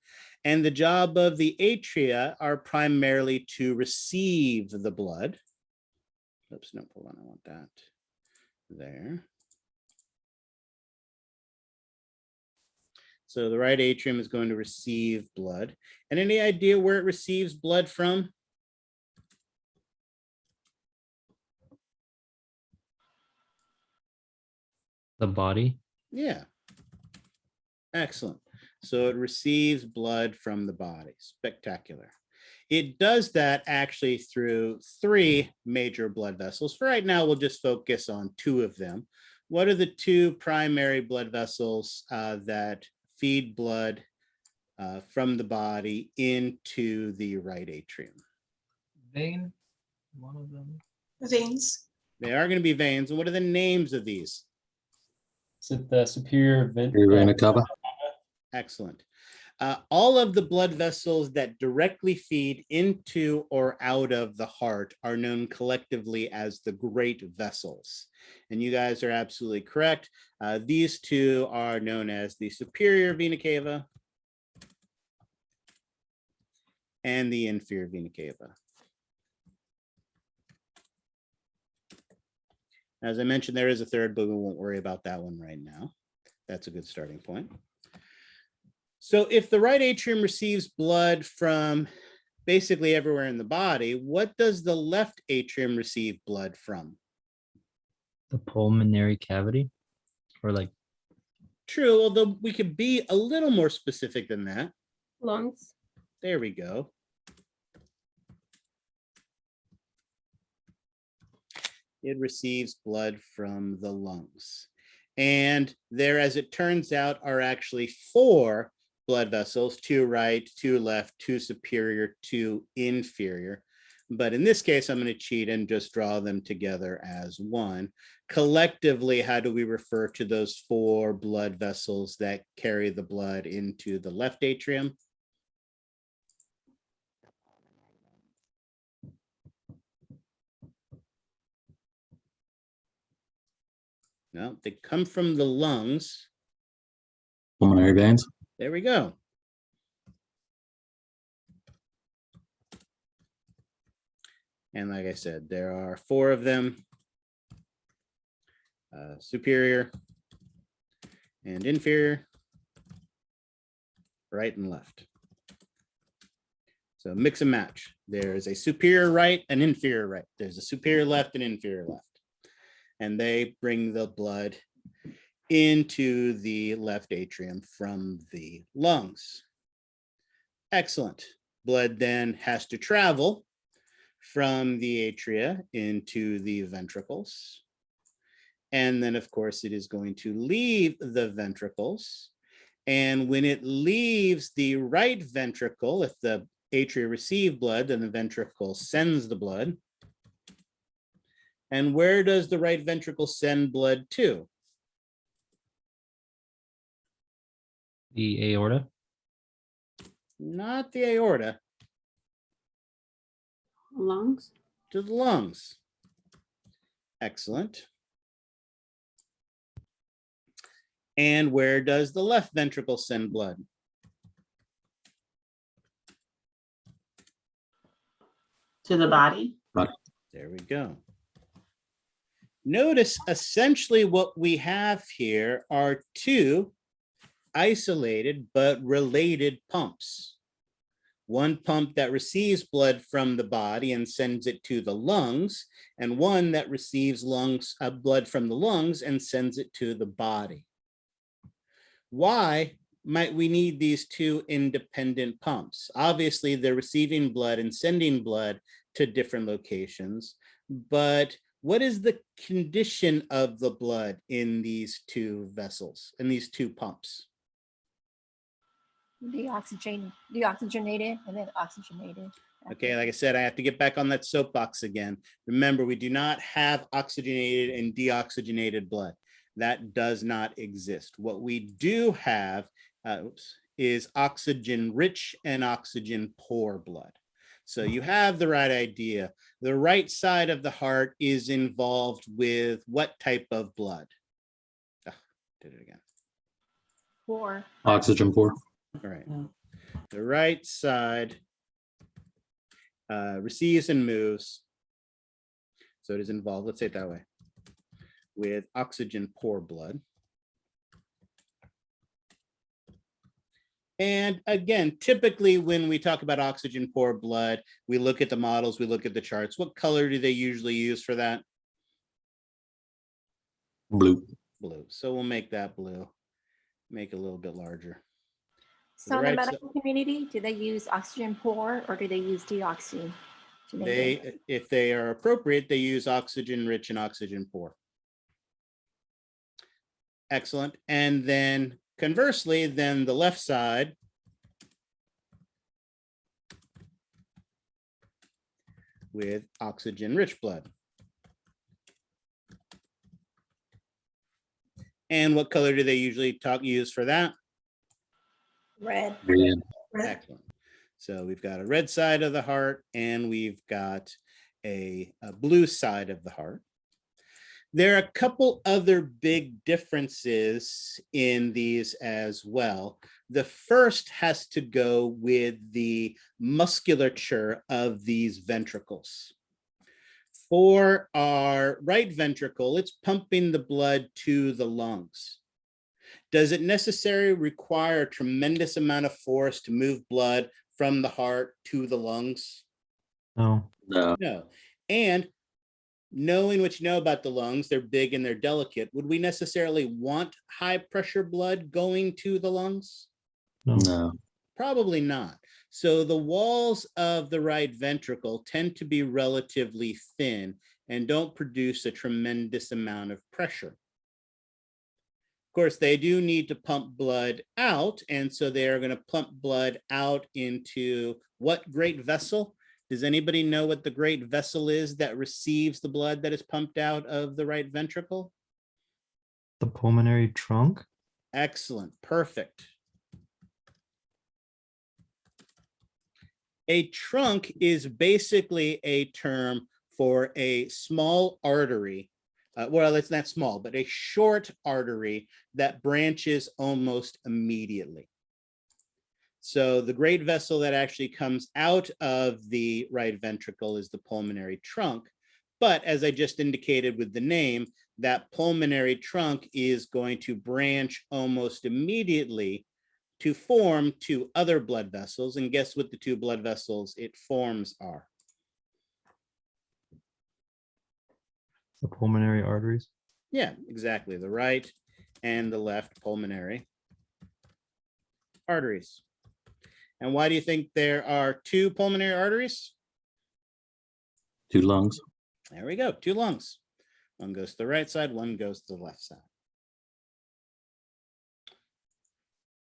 And the job of the atria are primarily to receive the blood. Oops, no, hold on, I want that there. So the right atrium is going to receive blood. And any idea where it receives blood from? The body. Yeah. Excellent. So it receives blood from the body. Spectacular. It does that actually through 3 major blood vessels. For right now, we'll just focus on 2 of them. What are the 2 primary blood vessels that feed blood from the body into the right atrium? Vein, one of them. Veins. They are going to be veins. And what are the names of these? Is it the superior vent? Vena cava. Excellent. All of the blood vessels that directly feed into or out of the heart are known collectively as the great vessels. And you guys are absolutely correct. These 2 are known as the superior vena cava and the inferior vena cava. As I mentioned, there is a third, but we won't worry about that one right now. That's a good starting point. So if the right atrium receives blood from basically everywhere in the body, what does the left atrium receive blood from? The pulmonary cavity, or like True, although we could be a little more specific than that. Lungs. There we go. It receives blood from the lungs. And there, as it turns out, are actually 4 blood vessels, 2 right, 2 left, 2 superior, 2 inferior. But in this case, I'm going to cheat and just draw them together as one. Collectively, how do we refer to those 4 blood vessels that carry the blood into the left atrium? No, they come from the lungs. Pulmonary veins. There we go. And like I said, there are 4 of them, superior and inferior, right and left. So mix and match. There's a superior right and inferior right. There's a superior left and inferior left. And they bring the blood into the left atrium from the lungs. Excellent. Blood then has to travel from the atria into the ventricles. And then, of course, it is going to leave the ventricles. And when it leaves the right ventricle, if the atria receive blood, then the ventricle sends the blood. And where does the right ventricle send blood to? the aorta. Not the aorta, Lungs. to the lungs. Excellent. And where does the left ventricle send blood? To the body. There we go. Notice essentially what we have here are 2 isolated but related pumps. One pump that receives blood from the body and sends it to the lungs, and one that receives blood from the lungs and sends it to the body. Why might we need these 2 independent pumps? Obviously, they're receiving blood and sending blood to different locations, but what is the condition of the blood in these 2 vessels, in these 2 pumps? Deoxygenated and then oxygenated. Okay, like I said, I have to get back on that soapbox again. Remember, we do not have oxygenated and deoxygenated blood. That does not exist. What we do have is oxygen-rich and oxygen-poor blood. So you have the right idea. The right side of the heart is involved with what type of blood? Did it again. Poor. Oxygen poor. All right. The right side receives and moves. So it is involved, let's say it that way, with oxygen poor blood. And again, typically when we talk about oxygen poor blood, we look at the models, we look at the charts. What color do they usually use for that? Blue. Blue. So we'll make that blue, make it a little bit larger. So in the right side. medical community, do they use oxygen pour or do they use deoxy? If they are appropriate, they use oxygen rich and oxygen poor. Excellent. And then conversely, then the left side with oxygen rich blood. And what color do they usually use for that? Red. Red. Excellent. So we've got a red side of the heart and we've got a blue side of the heart. There are a couple other big differences in these as well. The first has to go with the musculature of these ventricles. For our right ventricle, it's pumping the blood to the lungs. Does it necessarily require a tremendous amount of force to move blood from the heart to the lungs? No. No. No. And knowing what you know about the lungs, they're big and they're delicate. Would we necessarily want high pressure blood going to the lungs? No. No. Probably not. So the walls of the right ventricle tend to be relatively thin and don't produce a tremendous amount of pressure. Of course, they do need to pump blood out, and so they are going to pump blood out into what great vessel? Does anybody know what the great vessel is that receives the blood that is pumped out of the right ventricle? The pulmonary trunk. Excellent. Perfect. A trunk is basically a term for a small artery. Well, it's not small, but a short artery that branches almost immediately. So the great vessel that actually comes out of the right ventricle is the pulmonary trunk. But as I just indicated with the name, that pulmonary trunk is going to branch almost immediately to form two other blood vessels. And guess what the two blood vessels it forms are? The pulmonary arteries. Yeah, exactly. The right and the left pulmonary arteries. And why do you think there are two pulmonary arteries? Two lungs. There we go, two lungs. One goes to the right side, one goes to the left side.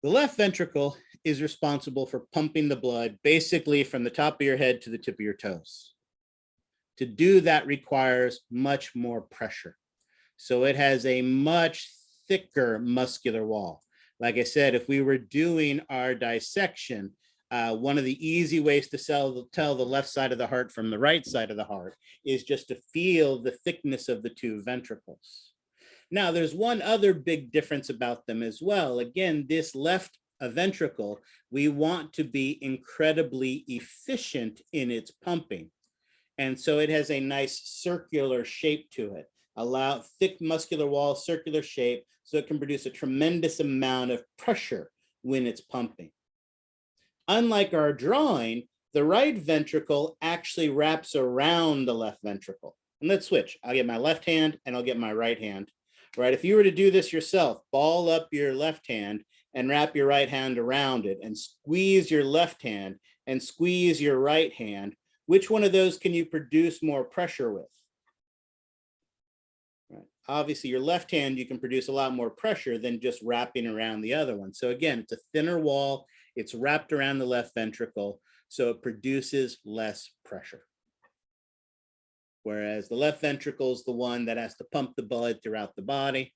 The left ventricle is responsible for pumping the blood basically from the top of your head to the tip of your toes. To do that requires much more pressure. So it has a much thicker muscular wall. Like I said, if we were doing our dissection, one of the easy ways to tell the left side of the heart from the right side of the heart is just to feel the thickness of the two ventricles. Now, there's one other big difference about them as well. Again, this left ventricle, we want to be incredibly efficient in its pumping. And so it has a nice circular shape to it. Allow thick muscular wall, circular shape, so it can produce a tremendous amount of pressure when it's pumping. Unlike our drawing, the right ventricle actually wraps around the left ventricle. And let's switch. I'll get my left hand and I'll get my right hand. Right? If you were to do this yourself, ball up your left hand and wrap your right hand around it and squeeze your left hand and squeeze your right hand. Which one of those can you produce more pressure with? Right. Obviously, your left hand, you can produce a lot more pressure than just wrapping around the other one. So again, it's a thinner wall. It's wrapped around the left ventricle, so it produces less pressure. Whereas the left ventricle is the one that has to pump the blood throughout the body.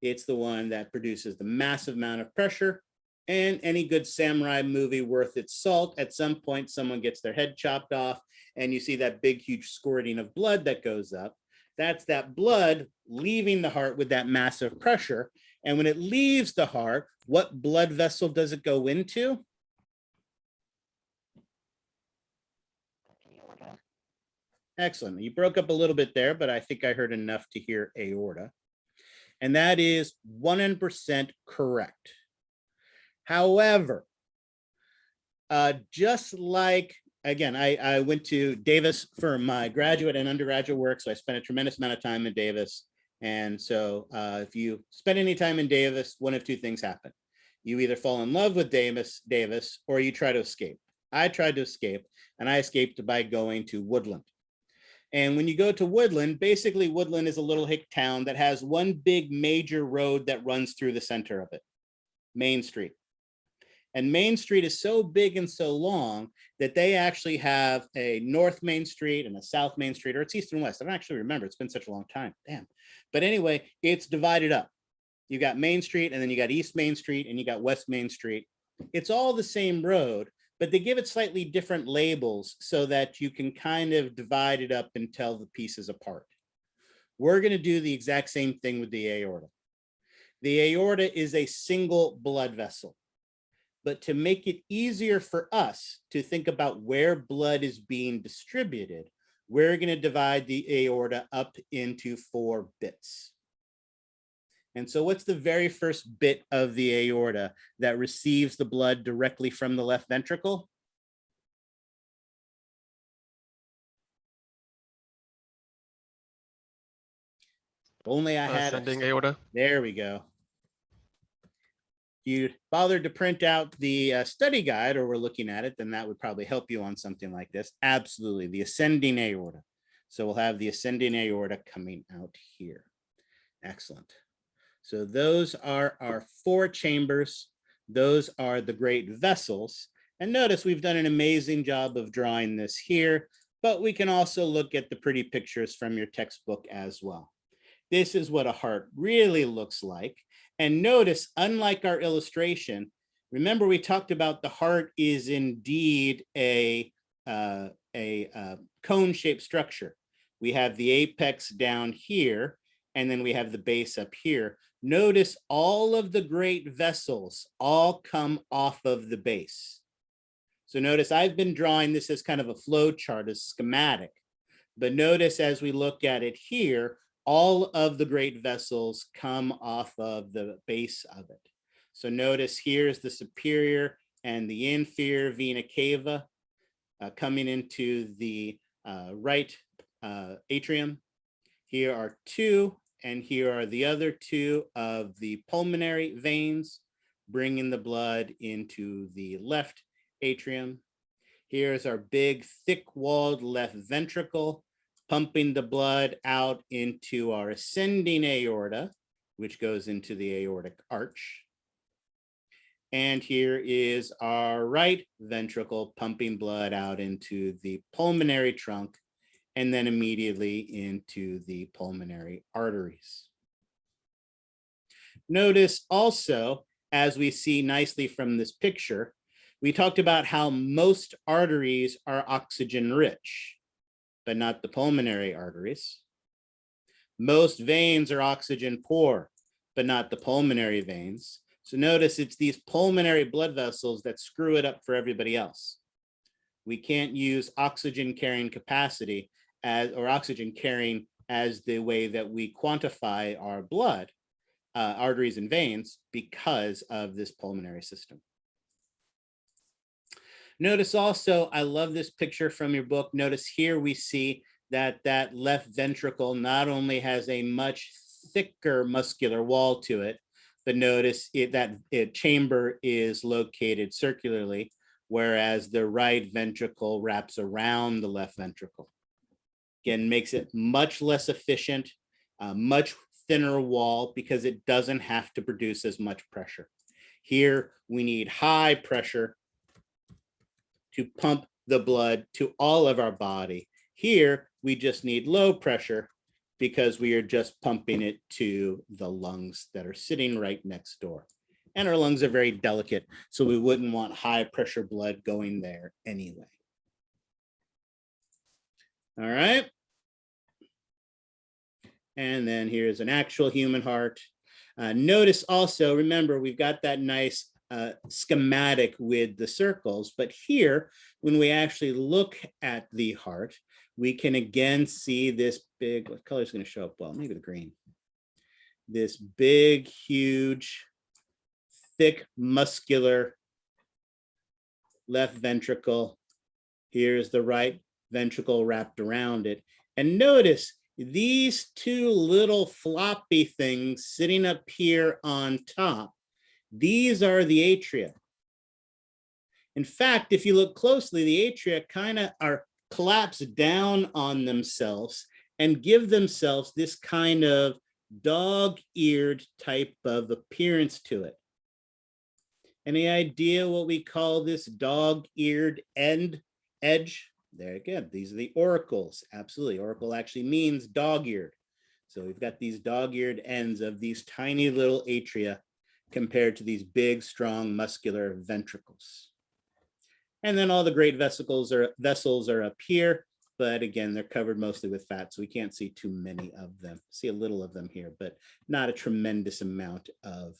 It's the one that produces the massive amount of pressure. And any good samurai movie worth its salt, at some point, someone gets their head chopped off and you see that big, huge squirting of blood that goes up. That's that blood leaving the heart with that massive pressure. And when it leaves the heart, what blood vessel does it go into? Excellent. You broke up a little bit there, but I think I heard enough to hear aorta. And that is 100% correct. However, just like, again, I went to Davis for my graduate and undergraduate work, so I spent a tremendous amount of time in Davis. And so if you spend any time in Davis, one of two things happen. You either fall in love with Davis or you try to escape. I tried to escape, and I escaped by going to Woodland. And when you go to Woodland, basically Woodland is a little hick town that has one big major road that runs through the center of it, Main Street. And Main Street is so big and so long that they actually have a North Main Street and a South Main Street, or it's East and West. I don't actually remember. It's been such a long time. Damn. But anyway, it's divided up. You got Main Street, and then you got East Main Street, and you got West Main Street. It's all the same road, but they give it slightly different labels so that you can kind of divide it up and tell the pieces apart. We're going to do the exact same thing with the aorta. The aorta is a single blood vessel. But to make it easier for us to think about where blood is being distributed, we're going to divide the aorta up into 4 bits. And so what's the very first bit of the aorta that receives the blood directly from the left ventricle? Only I had Ascending aorta. There we go. You bothered to print out the study guide, or we're looking at it, then that would probably help you on something like this. Absolutely, the ascending aorta. So we'll have the ascending aorta coming out here. Excellent. So those are our 4 chambers. Those are the great vessels. And notice we've done an amazing job of drawing this here, but we can also look at the pretty pictures from your textbook as well. This is what a heart really looks like. And notice, unlike our illustration, remember we talked about the heart is indeed a cone-shaped structure. We have the apex down here, and then we have the base up here. Notice all of the great vessels all come off of the base. So notice I've been drawing this as kind of a flow chart, a schematic. But notice as we look at it here, all of the great vessels come off of the base of it. So notice here's the superior and the inferior vena cava coming into the right atrium. Here are 2, and here are the other 2 of the pulmonary veins, bringing the blood into the left atrium. Here's our big thick-walled left ventricle, pumping the blood out into our ascending aorta, which goes into the aortic arch. And here is our right ventricle pumping blood out into the pulmonary trunk, and then immediately into the pulmonary arteries. Notice also, as we see nicely from this picture, we talked about how most arteries are oxygen rich, but not the pulmonary arteries. Most veins are oxygen poor, but not the pulmonary veins. So notice it's these pulmonary blood vessels that screw it up for everybody else. We can't use oxygen carrying capacity or oxygen carrying as the way that we quantify our blood, arteries and veins, because of this pulmonary system. Notice also, I love this picture from your book. Notice here we see that that left ventricle not only has a much thicker muscular wall to it, but notice that chamber is located circularly, whereas the right ventricle wraps around the left ventricle. Again, makes it much less efficient, much thinner wall, because it doesn't have to produce as much pressure. Here, we need high pressure to pump the blood to all of our body. Here, we just need low pressure because we are just pumping it to the lungs that are sitting right next door. And our lungs are very delicate, so we wouldn't want high pressure blood going there anyway. All right. And then here's an actual human heart. Notice also, remember, we've got that nice schematic with the circles, but here, when we actually look at the heart, we can again see this big, what color is going to show up well? Maybe the green. This big, huge, thick, muscular left ventricle. Here's the right ventricle wrapped around it. And notice these 2 little floppy things sitting up here on top These are the atria. In fact, if you look closely, the atria kind of are collapsed down on themselves and give themselves this kind of dog-eared type of appearance to it. Any idea what we call this dog-eared edge? There again, these are the auricles. Absolutely, auricle actually means dog-eared. So we've got these dog-eared ends of these tiny little atria compared to these big, strong, muscular ventricles. And then all the great vessels are up here, but again, they're covered mostly with fat, so we can't see too many of them. See a little of them here, but not a tremendous amount of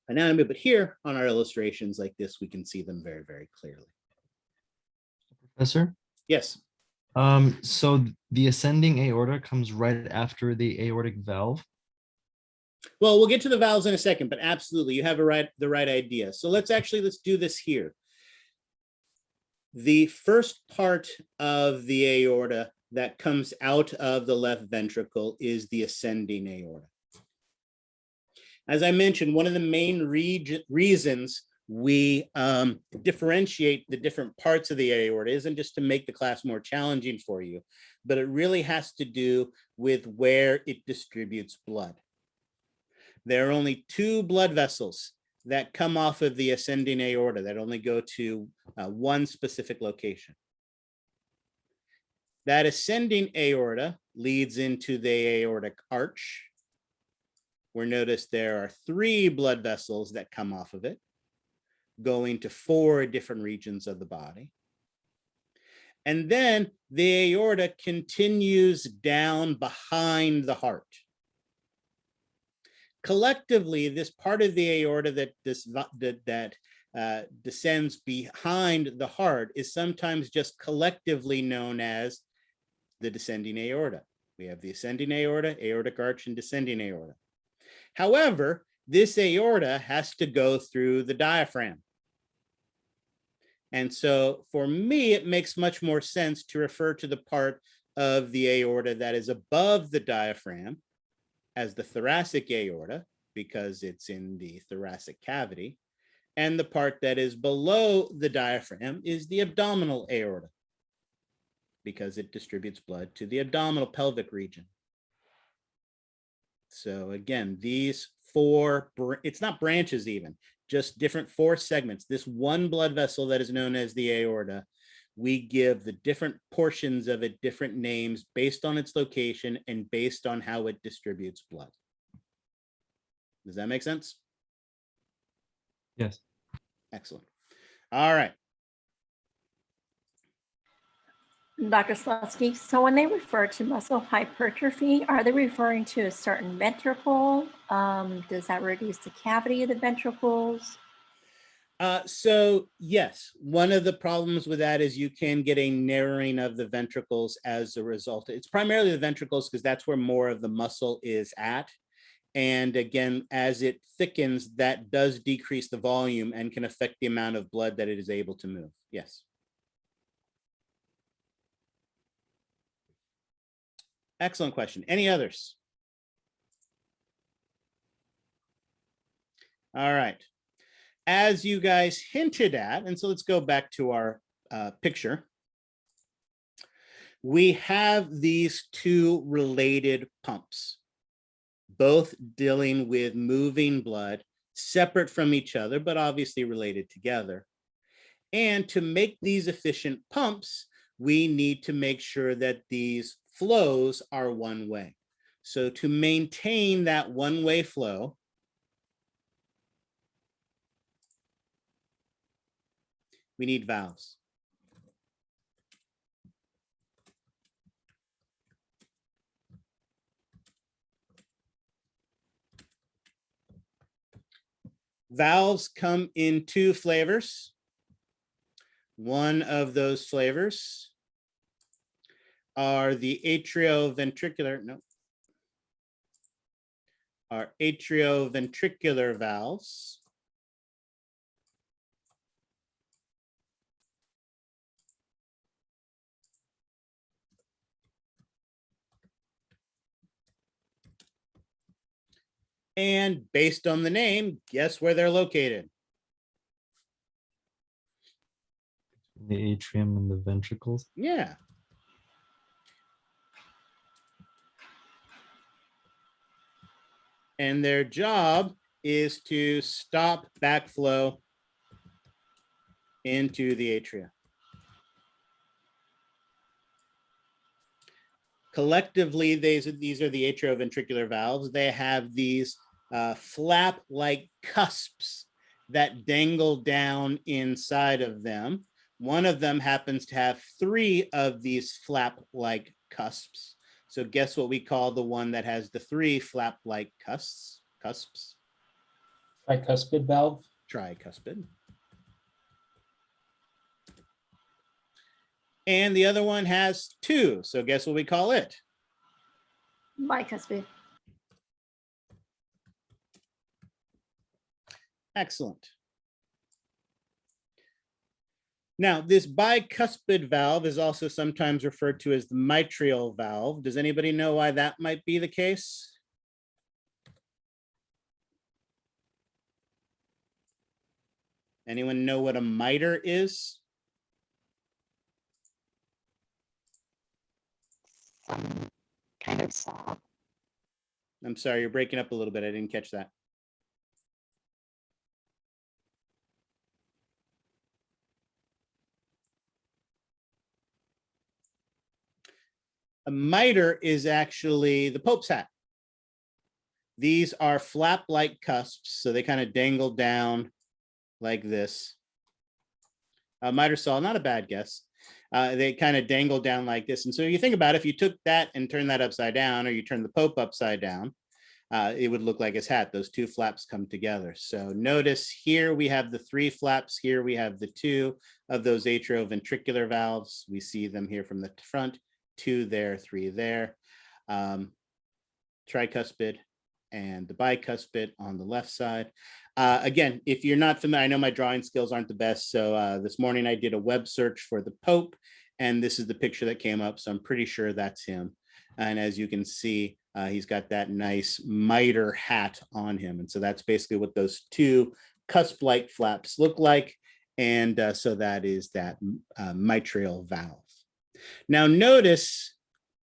anatomy. But here on our illustrations like this, we can see them very, very clearly. Professor? Yes. So the ascending aorta comes right after the aortic valve. Well, we'll get to the valves in a second, but absolutely, you have the right idea. So let's do this here. The first part of the aorta that comes out of the left ventricle is the ascending aorta. As I mentioned, one of the main reasons we differentiate the different parts of the aorta isn't just to make the class more challenging for you, but it really has to do with where it distributes blood. There are only 2 blood vessels that come off of the ascending aorta that only go to one specific location. That ascending aorta leads into the aortic arch, where notice there are 3 blood vessels that come off of it, going to 4 different regions of the body. And then the aorta continues down behind the heart. Collectively, this part of the aorta that descends behind the heart is sometimes just collectively known as the descending aorta. We have the ascending aorta, aortic arch, and descending aorta. However, this aorta has to go through the diaphragm. And so for me, it makes much more sense to refer to the part of the aorta that is above the diaphragm as the thoracic aorta, because it's in the thoracic cavity, and the part that is below the diaphragm is the abdominal aorta, because it distributes blood to the abdominal pelvic region. So again, these 4, it's not branches even, just different 4 segments. This one blood vessel that is known as the aorta, we give the different portions of it different names based on its location and based on how it distributes blood. Does that make sense? Yes. Excellent. All right. Dr. Slusky, so when they refer to muscle hypertrophy, are they referring to a certain ventricle? Does that reduce the cavity of the ventricles? So yes, one of the problems with that is you can get a narrowing of the ventricles as a result. It's primarily the ventricles because that's where more of the muscle is at. And again, as it thickens, that does decrease the volume and can affect the amount of blood that it is able to move. Yes. Excellent question. Any others? All right. As you guys hinted at, and so let's go back to our picture. We have these 2 related pumps, both dealing with moving blood, separate from each other, but obviously related together. And to make these efficient pumps, we need to make sure that these flows are one way. So to maintain that one-way flow, we need valves. Valves come in 2 flavors. One of those flavors are the atrioventricular valves. And based on the name, guess where they're located? The atrium and the ventricles. Yeah. And their job is to stop backflow into the atria. Collectively, these are the atrioventricular valves. They have these flap-like cusps that dangle down inside of them. One of them happens to have 3 of these flap-like cusps. So guess what we call the one that has the 3 flap-like cusps? Tricuspid valve. Tricuspid. And the other one has 2. So guess what we call it? Bicuspid. Excellent. Now, this bicuspid valve is also sometimes referred to as the mitral valve. Does anybody know why that might be the case? Anyone know what a miter is? Some kind of saw. I'm sorry, you're breaking up a little bit. I didn't catch that. A miter is actually the Pope's hat. These are flap-like cusps, so they kind of dangle down like this. Miter saw, not a bad guess. They kind of dangle down like this. And so you think about it, if you took that and turned that upside down, or you turn the Pope upside down, it would look like his hat. Those 2 flaps come together. So notice here we have the 3 flaps. Here we have the 2 of those atrioventricular valves. We see them here from the front, 2 there, 3 there. Tricuspid and the bicuspid on the left side. Again, if you're not familiar, I know my drawing skills aren't the best. So this morning I did a web search for the Pope, and this is the picture that came up. So I'm pretty sure that's him. And as you can see, he's got that nice miter hat on him. And so that's basically what those 2 cusp-like flaps look like. And so that is that mitral valve. Now notice,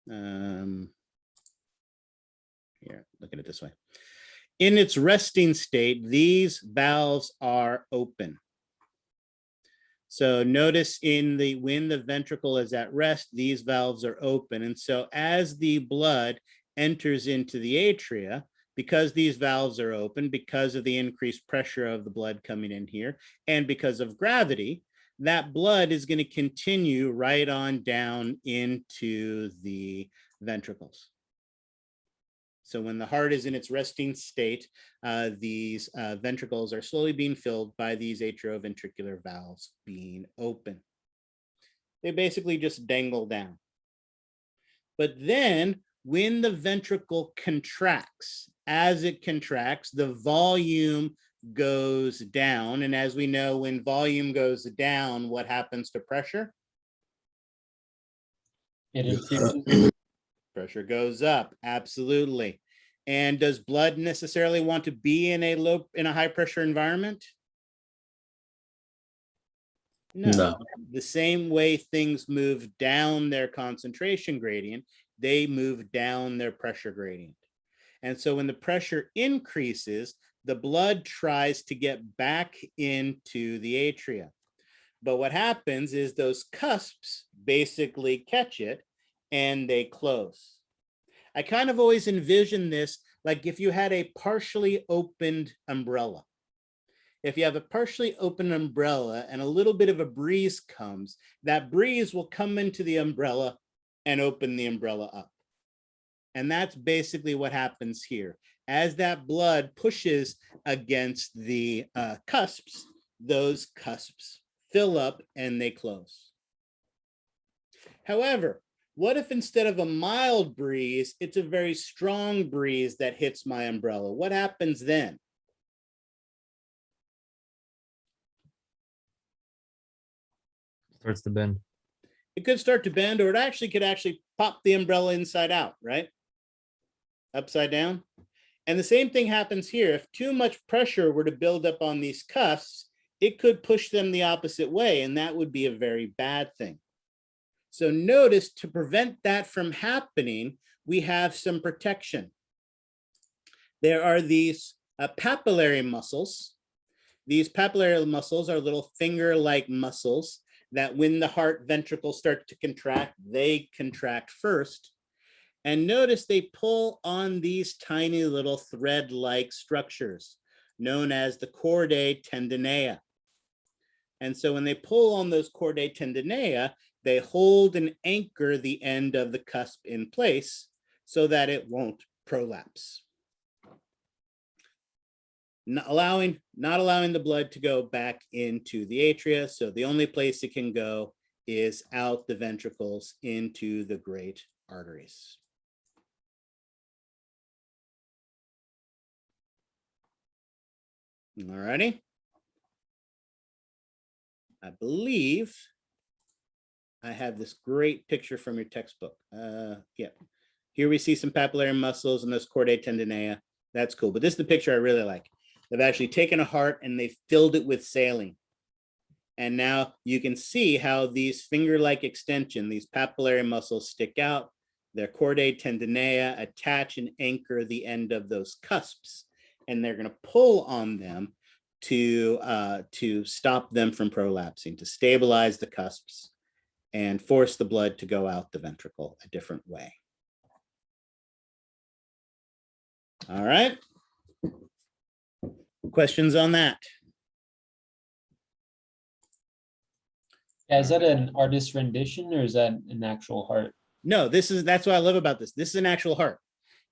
here, look at it this way. In its resting state, these valves are open. So notice when the ventricle is at rest, these valves are open. And so as the blood enters into the atria, because these valves are open, because of the increased pressure of the blood coming in here, and because of gravity, that blood is going to continue right on down into the ventricles. So when the heart is in its resting state, these ventricles are slowly being filled by these atrioventricular valves being open. They basically just dangle down. But then when the ventricle contracts, as it contracts, the volume goes down. And as we know, when volume goes down, what happens to pressure? It increases. Pressure goes up, absolutely. And does blood necessarily want to be in a high pressure environment? No. The same way things move down their concentration gradient, they move down their pressure gradient. And so when the pressure increases, the blood tries to get back into the atria. But what happens is those cusps basically catch it and they close. I kind of always envision this like if you had a partially opened umbrella. If you have a partially open umbrella and a little bit of a breeze comes, that breeze will come into the umbrella and open the umbrella up. And that's basically what happens here. As that blood pushes against the cusps, those cusps fill up and they close. However, what if instead of a mild breeze, it's a very strong breeze that hits my umbrella? What happens then? Starts to bend. It could start to bend, or it could actually pop the umbrella inside out, right? Upside down. And the same thing happens here. If too much pressure were to build up on these cuffs, it could push them the opposite way, and that would be a very bad thing. So notice, to prevent that from happening, we have some protection. There are these papillary muscles. These papillary muscles are little finger-like muscles that when the heart ventricles start to contract, they contract first. And notice they pull on these tiny little thread-like structures known as the chordae tendinea. And so when they pull on those chordae tendinea, they hold and anchor the end of the cusp in place so that it won't prolapse. Not allowing the blood to go back into the atria. So the only place it can go is out the ventricles into the great arteries. All righty. I believe I have this great picture from your textbook. Yeah. Here we see some papillary muscles and those chordae tendinea. That's cool. But this is the picture I really like. They've actually taken a heart and they've filled it with saline. And now you can see how these finger-like extension, these papillary muscles stick out. Their chordae tendinea attach and anchor the end of those cusps. And they're going to pull on them to stop them from prolapsing, to stabilize the cusps and force the blood to go out the ventricle a different way. All right. Questions on that? Yeah, is that an artist rendition or is that an actual heart? No, that's what I love about this. This is an actual heart.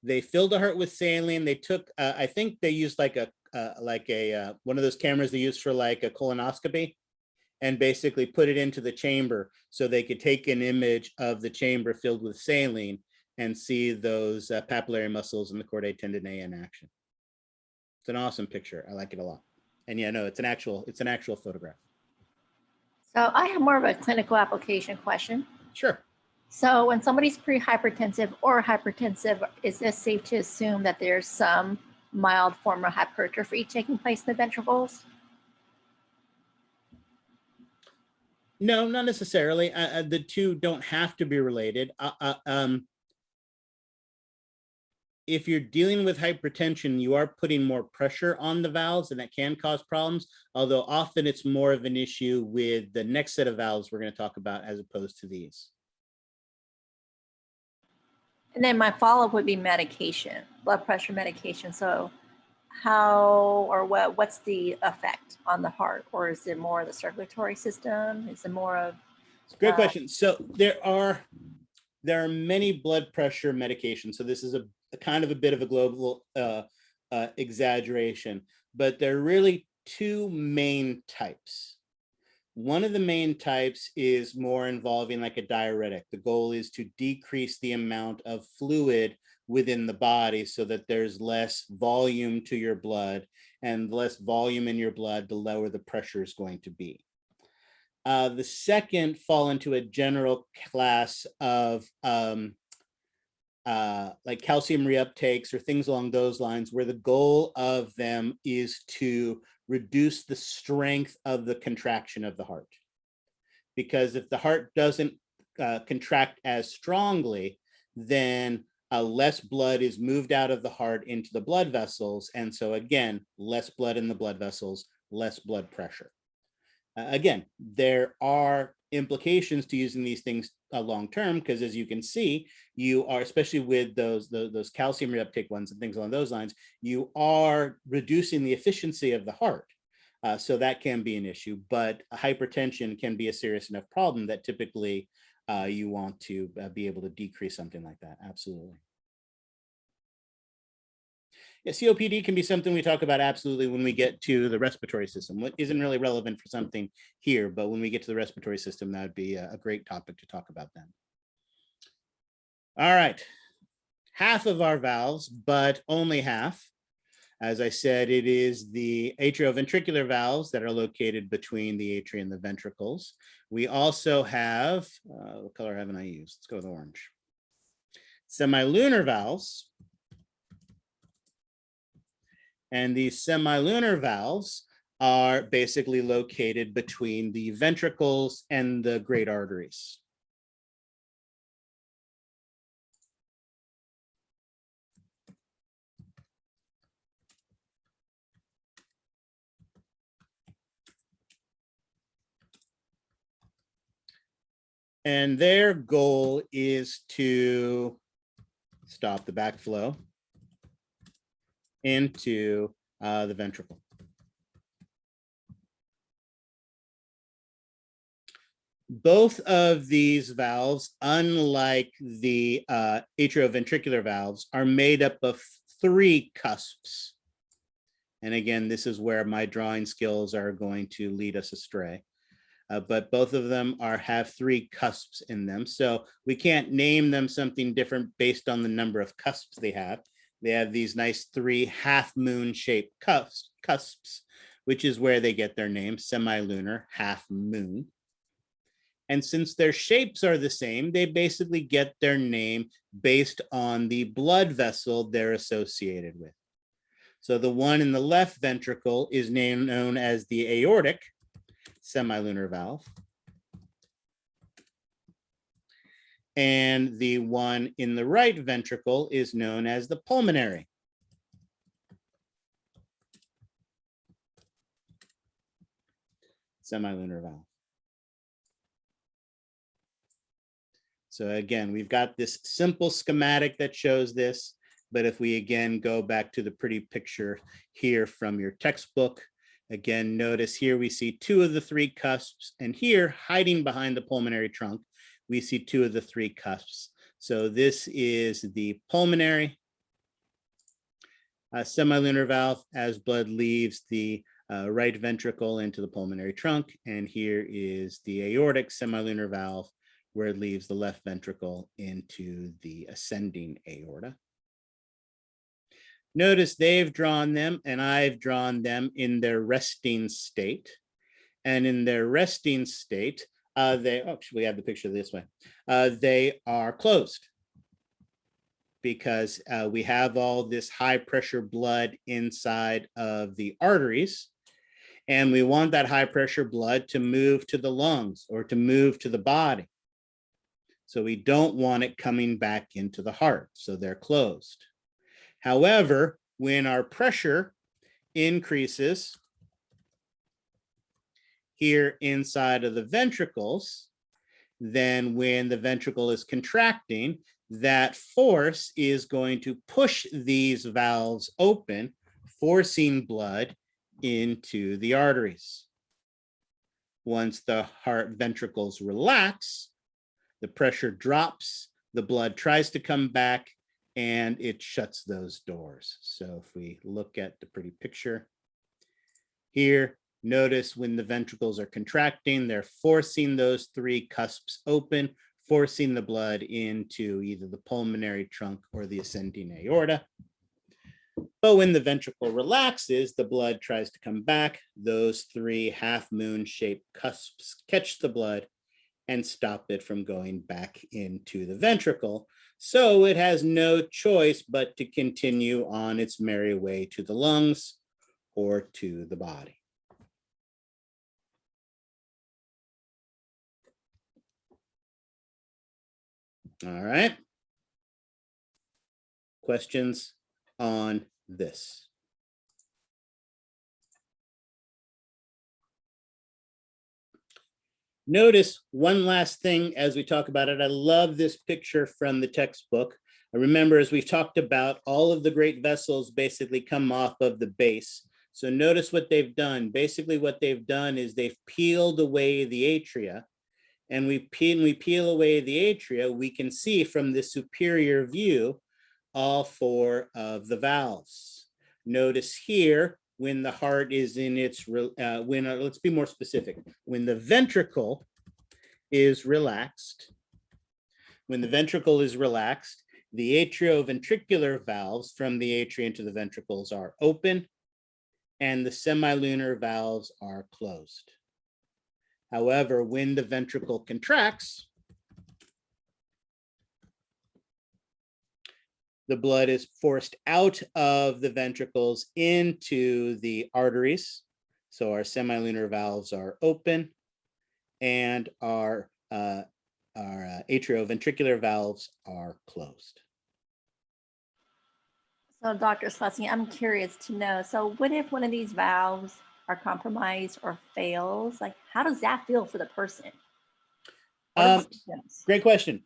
They filled a heart with saline. They took, I think they used like one of those cameras they use for like a colonoscopy, and basically put it into the chamber so they could take an image of the chamber filled with saline and see those papillary muscles and the chordae tendinea in action. It's an awesome picture. I like it a lot. And yeah, no, it's an actual photograph. So I have more of a clinical application question. Sure. So when somebody's pre-hypertensive or hypertensive, is it safe to assume that there's some mild form of hypertrophy taking place in the ventricles? No, not necessarily. The two don't have to be related. If you're dealing with hypertension, you are putting more pressure on the valves, and that can cause problems, although often it's more of an issue with the next set of valves we're going to talk about as opposed to these. And then my follow-up would be medication, blood pressure medication. So how or what's the effect on the heart? Or is it more of the circulatory system? Is it more of... Great question. So there are many blood pressure medications. So this is a kind of a bit of a global exaggeration, but there are really two main types. One of the main types is more involving like a diuretic. The goal is to decrease the amount of fluid within the body so that there's less volume to your blood, and less volume in your blood, the lower the pressure is going to be. The second fall into a general class of like calcium reuptakes or things along those lines, where the goal of them is to reduce the strength of the contraction of the heart. Because if the heart doesn't contract as strongly, then less blood is moved out of the heart into the blood vessels. And so again, less blood in the blood vessels, less blood pressure. Again, there are implications to using these things long-term, because as you can see, you are, especially with those calcium reuptake ones and things along those lines, you are reducing the efficiency of the heart. So that can be an issue, but hypertension can be a serious enough problem that typically you want to be able to decrease something like that. Absolutely. Yeah, COPD can be something we talk about absolutely when we get to the respiratory system. What isn't really relevant for something here, but when we get to the respiratory system, that would be a great topic to talk about then. All right, half of our valves, but only half. As I said, it is the atrioventricular valves that are located between the atria and the ventricles. We also have, what color haven't I used? Let's go with orange. Semilunar valves. And these semilunar valves are basically located between the ventricles and the great arteries. And their goal is to stop the backflow into the ventricle. Both of these valves, unlike the atrioventricular valves, are made up of 3 cusps. And again, this is where my drawing skills are going to lead us astray. But both of them have 3 cusps in them. So we can't name them something different based on the number of cusps they have. They have these nice 3 half-moon shaped cusps, which is where they get their name, semilunar, half moon. And since their shapes are the same, they basically get their name based on the blood vessel they're associated with. So the one in the left ventricle is known as the aortic semilunar valve. And the one in the right ventricle is known as the pulmonary semilunar valve. So again, we've got this simple schematic that shows this, but if we again go back to the pretty picture here from your textbook, again, notice here we see 2 of the 3 cusps, and here hiding behind the pulmonary trunk, we see 2 of the 3 cusps. So this is the pulmonary semilunar valve as blood leaves the right ventricle into the pulmonary trunk, and here is the aortic semilunar valve where it leaves the left ventricle into the ascending aorta. Notice they've drawn them and I've drawn them in their resting state. And in their resting state, we have the picture this way. They are closed because we have all this high pressure blood inside of the arteries. And we want that high pressure blood to move to the lungs or to move to the body. So we don't want it coming back into the heart. So they're closed. However, when our pressure increases here inside of the ventricles, then when the ventricle is contracting, that force is going to push these valves open, forcing blood into the arteries. Once the heart ventricles relax, the pressure drops, the blood tries to come back, and it shuts those doors. So if we look at the pretty picture here, notice when the ventricles are contracting, they're forcing those 3 cusps open, forcing the blood into either the pulmonary trunk or the ascending aorta. But when the ventricle relaxes, the blood tries to come back. Those 3 half-moon shaped cusps catch the blood and stop it from going back into the ventricle. So it has no choice but to continue on its merry way to the lungs or to the body. All right. Questions on this? Notice one last thing as we talk about it. I love this picture from the textbook. I remember, as we've talked about, all of the great vessels basically come off of the base. So notice what they've done. Basically what they've done is they've peeled away the atria. And we peel away the atria, we can see from the superior view all 4 of the valves. Notice here, when the heart is in its, let's be more specific, when the ventricle is relaxed, the atrioventricular valves from the atria to the ventricles are open and the semilunar valves are closed. However, when the ventricle contracts, the blood is forced out of the ventricles into the arteries. So our semilunar valves are open and our atrioventricular valves are closed. So Dr. Schlesinger, I'm curious to know, so what if one of these valves are compromised or fails? Like, how does that feel for the person? What are the symptoms? Great question.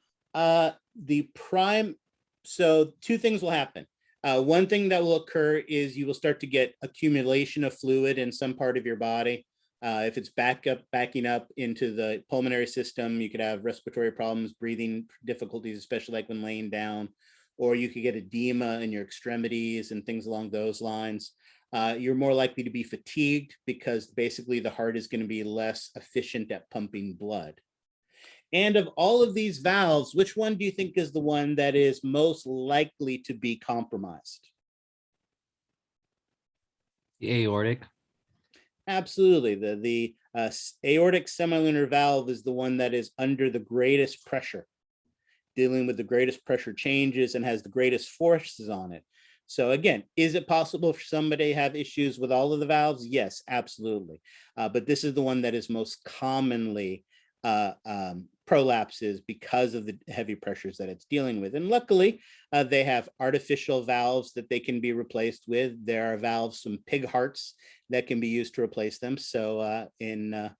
So two things will happen. One thing that will occur is you will start to get accumulation of fluid in some part of your body. If it's backing up into the pulmonary system, you could have respiratory problems, breathing difficulties, especially like when laying down, or you could get edema in your extremities and things along those lines. You're more likely to be fatigued because basically the heart is going to be less efficient at pumping blood. And of all of these valves, which one do you think is the one that is most likely to be compromised? The aortic. Absolutely. The aortic semilunar valve is the one that is under the greatest pressure, dealing with the greatest pressure changes and has the greatest forces on it. So again, is it possible for somebody to have issues with all of the valves? Yes, absolutely. But this is the one that is most commonly prolapses because of the heavy pressures that it's dealing with. And luckily, they have artificial valves that they can be replaced with. There are valves, some pig hearts that can be used to replace them. So and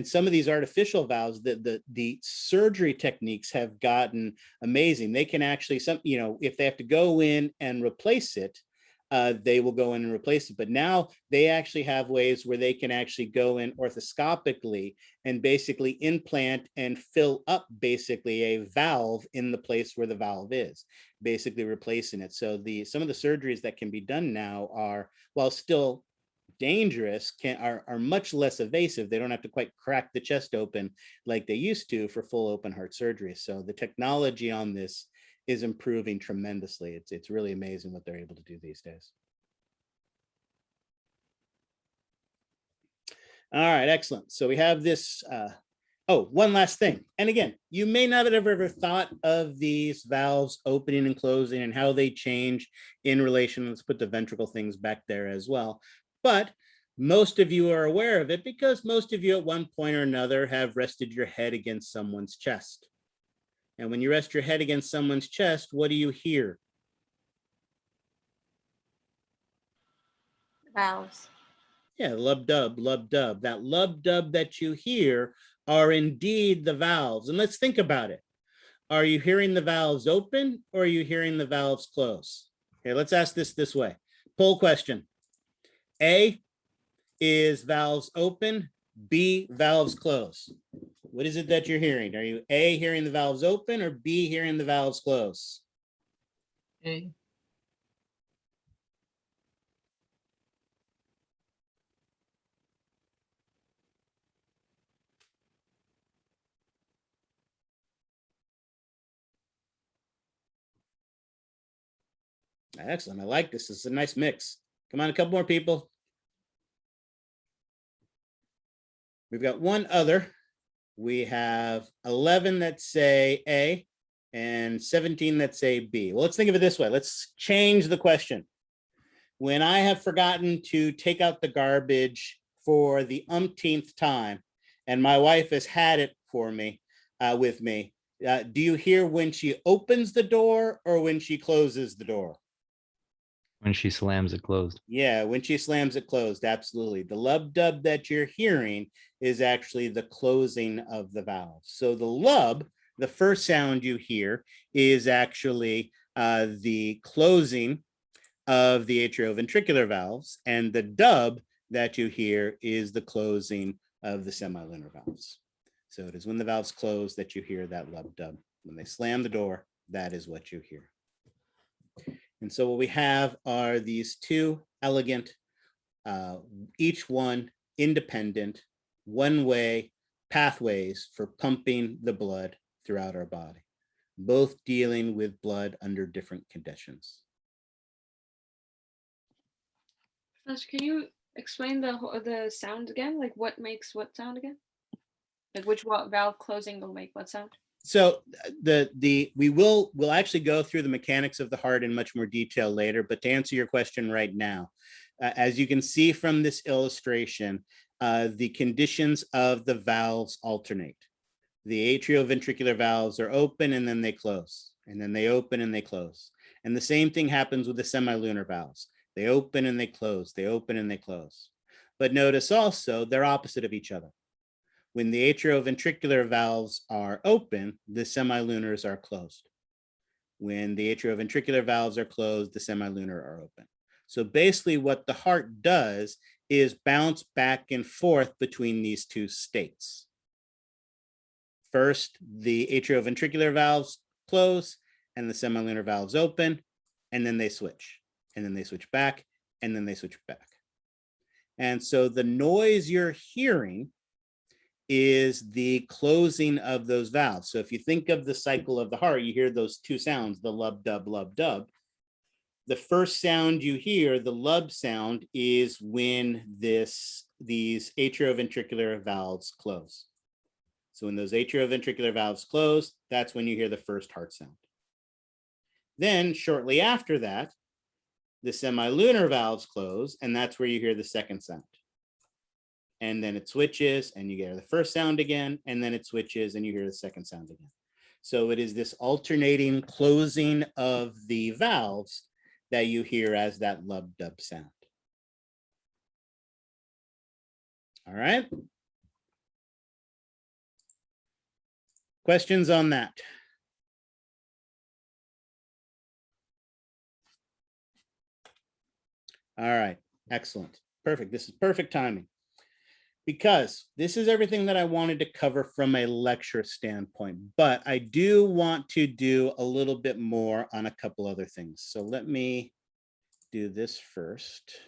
some of these artificial valves, the surgery techniques have gotten amazing. They can actually, if they have to go in and replace it, they will go in and replace it. But now they actually have ways where they can actually go in orthoscopically and basically implant and fill up basically a valve in the place where the valve is, basically replacing it. So some of the surgeries that can be done now are, while still dangerous, are much less invasive. They don't have to quite crack the chest open like they used to for full open heart surgery. So the technology on this is improving tremendously. It's really amazing what they're able to do these days. All right, excellent. So we have this. One last thing. And again, you may not have ever thought of these valves opening and closing and how they change in relation. Let's put the ventricle things back there as well. But most of you are aware of it because most of you at one point or another have rested your head against someone's chest. And when you rest your head against someone's chest, what do you hear? Valves. Yeah, lub-dub, lub-dub. That lub-dub that you hear are indeed the valves. And let's think about it. Are you hearing the valves open or are you hearing the valves close? Okay, let's ask this way. Poll question. A, is valves open? B, valves close? What is it that you're hearing? Are you A, hearing the valves open, or B, hearing the valves close? A. Excellent. I like this. It's a nice mix. Come on, a couple more people. We've got one other. We have 11 that say A and 17 that say B. Well, let's think of it this way. Let's change the question. When I have forgotten to take out the garbage for the umpteenth time, and my wife has had it for me, with me, do you hear when she opens the door or when she closes the door? When she slams it closed. Yeah, when she slams it closed, absolutely. The lub-dub that you're hearing is actually the closing of the valve. So the lub, the first sound you hear, is actually the closing of the atrioventricular valves, and the dub that you hear is the closing of the semilunar valves. So it is when the valves close that you hear that lub-dub. When they slam the door, that is what you hear. And so what we have are these two elegant, each one independent, one-way pathways for pumping the blood throughout our body, both dealing with blood under different conditions. Professor, can you explain the sound again? Like what makes what sound again? Like which valve closing will make what sound? So we'll actually go through the mechanics of the heart in much more detail later, but to answer your question right now, as you can see from this illustration, the conditions of the valves alternate. The atrioventricular valves are open and then they close, and then they open and they close. And the same thing happens with the semilunar valves. They open and they close, they open and they close. But notice also they're opposite of each other. When the atrioventricular valves are open, the semilunars are closed. When the atrioventricular valves are closed, the semilunar are open. So basically what the heart does is bounce back and forth between these two states. First, the atrioventricular valves close and the semilunar valves open, and then they switch, and then they switch back, and then they switch back. And so the noise you're hearing is the closing of those valves. So if you think of the cycle of the heart, you hear those two sounds, the lub dub, lub dub. The first sound you hear, the lub sound, is when these atrioventricular valves close. So when those atrioventricular valves close, that's when you hear the first heart sound. Then shortly after that, the semilunar valves close, and that's where you hear the second sound. And then it switches and you hear the first sound again, and then it switches and you hear the second sound again. So it is this alternating closing of the valves that you hear as that lub dub sound. All right. Questions on that? All right, excellent, perfect. This is perfect timing, because this is everything that I wanted to cover from a lecture standpoint, but I do want to do a little bit more on a couple other things. So let me do this first.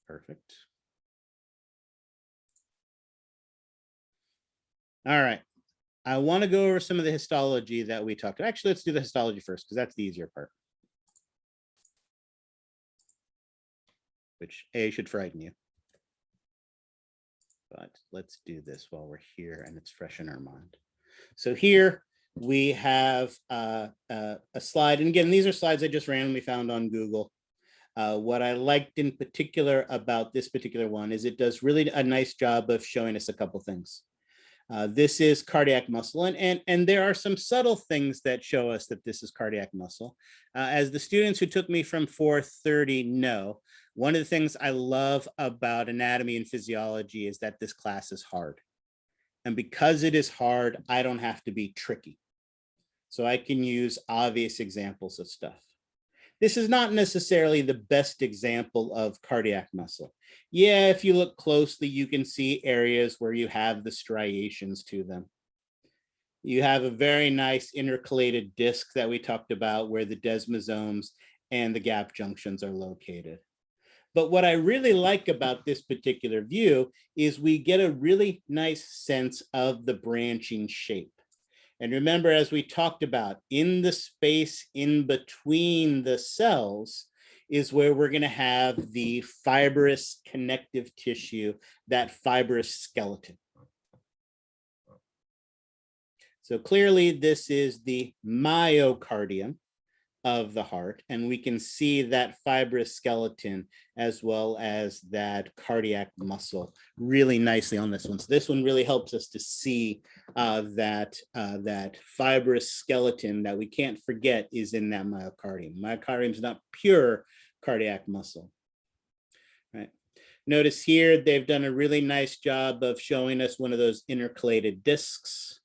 Perfect. All right. I want to go over some of the histology that we talked about. Actually, let's do the histology first, because that's the easier part, which should frighten you. But let's do this while we're here and it's fresh in our mind. So here we have a slide. And again, these are slides I just randomly found on Google. What I liked in particular about this particular one is it does really a nice job of showing us a couple things. This is cardiac muscle, and there are some subtle things that show us that this is cardiac muscle. As the students who took me from 430 know, one of the things I love about anatomy and physiology is that this class is hard. And because it is hard, I don't have to be tricky. So I can use obvious examples of stuff. This is not necessarily the best example of cardiac muscle. Yeah, if you look closely, you can see areas where you have the striations to them. You have a very nice intercalated disc that we talked about where the desmosomes and the gap junctions are located. But what I really like about this particular view is we get a really nice sense of the branching shape. And remember, as we talked about, in the space in between the cells is where we're going to have the fibrous connective tissue, that fibrous skeleton. So clearly, this is the myocardium of the heart, and we can see that fibrous skeleton as well as that cardiac muscle really nicely on this one. So this one really helps us to see that fibrous skeleton that we can't forget is in that myocardium. Myocardium is not pure cardiac muscle. Right. Notice here they've done a really nice job of showing us one of those intercalated discs.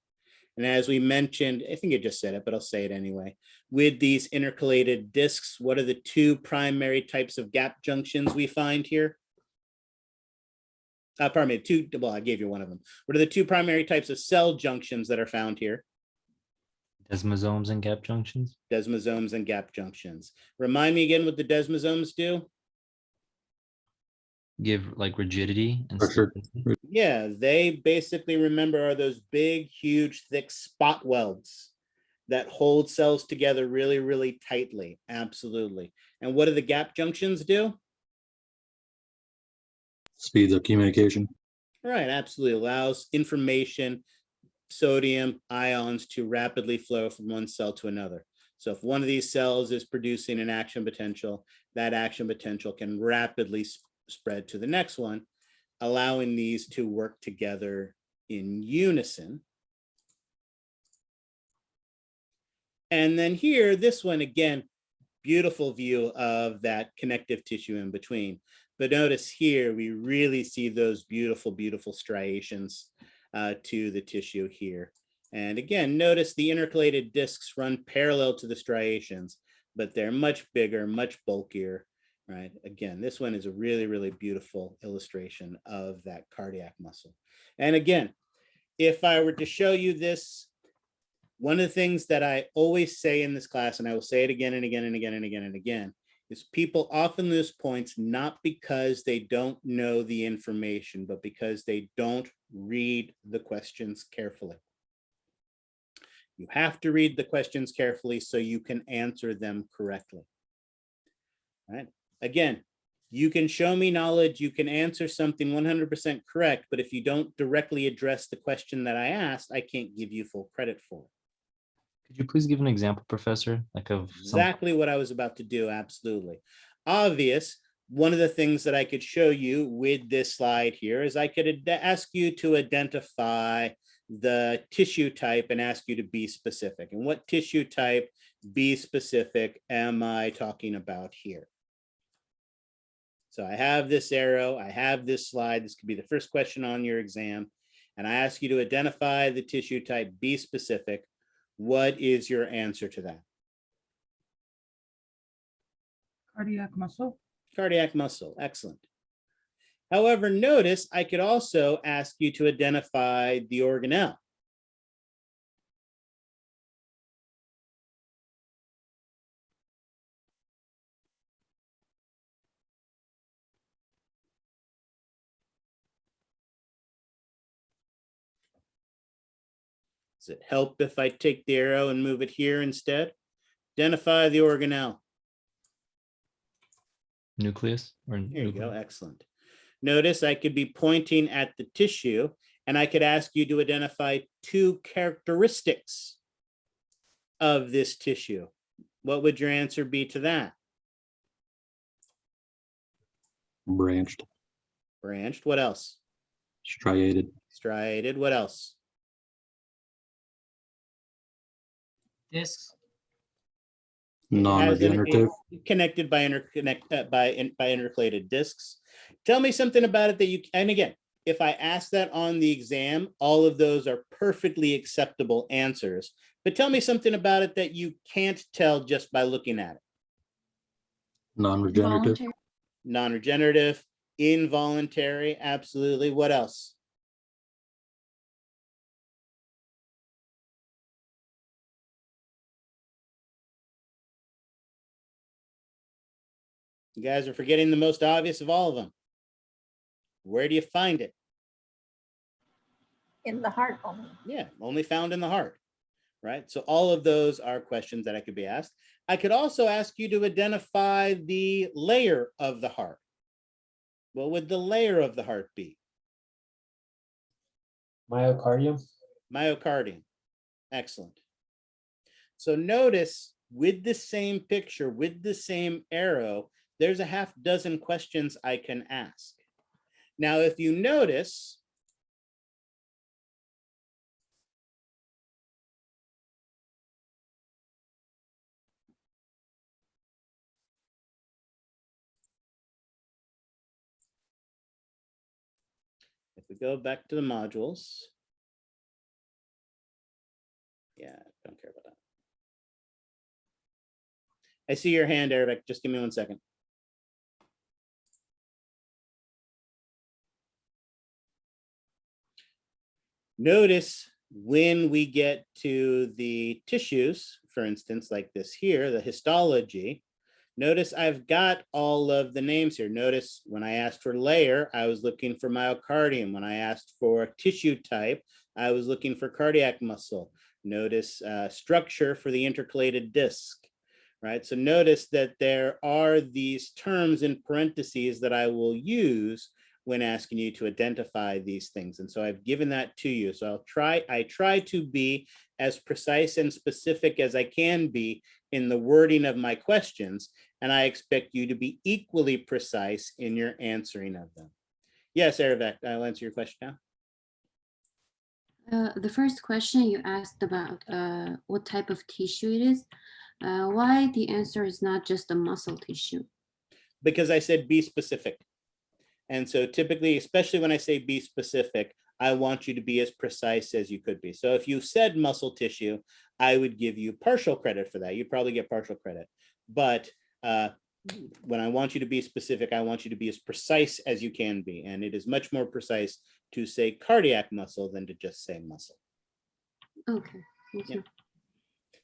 And as we mentioned, I think I just said it, but I'll say it anyway. With these intercalated discs, what are the two primary types of gap junctions we find here? Pardon me, well, I gave you one of them. What are the two primary types of cell junctions that are found here? Desmosomes and gap junctions. Desmosomes and gap junctions. Remind me again what the desmosomes do. Give like rigidity and Pressure. stability. Yeah, they basically, remember, are those big, huge, thick spot welds that hold cells together really, really tightly. Absolutely. And what do the gap junctions do? Speeds up communication. Right, absolutely. Allows information, sodium ions to rapidly flow from one cell to another. So if one of these cells is producing an action potential, that action potential can rapidly spread to the next one, allowing these to work together in unison. And then here, this one, again, beautiful view of that connective tissue in between. But notice here, we really see those beautiful, beautiful striations to the tissue here. And again, notice the intercalated discs run parallel to the striations, but they're much bigger, much bulkier, right? Again, this one is a really, really beautiful illustration of that cardiac muscle. And again, if I were to show you this, one of the things that I always say in this class, and I will say it again and again and again and again and again, is people often lose points not because they don't know the information, but because they don't read the questions carefully. You have to read the questions carefully so you can answer them correctly. All right. Again, you can show me knowledge, you can answer something 100% correct, but if you don't directly address the question that I asked, I can't give you full credit for it. Could you please give an example, Professor? Like of some Exactly what I was about to do. Absolutely. Obvious. One of the things that I could show you with this slide here is I could ask you to identify the tissue type and ask you to be specific. And what tissue type, be specific, am I talking about here? So I have this arrow, I have this slide. This could be the first question on your exam. And I ask you to identify the tissue type, be specific. What is your answer to that? Cardiac muscle. Cardiac muscle, excellent. However, notice I could also ask you to identify the organelle. Does it help if I take the arrow and move it here instead? Identify the organelle. nucleus or Here you go, nucleus? excellent. Notice I could be pointing at the tissue and I could ask you to identify two characteristics of this tissue. What would your answer be to that? Branched. Branched, what else? Striated. Striated, what else? Discs. Non-regenerative. Connected by intercalated discs. Tell me something about it that you, and again, if I ask that on the exam, all of those are perfectly acceptable answers. But tell me something about it that you can't tell just by looking at it. Non-regenerative. Non-regenerative, involuntary, absolutely. What else? You guys are forgetting the most obvious of all of them. Where do you find it? In the heart only. Yeah, only found in the heart, right? So all of those are questions that I could be asked. I could also ask you to identify the layer of the heart. What would the layer of the heart be? Myocardium. Myocardium. Excellent. So notice with the same picture, with the same arrow, there's a half dozen questions I can ask. Now, if you notice, if we go back to the modules, yeah, don't care about that. I see your hand, Arabic. Just give me 1 second. Notice when we get to the tissues, for instance, like this here, the histology, notice I've got all of the names here. Notice when I asked for layer, I was looking for myocardium. When I asked for tissue type, I was looking for cardiac muscle. Notice structure for the intercalated disc, right? So notice that there are these terms in parentheses that I will use when asking you to identify these things. And so I've given that to you. So I try to be as precise and specific as I can be in the wording of my questions. And I expect you to be equally precise in your answering of them. Yes, Aravet, I'll answer your question now. The first question you asked about what type of tissue it is, why the answer is not just a muscle tissue? Because I said be specific. And so typically, especially when I say be specific, I want you to be as precise as you could be. So if you said muscle tissue, I would give you partial credit for that. You'd probably get partial credit. But when I want you to be specific, I want you to be as precise as you can be. And it is much more precise to say cardiac muscle than to just say muscle. Okay, thank you.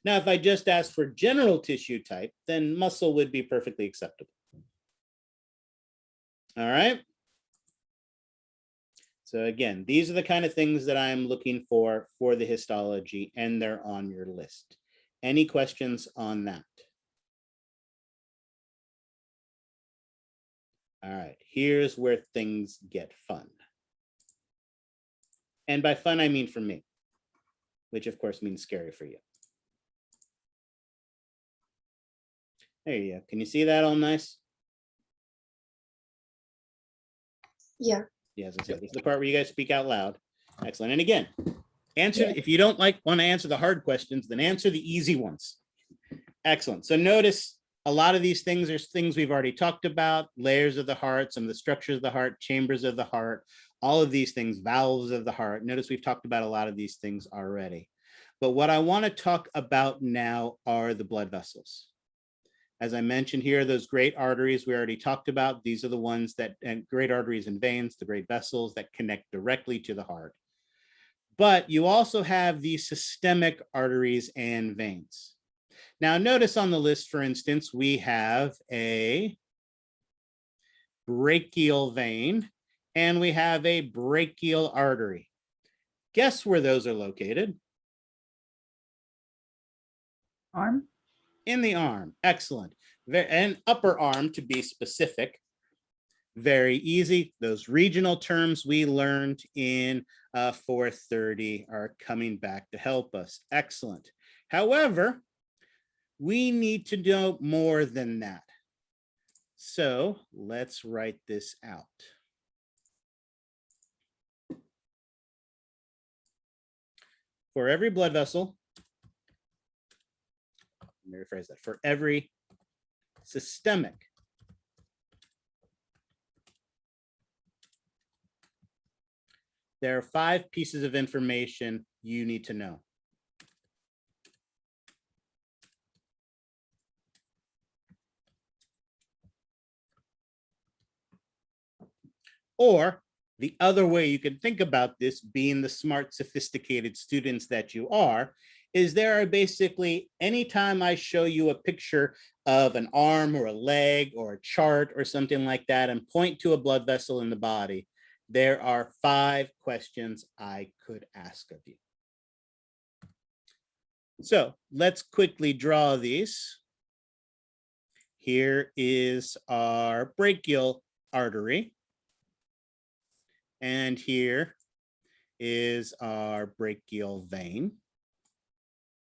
Now, if I just asked for general tissue type, then muscle would be perfectly acceptable. All right. So again, these are the kind of things that I'm looking for the histology, and they're on your list. Any questions on that? All right, here's where things get fun. And by fun, I mean for me, which of course means scary for you. There you go. Can you see that all nice? Yeah. Yes, this is the part where you guys speak out loud. Excellent. And again, answer, if you don't want to answer the hard questions, then answer the easy ones. Excellent. So notice a lot of these things are things we've already talked about: layers of the heart, some of the structures of the heart, chambers of the heart, all of these things, valves of the heart. Notice we've talked about a lot of these things already. But what I want to talk about now are the blood vessels. As I mentioned here, those great arteries we already talked about. These are the ones that, and great arteries and veins, the great vessels that connect directly to the heart. But you also have these systemic arteries and veins. Now notice on the list, for instance, we have a brachial vein and we have a brachial artery. Guess where those are located? Arm. In the arm. Excellent. And upper arm, to be specific. Very easy. Those regional terms we learned in 430 are coming back to help us. Excellent. However, we need to know more than that. So let's write this out. For every blood vessel, let me rephrase that, for every systemic there are 5 pieces of information you need to know. Or the other way you can think about this, being the smart, sophisticated students that you are, is there are basically, anytime I show you a picture of an arm or a leg or a chart or something like that and point to a blood vessel in the body, there are 5 questions I could ask of you. So let's quickly draw these. Here is our brachial artery. And here is our brachial vein.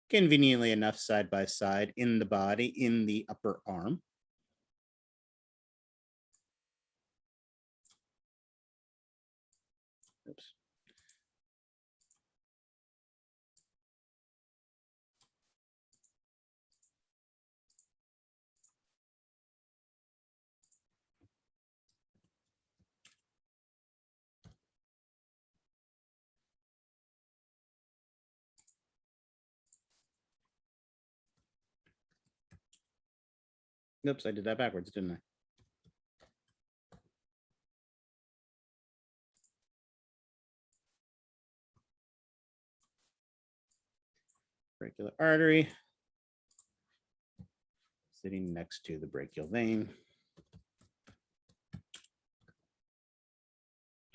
Conveniently enough, side by side in the body, in the upper arm. Oops. Oops, I did that backwards, didn't I? brachial artery sitting next to the brachial vein.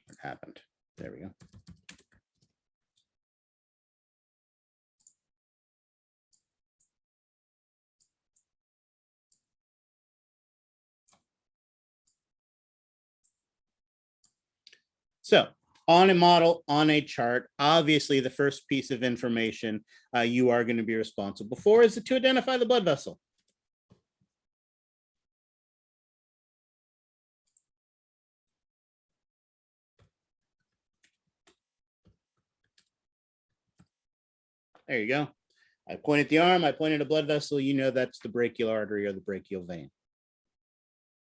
What happened? There we go. So on a model, on a chart, obviously the first piece of information you are going to be responsible for is to identify the blood vessel. There you go. I point at the arm, I point at a blood vessel, you know that's the brachial artery or the brachial vein.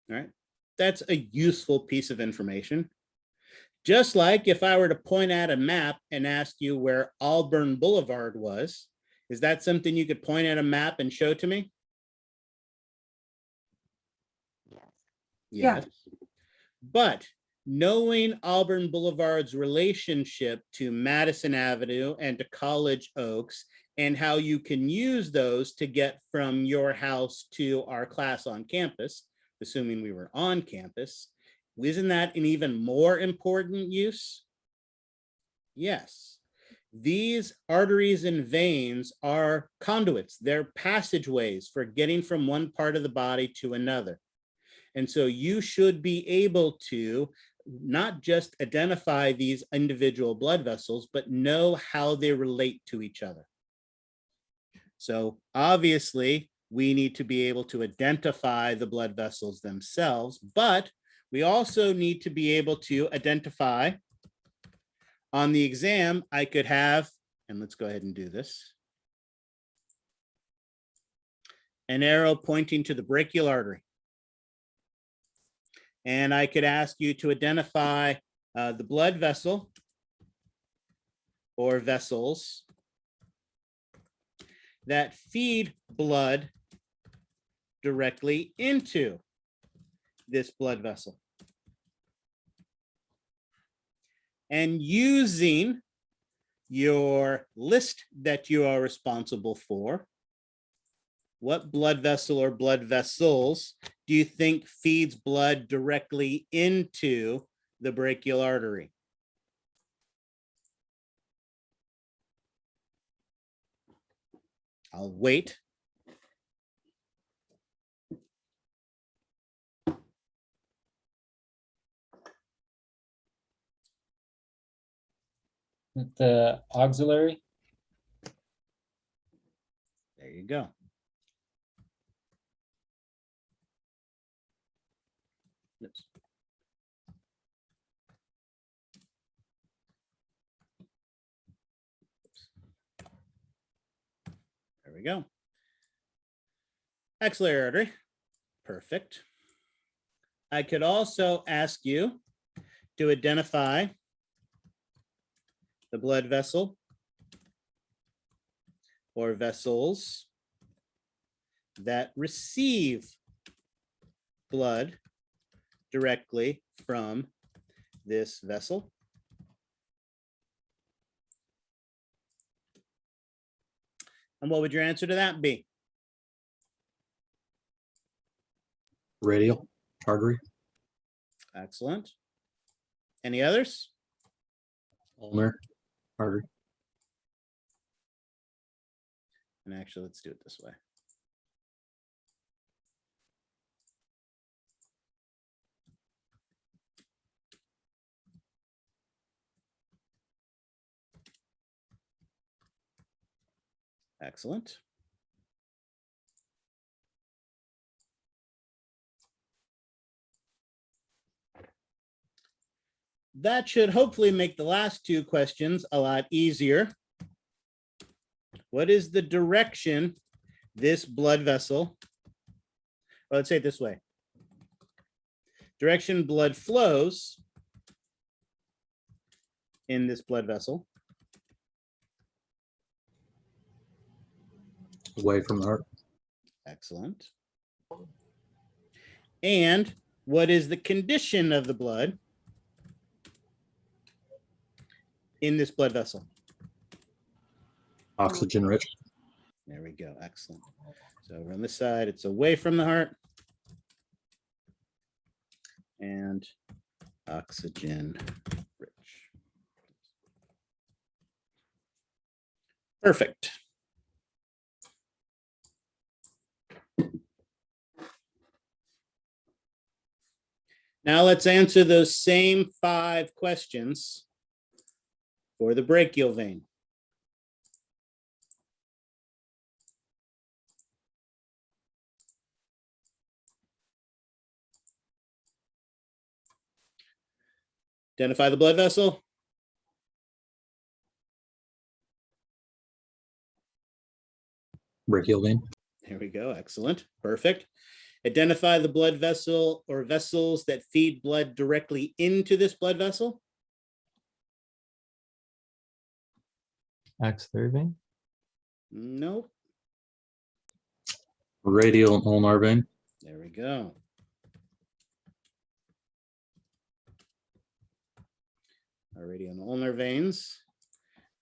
All right, that's a useful piece of information. Just like if I were to point at a map and ask you where Auburn Boulevard was, is that something you could point at a map and show to me? Yes. But knowing Auburn Boulevard's relationship to Madison Avenue and to College Oaks and how you can use those to get from your house to our class on campus, assuming we were on campus, isn't that an even more important use? Yes. These arteries and veins are conduits. They're passageways for getting from one part of the body to another. And so you should be able to not just identify these individual blood vessels, but know how they relate to each other. So obviously, we need to be able to identify the blood vessels themselves, but we also need to be able to identify on the exam. I could have, and let's go ahead and do this, an arrow pointing to the brachial artery. And I could ask you to identify the blood vessel or vessels that feed blood directly into this blood vessel. And using your list that you are responsible for, what blood vessel or blood vessels do you think feeds blood directly into the brachial artery? I'll wait. The auxiliary. There you go. Oops. There we go. Axillary artery. Perfect. I could also ask you to identify the blood vessel or vessels that receive blood directly from this vessel. And what would your answer to that be? Radial artery. Excellent. Any others? Ulnar artery. And actually, let's do it this way. Excellent. That should hopefully make the last two questions a lot easier. What is the direction this blood vessel, well, let's say it this way. Direction blood flows in this blood vessel. Away from the heart. Excellent. And what is the condition of the blood in this blood vessel? Oxygen rich. There we go. Excellent. So over on this side, it's away from the heart. And oxygen rich. Perfect. Now let's answer those same 5 questions for the brachial vein. Identify the blood vessel. Brachial vein. There we go. Excellent. Perfect. Identify the blood vessel or vessels that feed blood directly into this blood vessel. Axillary vein. Nope. Radial and ulnar vein. There we go. Our radial and ulnar veins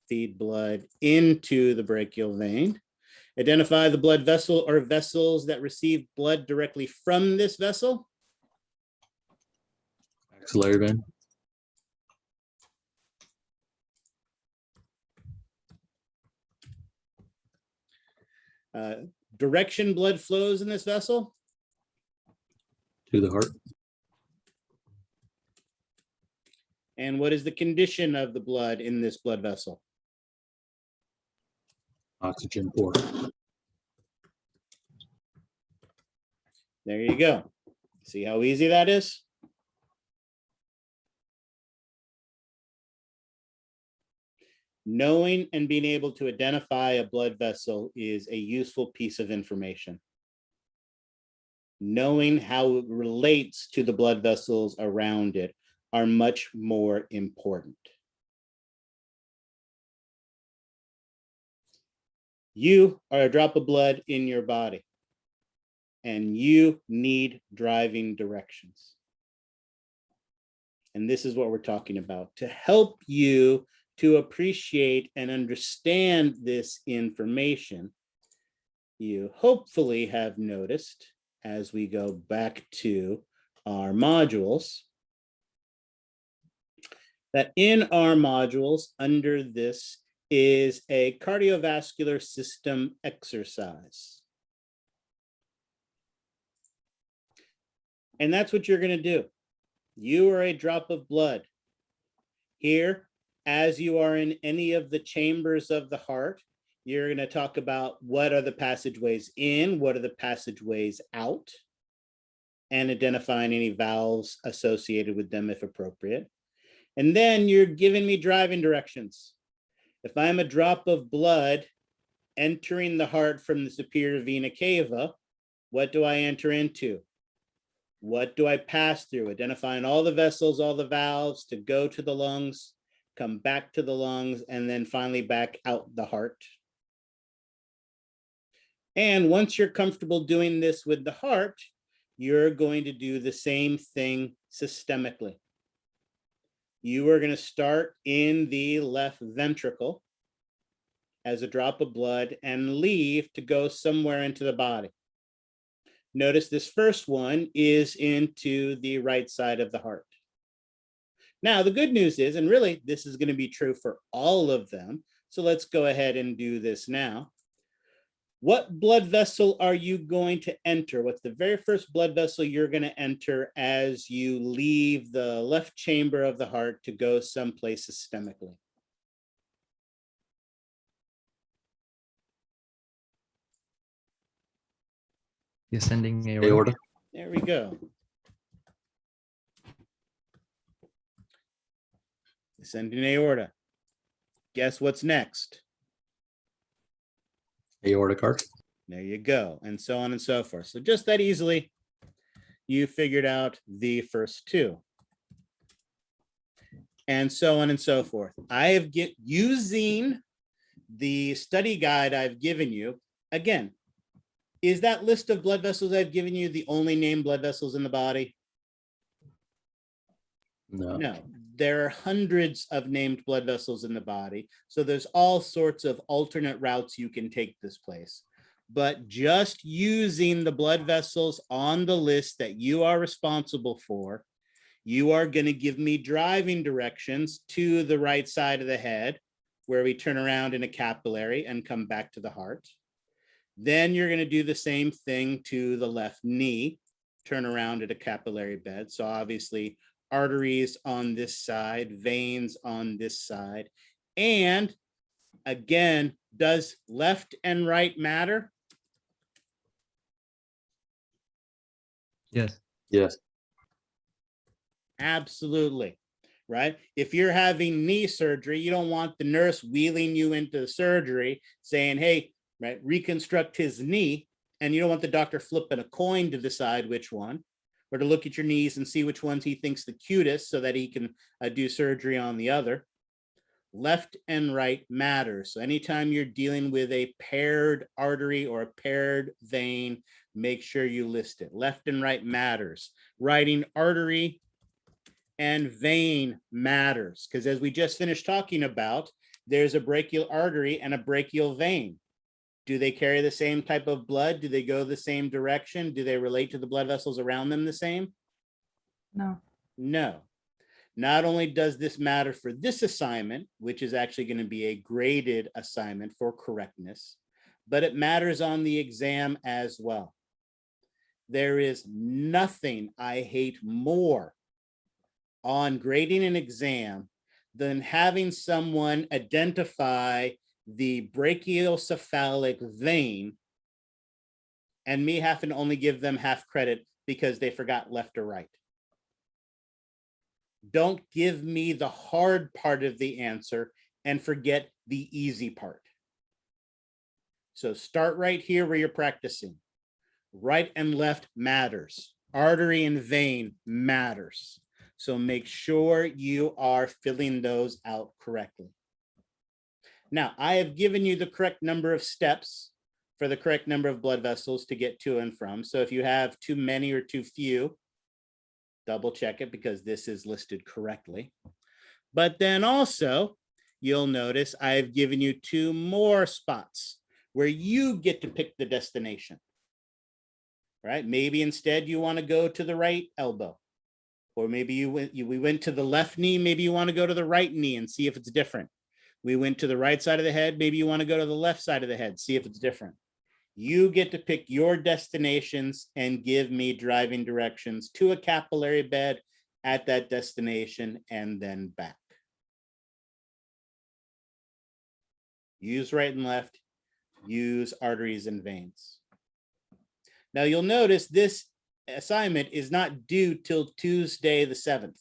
feed blood into the brachial vein. Identify the blood vessel or vessels that receive blood directly from this vessel. Axillary vein. Direction blood flows in this vessel. To the heart. And what is the condition of the blood in this blood vessel? Oxygen poor. There you go. See how easy that is? Knowing and being able to identify a blood vessel is a useful piece of information. Knowing how it relates to the blood vessels around it are much more important. You are a drop of blood in your body, and you need driving directions. And this is what we're talking about. To help you to appreciate and understand this information, you hopefully have noticed as we go back to our modules, that in our modules under this is a cardiovascular system exercise. And that's what you're going to do. You are a drop of blood. Here, as you are in any of the chambers of the heart, you're going to talk about what are the passageways in, what are the passageways out, and identifying any valves associated with them if appropriate. And then you're giving me driving directions. If I'm a drop of blood entering the heart from the superior vena cava, what do I enter into? What do I pass through? Identifying all the vessels, all the valves to go to the lungs, come back to the lungs, and then finally back out the heart. And once you're comfortable doing this with the heart, you're going to do the same thing systemically. You are going to start in the left ventricle as a drop of blood and leave to go somewhere into the body. Notice this first one is into the right side of the heart. Now, the good news is, and really this is going to be true for all of them, so let's go ahead and do this now. What blood vessel are you going to enter? What's the very first blood vessel you're going to enter as you leave the left chamber of the heart to go someplace systemically? The ascending aorta. Aorta. There we go. Ascending aorta. Guess what's next? Aortic arch. There you go, and so on and so forth. So just that easily, you figured out the first two. And so on and so forth. I have using the study guide I've given you. Again, is that list of blood vessels I've given you the only named blood vessels in the body? No. No. there are hundreds of named blood vessels in the body. So there's all sorts of alternate routes you can take this place. But just using the blood vessels on the list that you are responsible for, you are going to give me driving directions to the right side of the head, where we turn around in a capillary and come back to the heart. Then you're going to do the same thing to the left knee, turn around at a capillary bed. So obviously arteries on this side, veins on this side. And again, does left and right matter? Yes. Yes. Absolutely, right? If you're having knee surgery, you don't want the nurse wheeling you into the surgery saying, hey, right, reconstruct his knee. And you don't want the doctor flipping a coin to decide which one, or to look at your knees and see which ones he thinks the cutest so that he can do surgery on the other. Left and right matters. So anytime you're dealing with a paired artery or a paired vein, make sure you list it. Left and right matters. Writing artery and vein matters, because as we just finished talking about, there's a brachial artery and a brachial vein. Do they carry the same type of blood? Do they go the same direction? Do they relate to the blood vessels around them the same? No. No. Not only does this matter for this assignment, which is actually going to be a graded assignment for correctness, but it matters on the exam as well. There is nothing I hate more on grading an exam than having someone identify the brachiocephalic vein and me having to only give them half credit because they forgot left or right. Don't give me the hard part of the answer and forget the easy part. So start right here where you're practicing. Right and left matters. Artery and vein matters. So make sure you are filling those out correctly. Now, I have given you the correct number of steps for the correct number of blood vessels to get to and from. So if you have too many or too few, double check it because this is listed correctly. But then also, you'll notice I've given you 2 more spots where you get to pick the destination, right? Maybe instead you want to go to the right elbow, or maybe we went to the left knee. Maybe you want to go to the right knee and see if it's different. We went to the right side of the head. Maybe you want to go to the left side of the head, see if it's different. You get to pick your destinations and give me driving directions to a capillary bed at that destination and then back. Use right and left, use arteries and veins. Now you'll notice this assignment is not due till Tuesday the 7th.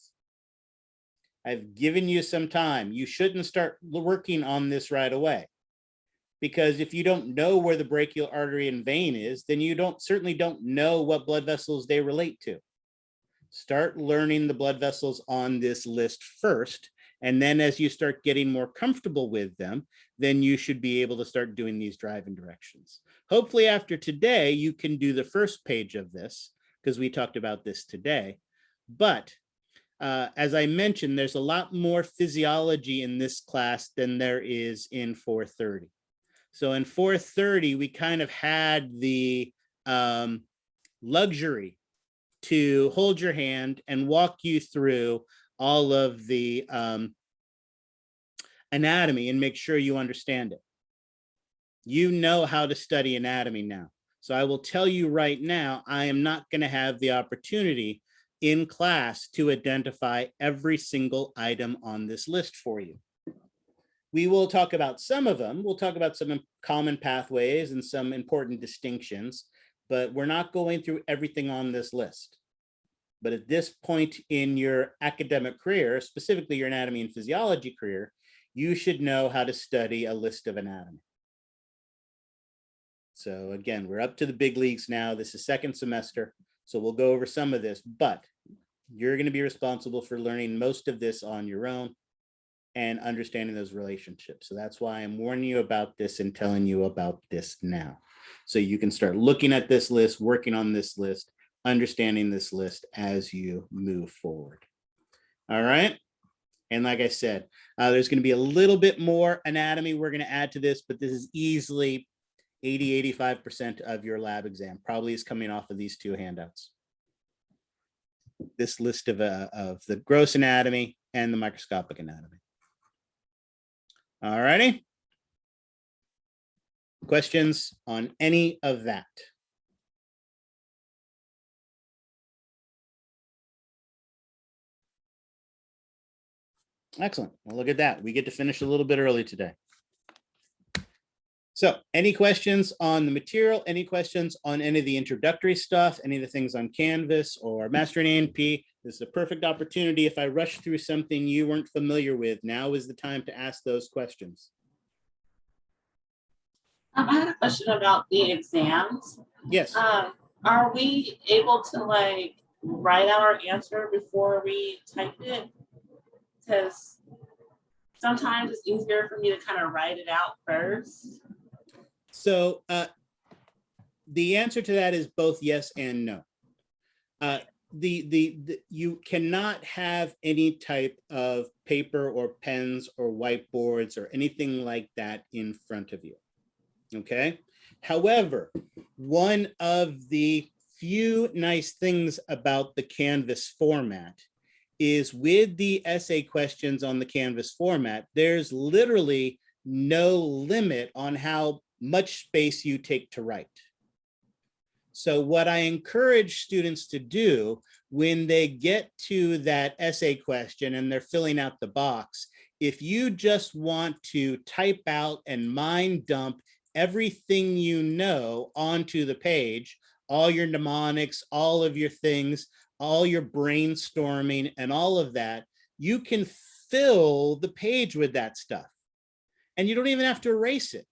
I've given you some time. You shouldn't start working on this right away, because if you don't know where the brachial artery and vein is, then you certainly don't know what blood vessels they relate to. Start learning the blood vessels on this list first, and then as you start getting more comfortable with them, then you should be able to start doing these driving directions. Hopefully after today, you can do the first page of this, because we talked about this today. But as I mentioned, there's a lot more physiology in this class than there is in 430. So in 430, we kind of had the luxury to hold your hand and walk you through all of the anatomy and make sure you understand it. You know how to study anatomy now. So I will tell you right now, I am not going to have the opportunity in class to identify every single item on this list for you. We will talk about some of them. We'll talk about some common pathways and some important distinctions, but we're not going through everything on this list. But at this point in your academic career, specifically your anatomy and physiology career, you should know how to study a list of anatomy. So again, we're up to the big leagues now. This is second semester, so we'll go over some of this, but you're going to be responsible for learning most of this on your own and understanding those relationships. So that's why I'm warning you about this and telling you about this now. So you can start looking at this list, working on this list, understanding this list as you move forward. All right. And like I said, there's going to be a little bit more anatomy we're going to add to this, but this is easily 80–85% of your lab exam probably is coming off of these two handouts. This list of the gross anatomy and the microscopic anatomy. All righty. Questions on any of that? Excellent. Well, look at that. We get to finish a little bit early today. So any questions on the material? Any questions on any of the introductory stuff? Any of the things on Canvas or Mastering A&P? This is a perfect opportunity. If I rush through something you weren't familiar with, now is the time to ask those questions. I had a question about the exams. Yes. Are we able to like write out our answer before we type it? Because sometimes it's easier for me to kind of write it out first. So the answer to that is both yes and no. You cannot have any type of paper or pens or whiteboards or anything like that in front of you. Okay. However, one of the few nice things about the Canvas format is with the essay questions on the Canvas format, there's literally no limit on how much space you take to write. So what I encourage students to do when they get to that essay question and they're filling out the box, if you just want to type out and mind dump everything you know onto the page, all your mnemonics, all of your things, all your brainstorming and all of that, you can fill the page with that stuff. And you don't even have to erase it.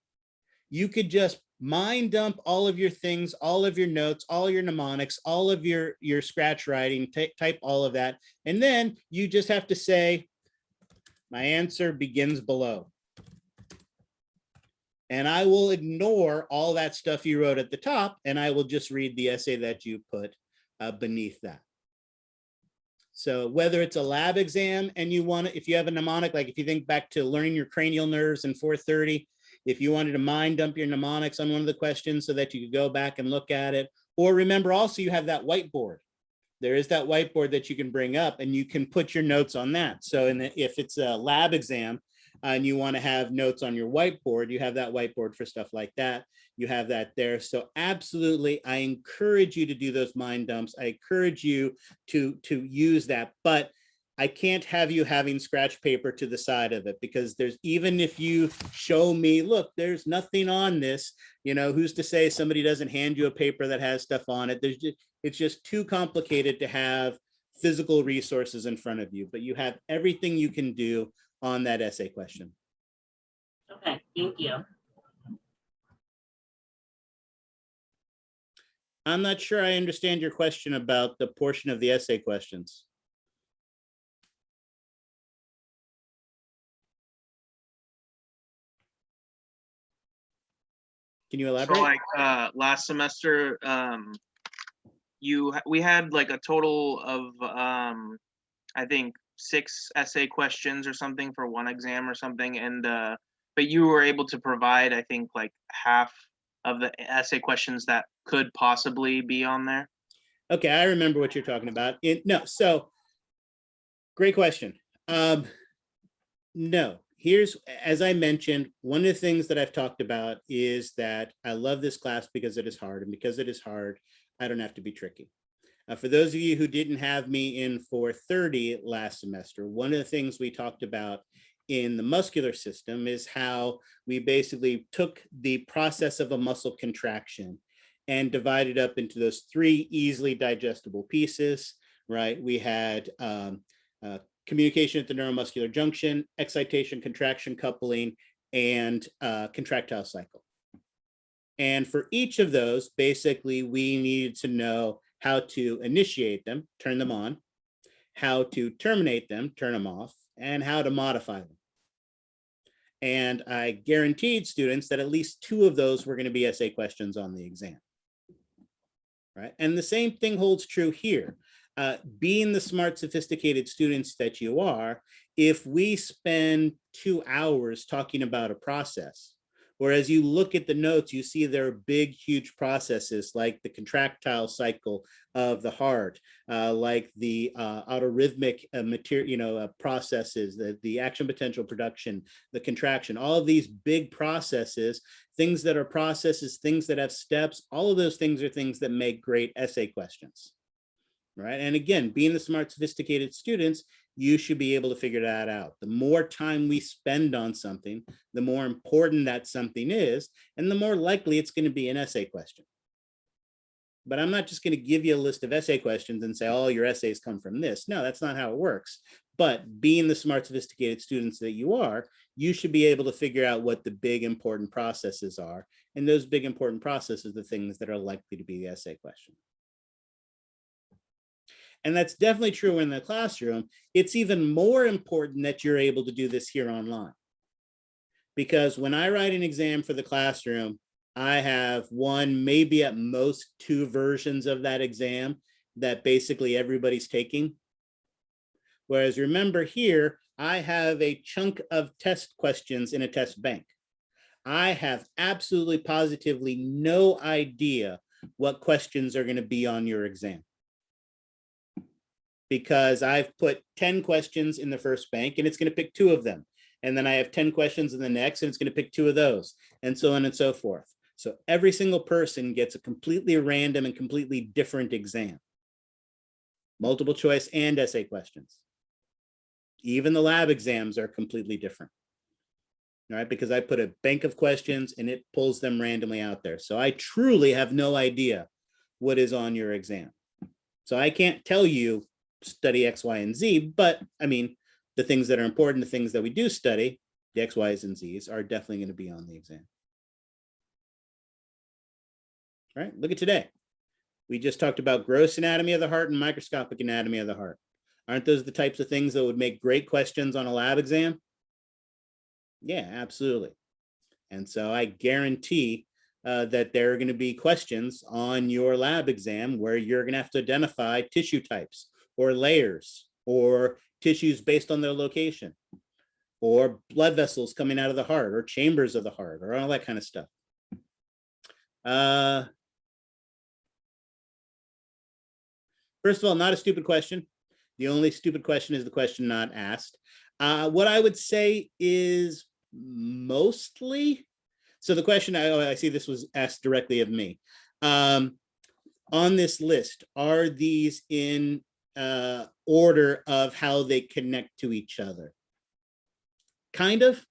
You could just mind dump all of your things, all of your notes, all your mnemonics, all of your scratch writing, type all of that. And then you just have to say, my answer begins below. And I will ignore all that stuff you wrote at the top, and I will just read the essay that you put beneath that. So whether it's a lab exam and you want to, if you have a mnemonic, like if you think back to learning your cranial nerves in 430, if you wanted to mind dump your mnemonics on one of the questions so that you could go back and look at it, or remember also you have that whiteboard. There is that whiteboard that you can bring up and you can put your notes on that. So if it's a lab exam, and you want to have notes on your whiteboard, you have that whiteboard for stuff like that. You have that there. So absolutely, I encourage you to do those mind dumps. I encourage you to use that, but I can't have you having scratch paper to the side of it, because there's, even if you show me, look, there's nothing on this, you know, who's to say somebody doesn't hand you a paper that has stuff on it. It's just too complicated to have physical resources in front of you, but you have everything you can do on that essay question. Okay, thank you. I'm not sure I understand your question about the portion of the essay questions. Can you elaborate? So like last semester, we had like a total of I think 6 essay questions or something for one exam or something, and but you were able to provide, I think, like half of the essay questions that could possibly be on there. Okay, I remember what you're talking about. So great question. No, here's, as I mentioned, one of the things that I've talked about is that I love this class because it is hard, and because it is hard, I don't have to be tricky. For those of you who didn't have me in 430 last semester, one of the things we talked about in the muscular system is how we basically took the process of a muscle contraction and divided up into those 3 easily digestible pieces, right? We had communication at the neuromuscular junction, excitation, contraction, coupling, and contractile cycle. And for each of those, basically, we needed to know how to initiate them, turn them on, how to terminate them, turn them off, and how to modify them. And I guaranteed students that at least 2 of those were going to be essay questions on the exam. Right? And the same thing holds true here. being the smart, sophisticated students that you are, if we spend 2 hours talking about a process, whereas you look at the notes, you see there are big, huge processes like the contractile cycle of the heart, like the autorhythmic material, processes, the action potential production, the contraction, all of these big processes, things that are processes, things that have steps, all of those things are things that make great essay questions. Right. And again, being the smart, sophisticated students, you should be able to figure that out. The more time we spend on something, the more important that something is, and the more likely it's going to be an essay question. But I'm not just going to give you a list of essay questions and say, all your essays come from this. No, that's not how it works. But being the smart, sophisticated students that you are, you should be able to figure out what the big, important processes are. And those big, important processes are the things that are likely to be the essay question. And that's definitely true in the classroom. It's even more important that you're able to do this here online. Because when I write an exam for the classroom, I have one, maybe at most 2 versions of that exam that basically everybody's taking. Whereas remember here, I have a chunk of test questions in a test bank. I have absolutely positively no idea what questions are going to be on your exam, because I've put 10 questions in the first bank and it's going to pick 2 of them. And then I have 10 questions in the next and it's going to pick 2 of those, and so on and so forth. So every single person gets a completely random and completely different exam. Multiple choice and essay questions. Even the lab exams are completely different. All right, because I put a bank of questions and it pulls them randomly out there. So I truly have no idea what is on your exam. So I can't tell you study X, Y, and Z, but I mean, the things that are important, the things that we do study, the X, Y's, and Z's are definitely going to be on the exam. All right, look at today. We just talked about gross anatomy of the heart and microscopic anatomy of the heart. Aren't those the types of things that would make great questions on a lab exam? Yeah, absolutely. And so I guarantee that there are going to be questions on your lab exam where you're going to have to identify tissue types or layers or tissues based on their location or blood vessels coming out of the heart or chambers of the heart or all that kind of stuff. First of all, not a stupid question. The only stupid question is the question not asked. What I would say is mostly, so the question, I see this was asked directly of me. On this list, are these in order of how they connect to each other? Kind of.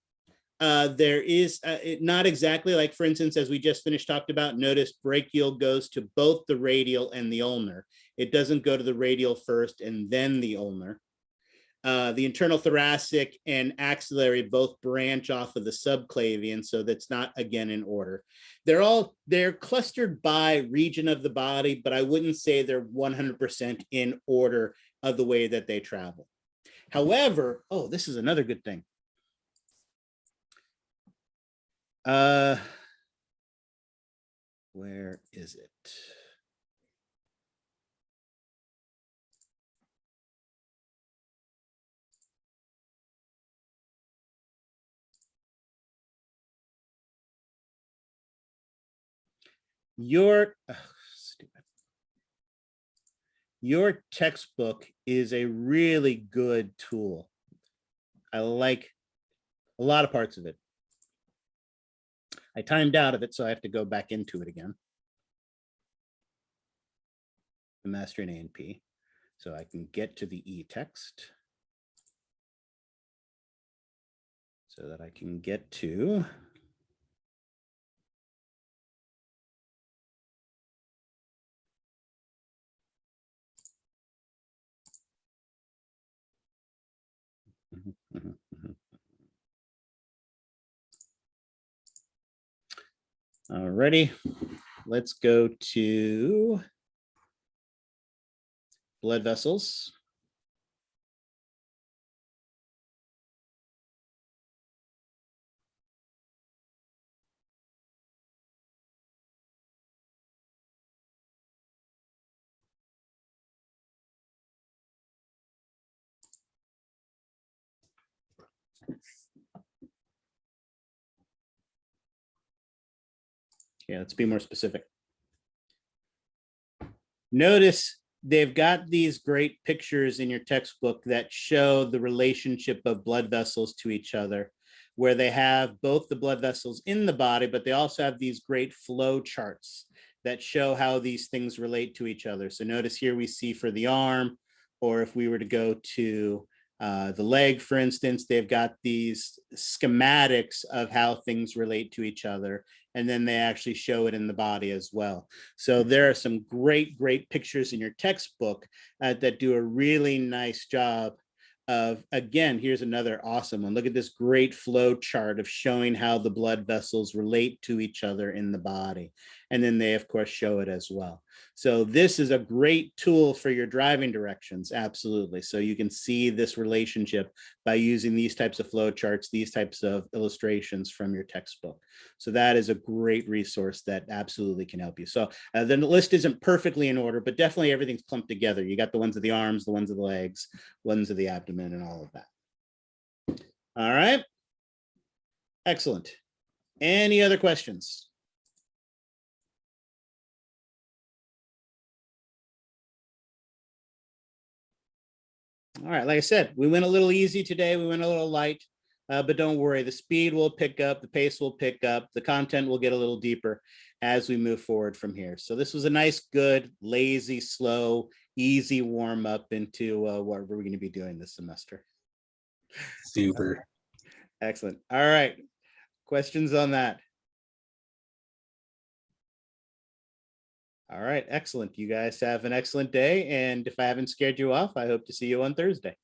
There is not exactly, like for instance, as we just finished talked about, notice brachial goes to both the radial and the ulnar. It doesn't go to the radial first and then the ulnar. The internal thoracic and axillary both branch off of the subclavian, so that's not again in order. They're clustered by region of the body, but I wouldn't say they're 100% in order of the way that they travel. However, oh, this is another good thing. Where is it? Your textbook is a really good tool. I like a lot of parts of it. I timed out of it, so I have to go back into it again. The mastering A&P, so I can get to the e-text. So that I can get to Alrighty, let's go to blood vessels. Yeah, let's be more specific. Notice they've got these great pictures in your textbook that show the relationship of blood vessels to each other, where they have both the blood vessels in the body, but they also have these great flow charts that show how these things relate to each other. So notice here we see for the arm, or if we were to go to the leg, for instance, they've got these schematics of how things relate to each other. And then they actually show it in the body as well. So there are some great, great pictures in your textbook that do a really nice job of, again, here's another awesome one. Look at this great flow chart of showing how the blood vessels relate to each other in the body. And then they, of course, show it as well. So this is a great tool for your driving directions, absolutely. So you can see this relationship by using these types of flow charts, these types of illustrations from your textbook. So that is a great resource that absolutely can help you. So the list isn't perfectly in order, but definitely everything's clumped together. You got the ones of the arms, the ones of the legs, ones of the abdomen, and all of that. All right. Excellent. Any other questions? All right, like I said, we went a little easy today. We went a little light, but don't worry. The speed will pick up, the pace will pick up, the content will get a little deeper as we move forward from here. So this was a nice, good, lazy, slow, easy warm up into what we're going to be doing this semester. Super. Excellent. All right. Questions on that? All right, excellent. You guys have an excellent day. And if I haven't scared you off, I hope to see you on Thursday.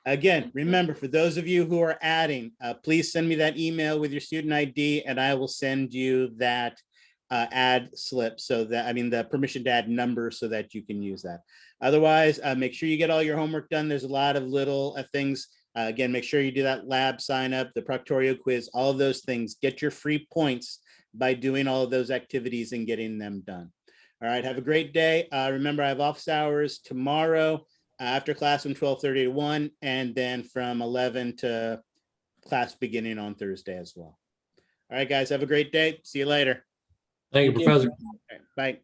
Again, remember, for those of you who are adding, please send me that email with your student ID and I will send you that add slip, so that, I mean, the permission to add number, so that you can use that. Otherwise, make sure you get all your homework done. There's a lot of little things. Again, make sure you do that lab sign up, the Proctorio quiz, all of those things. Get your free points by doing all of those activities and getting them done. All right, have a great day. Remember, I have office hours tomorrow after class from 12:30 to 1, and then from 11 to class beginning on Thursday as well. All right, guys, have a great day. See you later. Thank you, Professor. All right, bye.